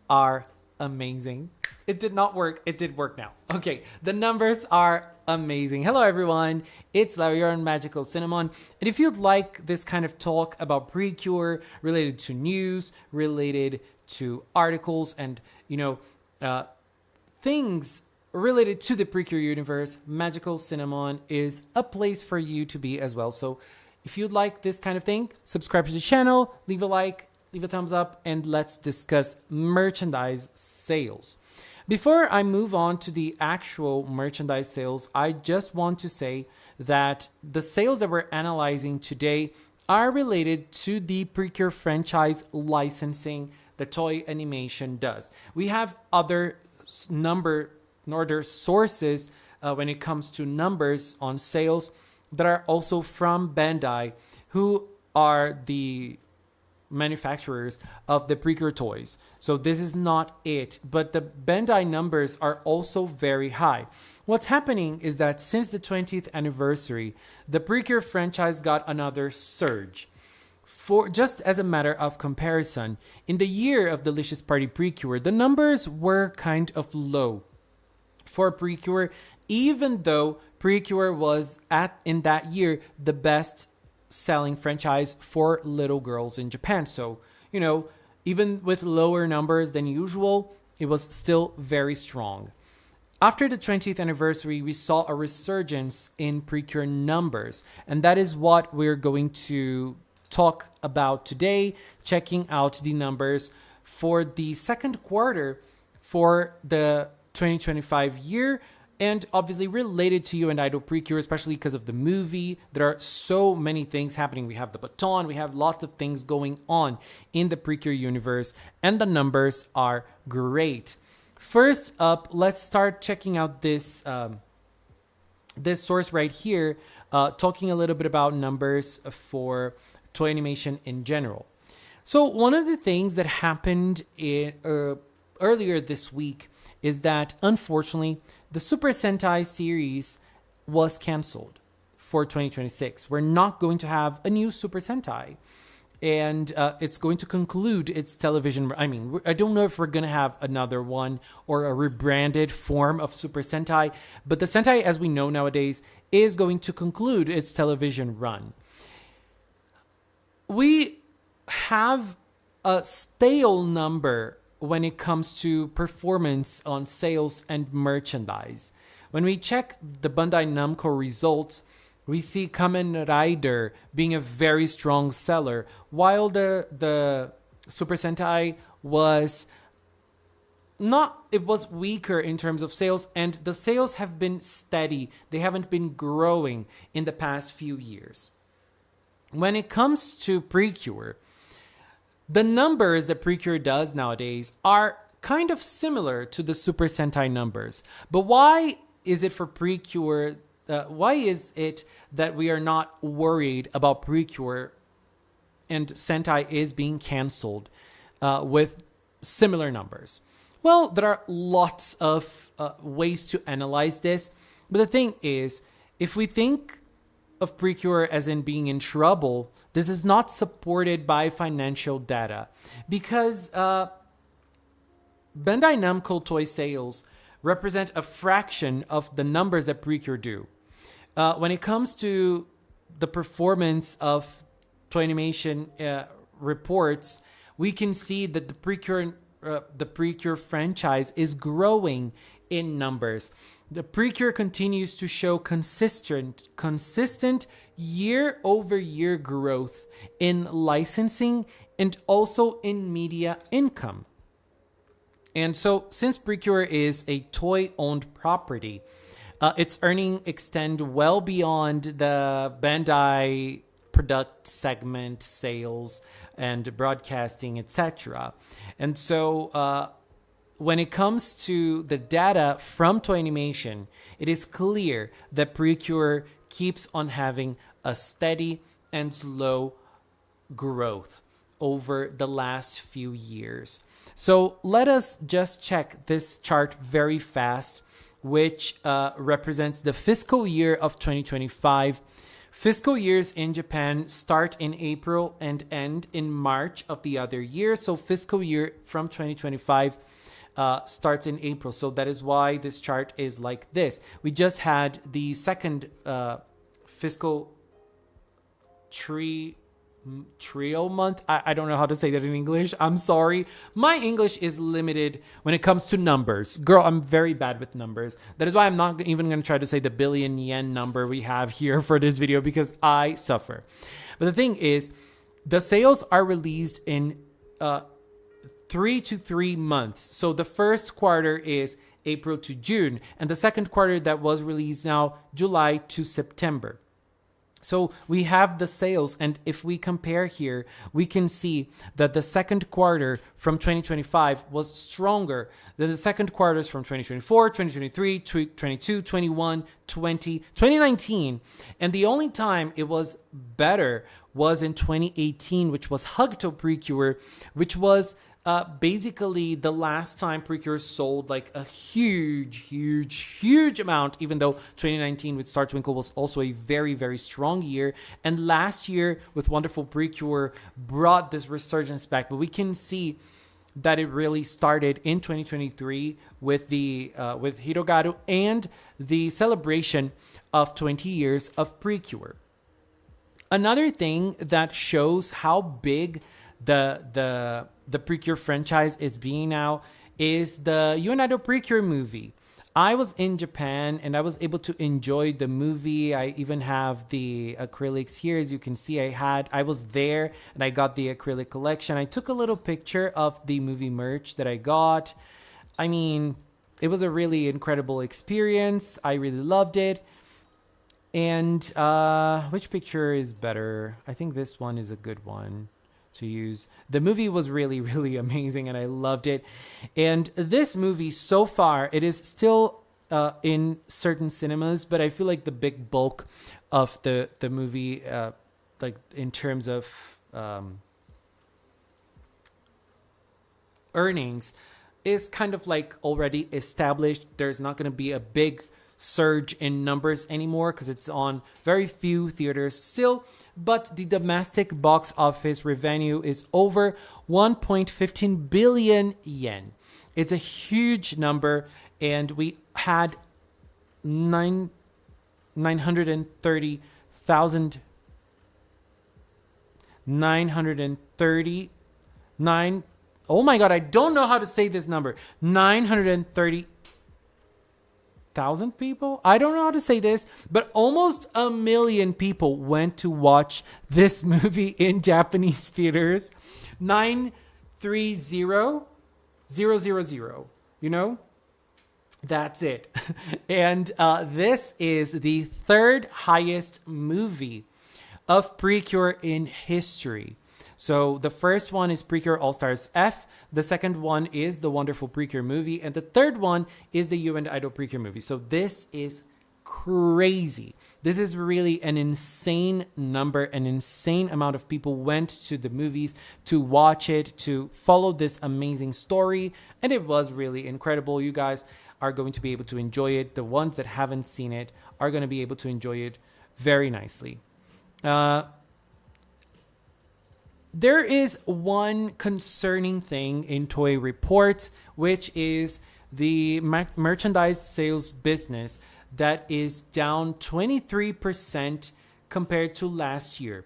A: are amazing. It did not work. It did work now. Okay, the numbers are amazing. Hello everyone, it's Larry on Magical Cinnamon, and if you'd like this kind of talk about Precure related to news, related to articles, and things related to the Precure universe, Magical Cinnamon is a place for you to be as well. So if you'd like this kind of thing, subscribe to the channel, leave a like, leave a thumbs up, and let's discuss merchandise sales. Before I move on to the actual merchandise sales, I just want to say that the sales that we're analyzing today are related to the Precure franchise licensing the toy animation does. We have other sources when it comes to numbers on sales that are also from Bandai, who are the manufacturers of the Precure toys. So this is not it, but the Bandai numbers are also very high. What's happening is that since the 20th anniversary, the Precure franchise got another surge. For just as a matter of comparison, in the year of Delicious Party Precure, the numbers were kind of low for Precure, even though Precure was in that year the best selling franchise for little girls in Japan. So, even with lower numbers than usual, it was still very strong. After the 20th anniversary, we saw a resurgence in Precure numbers, and that is what we're going to talk about today, checking out the numbers for the second quarter for the 2025 year, and obviously related to You and Idol Precure, especially because of the movie. There are so many things happening. We have the baton, we have lots of things going on in the Precure universe, and the numbers are great. First up, let's start checking out this source right here, talking a little bit about numbers for toy animation in general. So one of the things that happened earlier this week is that, unfortunately, the Super Sentai series was canceled for 2026. We're not going to have a new Super Sentai. And it's going to conclude its television. I mean, I don't know if we're going to have another one or a rebranded form of Super Sentai, but the Sentai, as we know nowadays, is going to conclude its television run. We have a stale number when it comes to performance on sales and merchandise. When we check the Bandai Namco results, we see Kamen Rider being a very strong seller, while the Super Sentai was weaker in terms of sales, and the sales have been steady. They haven't been growing in the past few years. When it comes to Precure, the numbers that Precure does nowadays are kind of similar to the Super Sentai numbers. But why is it for Precure? Why is it that we are not worried about Precure and Sentai is being canceled with similar numbers? Well, there are lots of ways to analyze this. But the thing is, if we think of Precure as in being in trouble, this is not supported by financial data, because Bandai Namco toy sales represent a fraction of the numbers that Precure do. When it comes to the performance of toy animation reports, we can see that the Precure franchise is growing in numbers. The Precure continues to show consistent year-over-year growth in licensing and also in media income. And so, since Precure is a toy-owned property, its earnings extend well beyond the Bandai product segment, sales, and broadcasting, etc. And so, when it comes to the data from toy animation, it is clear that Precure keeps on having a steady and slow growth over the last few years. So let us just check this chart very fast, which represents the fiscal year of 2025. Fiscal years in Japan start in April and end in March of the other year. So fiscal year from 2025 starts in April. So that is why this chart is like this. We just had the second fiscal trio month. I don't know how to say that in English. I'm sorry. My English is limited when it comes to numbers. Girl, I'm very bad with numbers. That is why I'm not even going to try to say the billion yen number we have here for this video, because I suffer. But the thing is, the sales are released in 3 to 3 months. So the first quarter is April to June, and the second quarter that was released now, July to September. So we have the sales, and if we compare here, we can see that the second quarter from 2025 was stronger than the second quarters from 2024, 2023, 2022, 21, 20, 2019. And the only time it was better was in 2018, which was Hugto Precure, which was basically the last time Precure sold like a huge amount, even though 2019 with Star Twinkle was also a very, very strong year. And last year with Wonderful Precure brought this resurgence back. But we can see that it really started in 2023 with the with Hirogaru and the celebration of 20 years of Precure. Another thing that shows how big the Precure franchise is being now is the United Precure movie. I was in Japan and I was able to enjoy the movie. I even have the acrylics here. As you can see, I was there and I got the acrylic collection. I took a little picture of the movie merch that I got. I mean, it was a really incredible experience. I really loved it. And which picture is better? I think this one is a good one to use. The movie was really, really amazing and I loved it. And this movie, so far, it is still in certain cinemas, but I feel like the big bulk of the movie, like in terms of earnings, is kind of like already established. There's not going to be a big surge in numbers anymore because it's on very few theaters still, but the domestic box office revenue is over 1.15 billion yen. It's a huge number, and we had 939 oh my god, I don't know how to say this number. 930,000 people? I don't know how to say this, but almost 1 million people went to watch this movie in Japanese theaters. 930,000. You know? That's it. And this is the third highest movie of Precure in history. So the first one is Precure All-Stars F. The second one is the Wonderful Precure movie. And the third one is the You and Idol Precure movie. So this is crazy. This is really an insane number. An insane amount of people went to the movies to watch it, to follow this amazing story. And it was really incredible. You guys are going to be able to enjoy it. The ones that haven't seen it are going to be able to enjoy it very nicely. There is one concerning thing in Toei Reports, which is the merchandise sales business that is down 23% compared to last year.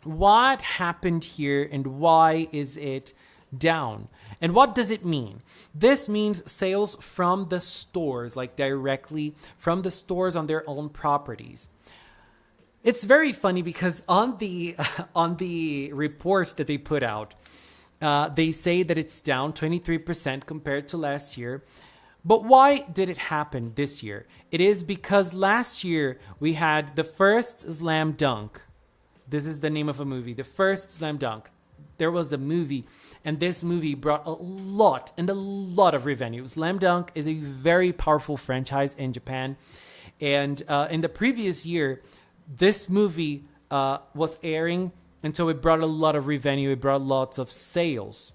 A: What happened here and why is it down? And what does it mean? This means sales from the stores, like directly from the stores on their own properties. It's very funny because on the reports that they put out, they say that it's down 23% compared to last year. But why did it happen this year? It is because last year we had the first Slam Dunk. This is the name of a movie. The first Slam Dunk. There was a movie, and this movie brought a lot of revenue. Slam Dunk is a very powerful franchise in Japan. And in the previous year, this movie was airing, and so it brought a lot of revenue. It brought lots of sales.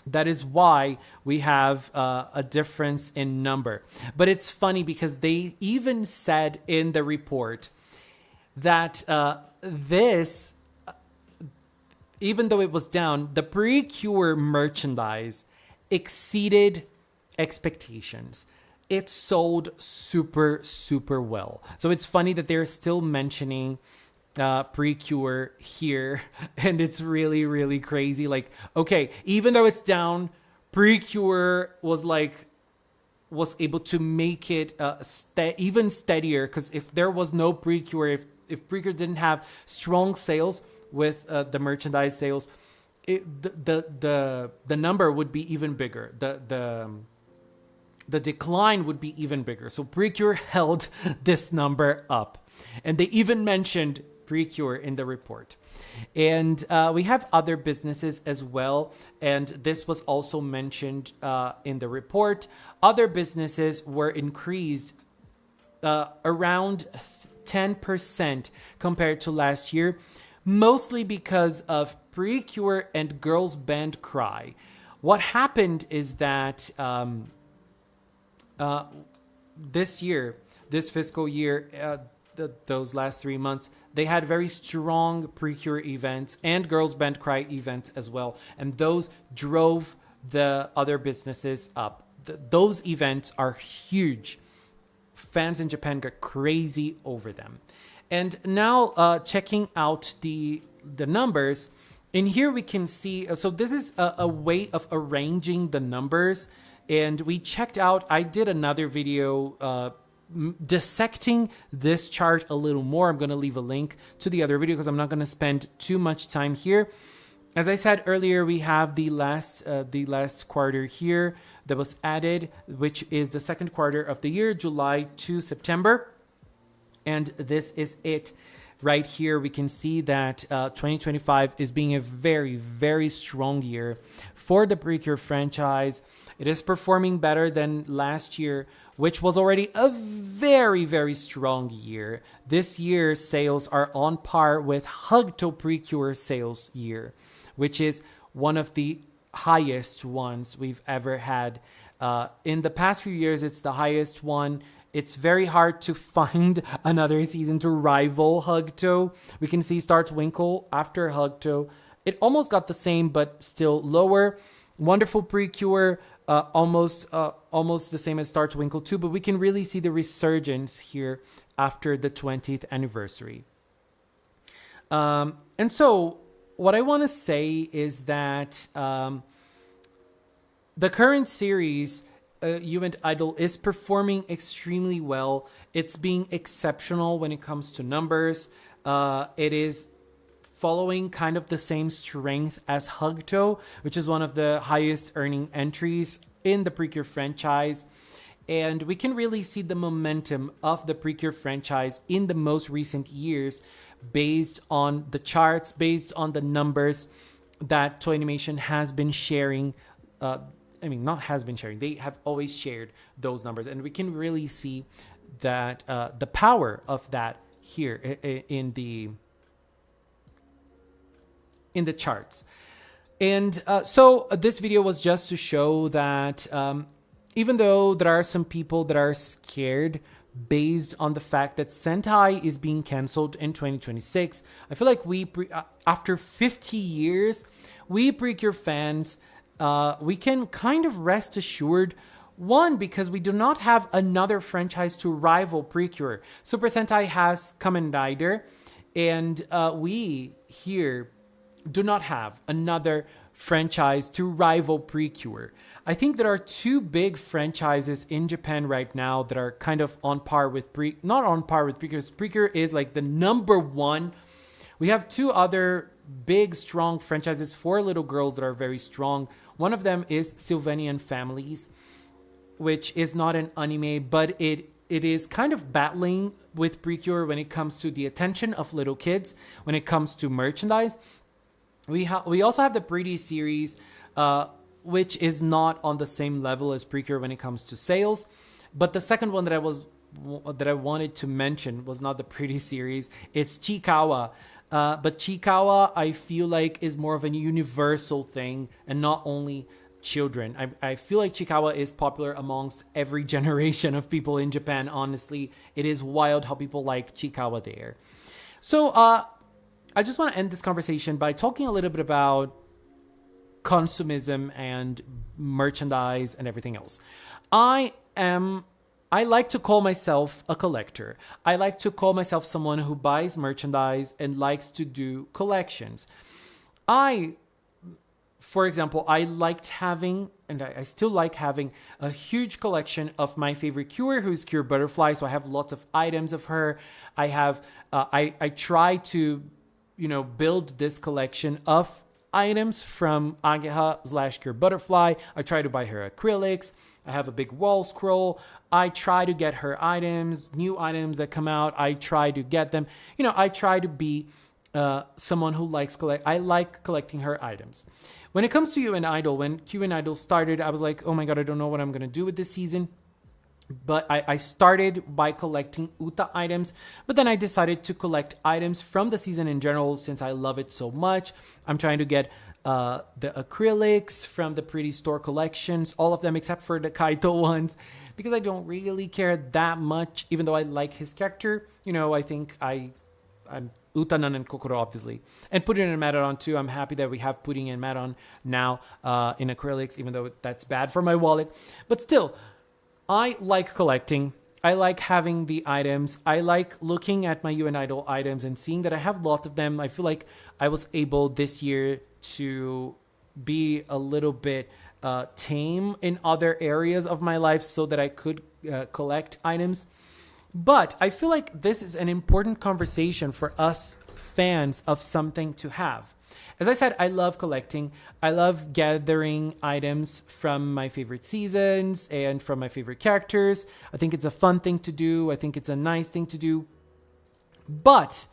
A: That is why we have a difference in number. But it's funny because they even said in the report that this, even though it was down, the Precure merchandise exceeded expectations. It sold super, super well. So it's funny that they're still mentioning Precure here, and it's really, really crazy. Like, okay, even though it's down, Precure was able to make it even steadier, because if there was no Precure, if Precure didn't have strong sales with the merchandise sales, the number would be even bigger. The decline would be even bigger. So Precure held this number up. And they even mentioned Precure in the report. And we have other businesses as well. And this was also mentioned in the report. Other businesses were increased around 10% compared to last year, mostly because of Precure and Girls Band Cry. What happened is that this fiscal year, those last 3 months, they had very strong Precure events and Girls Band Cry events as well. And those drove the other businesses up. Those events are huge. Fans in Japan got crazy over them. And now checking out the numbers, in here we can see, so this is a way of arranging the numbers. And we checked out, I did another video dissecting this chart a little more. I'm going to leave a link to the other video because I'm not going to spend too much time here. As I said earlier, we have the last quarter here that was added, which is the second quarter of the year, July to September. And this is it. Right here, we can see that 2025 is being a very, very strong year for the Precure franchise. It is performing better than last year, which was already a very, very strong year. This year's sales are on par with Hugto Precure sales year, which is one of the highest ones we've ever had. In the past few years, it's the highest one. It's very hard to find another season to rival Hugto. We can see Star Twinkle after Hugto. It almost got the same, but still lower. Wonderful Precure, almost the same as Star Twinkle too, but we can really see the resurgence here after the 20th anniversary. And so what I want to say is that the current series, You and Idol, is performing extremely well. It's being exceptional when it comes to numbers. It is following kind of the same strength as Hugto, which is one of the highest earning entries in the Precure franchise. And we can really see the momentum of the Precure franchise in the most recent years based on the charts, based on the numbers that Toy Animation has been sharing. They have always shared those numbers. And we can really see that the power of that here in the charts. And so this video was just to show that even though there are some people that are scared based on the fact that Sentai is being canceled in 2026, I feel like after 50 years, we Precure fans, we can kind of rest assured, one, because we do not have another franchise to rival Precure. Super Sentai has Kamen Rider, and we here do not have another franchise to rival Precure. I think there are two big franchises in Japan right now that are kind of on par with not on par with Precure. Precure is like the number one. We have two other big, strong franchises for little girls that are very strong. One of them is Sylvanian Families, which is not an anime, but it is kind of battling with Precure when it comes to the attention of little kids, when it comes to merchandise. We also have the Pretty series, which is not on the same level as Precure when it comes to sales. But the second one that I wanted to mention was not the Pretty series. It's Chikawa. But Chikawa, I feel like, is more of a universal thing and not only children. I feel like Chikawa is popular amongst every generation of people in Japan, honestly. It is wild how people like Chikawa there. So I just want to end this conversation by talking a little bit about consumism and merchandise and everything else. I like to call myself a collector. I like to call myself someone who buys merchandise and likes to do collections. For example, I liked having, and I still like having, a huge collection of my favorite Cure, who's Cure Butterfly. So I have lots of items of her. I have, I try to, build this collection of items from Ageha/Cure Butterfly. I try to buy her acrylics. I have a big wall scroll. I try to get her items, new items that come out. I try to get them. I try to be someone who likes I like collecting her items. When it comes to You and Idol, when Q and Idol started, I was like, oh my God, I don't know what I'm going to do with this season. But I started by collecting Uta items, but then I decided to collect items from the season in general since I love it so much. I'm trying to get the acrylics from the Pretty Store collections, all of them except for the Kaito ones, because I don't really care that much, even though I like his character. I think I'm Utanan and Kokoro, obviously. And Pudding and Madeon, too. I'm happy that we have Pudding and Madeon now in acrylics, even though that's bad for my wallet. But still, I like collecting. I like having the items. I like looking at my UN Idol items and seeing that I have lots of them. I feel like I was able this year to be a little bit tame in other areas of my life so that I could collect items. But I feel like this is an important conversation for us fans of something to have. As I said, I love collecting. I love gathering items from my favorite seasons and from my favorite characters. I think it's a fun thing to do. I think it's a nice thing to do. But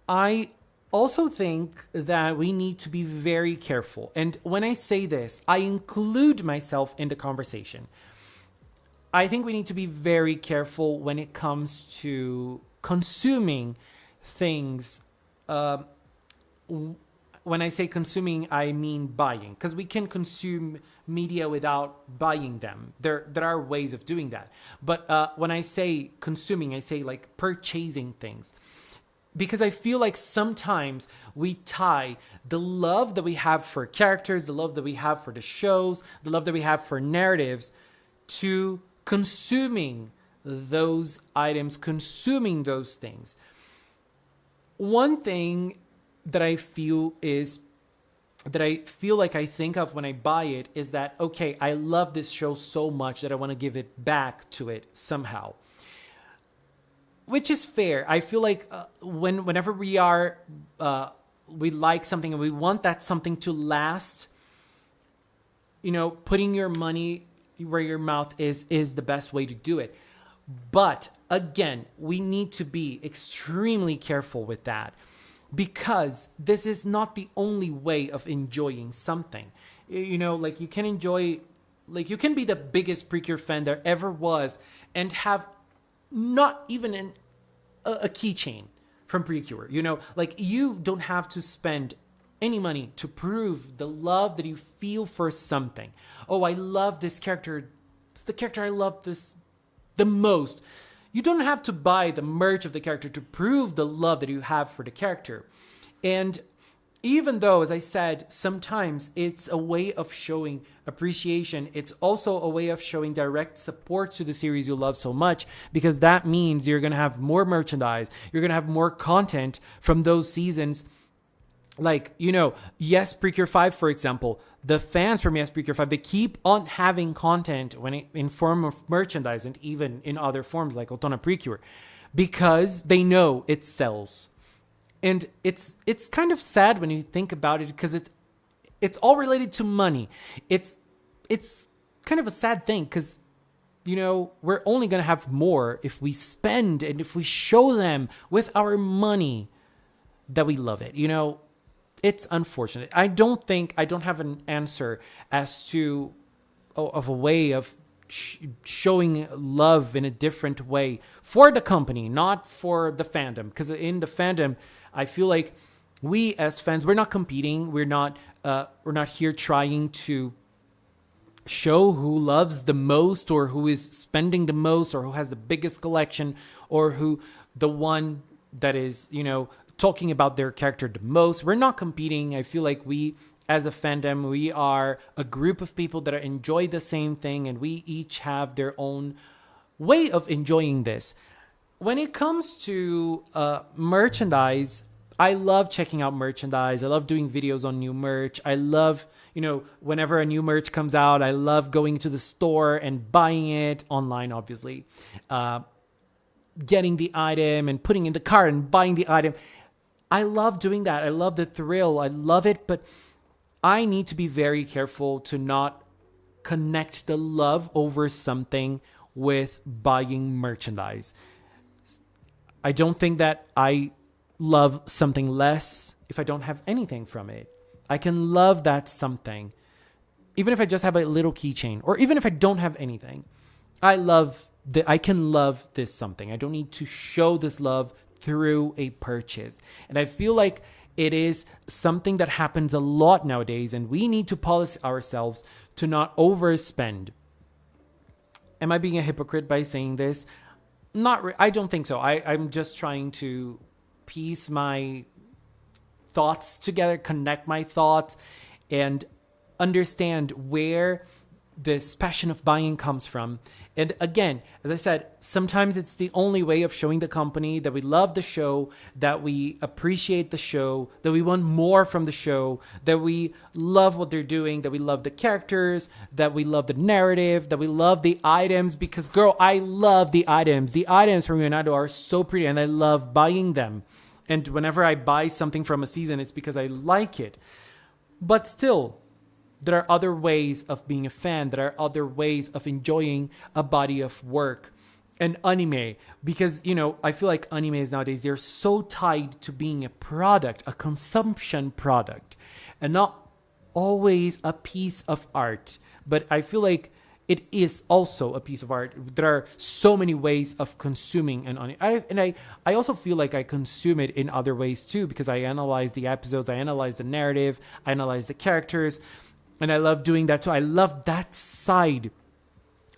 A: I also think that we need to be very careful. And when I say this, I include myself in the conversation. I think we need to be very careful when it comes to consuming things. When I say consuming, I mean buying, because we can consume media without buying them. There are ways of doing that. But when I say consuming, I say like purchasing things. Because I feel like sometimes we tie the love that we have for characters, the love that we have for the shows, the love that we have for narratives to consuming those items, consuming those things. One thing that I feel like I think of when I buy it is that, okay, I love this show so much that I want to give it back to it somehow. Which is fair. I feel like whenever we like something and we want that something to last, putting your money where your mouth is the best way to do it. But again, we need to be extremely careful with that, because this is not the only way of enjoying something. Like you can be the biggest Precure fan there ever was and have not even a keychain from Precure. Like you don't have to spend any money to prove the love that you feel for something. Oh, I love this character. It's the character I love the most. You don't have to buy the merch of the character to prove the love that you have for the character. And even though, as I said, sometimes it's a way of showing appreciation, it's also a way of showing direct support to the series you love so much, because that means you're going to have more merchandise. You're going to have more content from those seasons. Like, Yes Precure 5, for example, the fans from Yes Precure 5, they keep on having content in form of merchandise and even in other forms like Otona Precure, because they know it sells. And it's kind of sad when you think about it, because it's all related to money. It's kind of a sad thing, because we're only going to have more if we spend and if we show them with our money that we love it. It's unfortunate. I don't have an answer as to of a way of showing love in a different way for the company, not for the fandom. Because in the fandom, I feel like we as fans, we're not competing. We're not here trying to show who loves the most or who is spending the most or who has the biggest collection or who the one that is, talking about their character the most. We're not competing. I feel like we, as a fandom, we are a group of people that enjoy the same thing, and we each have their own way of enjoying this. When it comes to merchandise, I love checking out merchandise. I love doing videos on new merch. I love, whenever a new merch comes out, I love going to the store and buying it online, obviously. Getting the item and putting in the cart and buying the item. I love doing that. I love the thrill. I love it, but I need to be very careful to not connect the love over something with buying merchandise. I don't think that I love something less if I don't have anything from it. I can love that something, even if I just have a little keychain, or even if I don't have anything. I can love this something. I don't need to show this love through a purchase. And I feel like it is something that happens a lot nowadays, and we need to polish ourselves to not overspend. Am I being a hypocrite by saying this? I don't think so. I'm just trying to piece my thoughts together, connect my thoughts, and understand where this passion of buying comes from. And again, as I said, sometimes it's the only way of showing the company that we love the show, that we appreciate the show, that we want more from the show, that we love what they're doing, that we love the characters, that we love the narrative, that we love the items. Because, girl, I love the items. The items from Leonardo are so pretty, and I love buying them. And whenever I buy something from a season, it's because I like it. But still, there are other ways of being a fan. There are other ways of enjoying a body of work. And anime, because, I feel like animes nowadays, they're so tied to being a product, a consumption product, and not always a piece of art. But I feel like it is also a piece of art. There are so many ways of consuming an anime. I also feel like I consume it in other ways too, because I analyze the episodes, I analyze the narrative, I analyze the characters. And I love doing that too. I love that side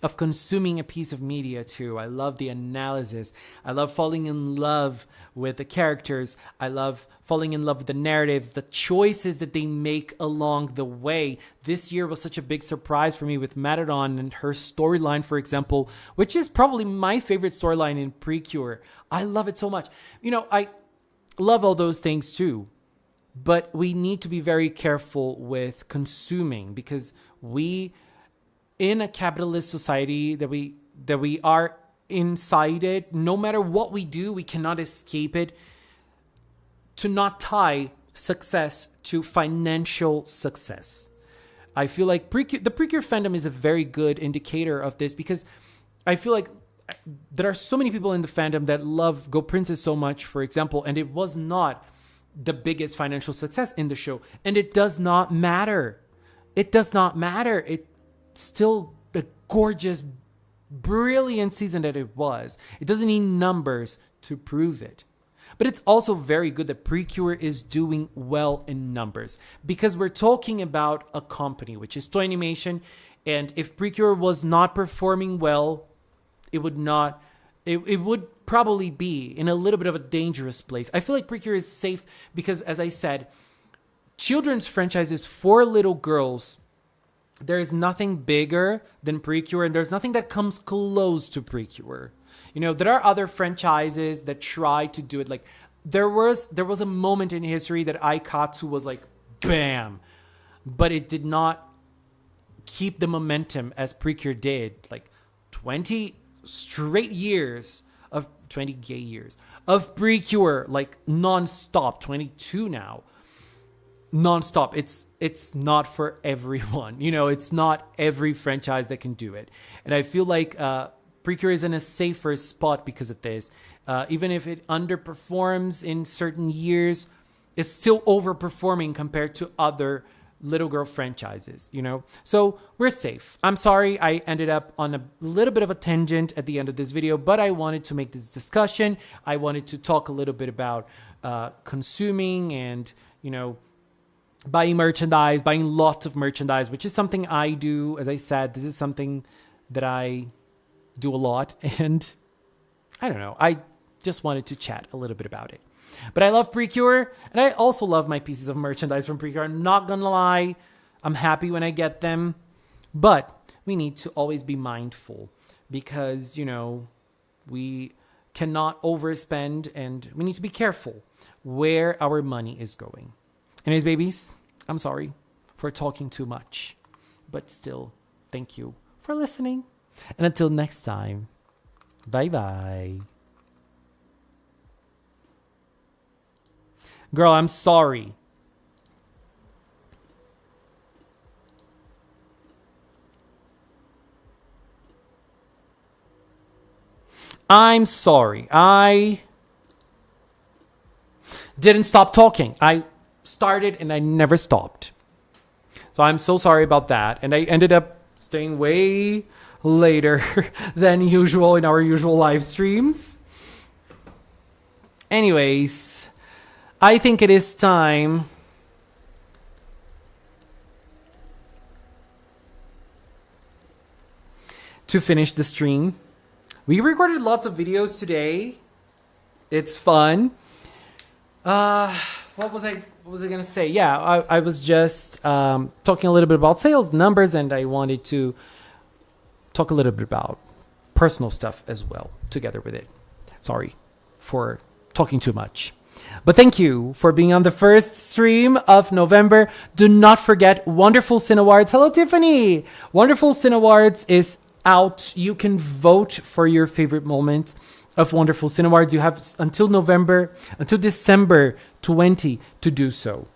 A: of consuming a piece of media too. I love the analysis. I love falling in love with the characters. I love falling in love with the narratives, the choices that they make along the way. This year was such a big surprise for me with Matadon and her storyline, for example, which is probably my favorite storyline in Precure. I love it so much. I love all those things too. But we need to be very careful with consuming, because we, in a capitalist society that we are inside it, no matter what we do, we cannot escape it, to not tie success to financial success. I feel like the Precure fandom is a very good indicator of this, because I feel like there are so many people in the fandom that love Go Princess so much, for example, and it was not the biggest financial success in the show. And it does not matter. It does not matter. It's still a gorgeous, brilliant season that it was. It doesn't need numbers to prove it. But it's also very good that Precure is doing well in numbers, because we're talking about a company, which is Toy Animation. And if Precure was not performing well, it would probably be in a little bit of a dangerous place. I feel like Precure is safe because, as I said, children's franchises for little girls, there is nothing bigger than Precure, and there's nothing that comes close to Precure. There are other franchises that try to do it. Like there was a moment in history that Aikatsu was like, bam, but it did not keep the momentum as Precure did. Like 20 straight years of 20 gay years of Precure, like non-stop, 22 now, non-stop. It's not for everyone. It's not every franchise that can do it. And I feel like Precure is in a safer spot because of this. Even if it underperforms in certain years, it's still overperforming compared to other little girl franchises, So we're safe. I'm sorry I ended up on a little bit of a tangent at the end of this video, but I wanted to make this discussion. I wanted to talk a little bit about consuming and, buying merchandise, buying lots of merchandise, which is something I do. As I said, this is something that I do a lot, and I don't know. I just wanted to chat a little bit about it. But I love Precure, and I also love my pieces of merchandise from Precure. I'm not gonna lie, I'm happy when I get them, but we need to always be mindful because, we cannot overspend, and we need to be careful where our money is going. Anyways, babies, I'm sorry for talking too much, but still, thank you for listening. And until next time, bye-bye. Girl, I'm sorry. I'm sorry. I didn't stop talking. I started and I never stopped. So I'm so sorry about that. And I ended up staying way later than usual in our usual live streams. Anyways, I think it is time to finish the stream. We recorded lots of videos today. It's fun. What was I gonna say? Yeah, I was just talking a little bit about sales numbers, and I wanted to talk a little bit about personal stuff as well together with it. Sorry for talking too much. But thank you for being on the first stream of November. Do not forget Wonderful Cinawards. Hello, Tiffany. Wonderful Cinawards is out. You can vote for your favorite moment of Wonderful Cinawards. You have until December 20 to do so.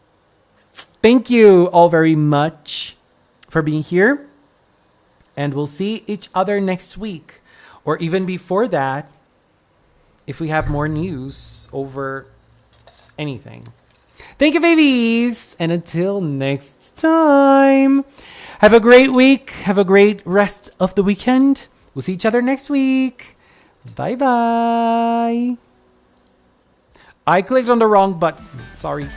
A: Thank you all very much for being here. And we'll see each other next week. Or even before that, if we have more news over anything. Thank you, babies. And until next time, have a great week. Have a great rest of the weekend. We'll see each other next week. Bye-bye. I clicked on the wrong button. Sorry.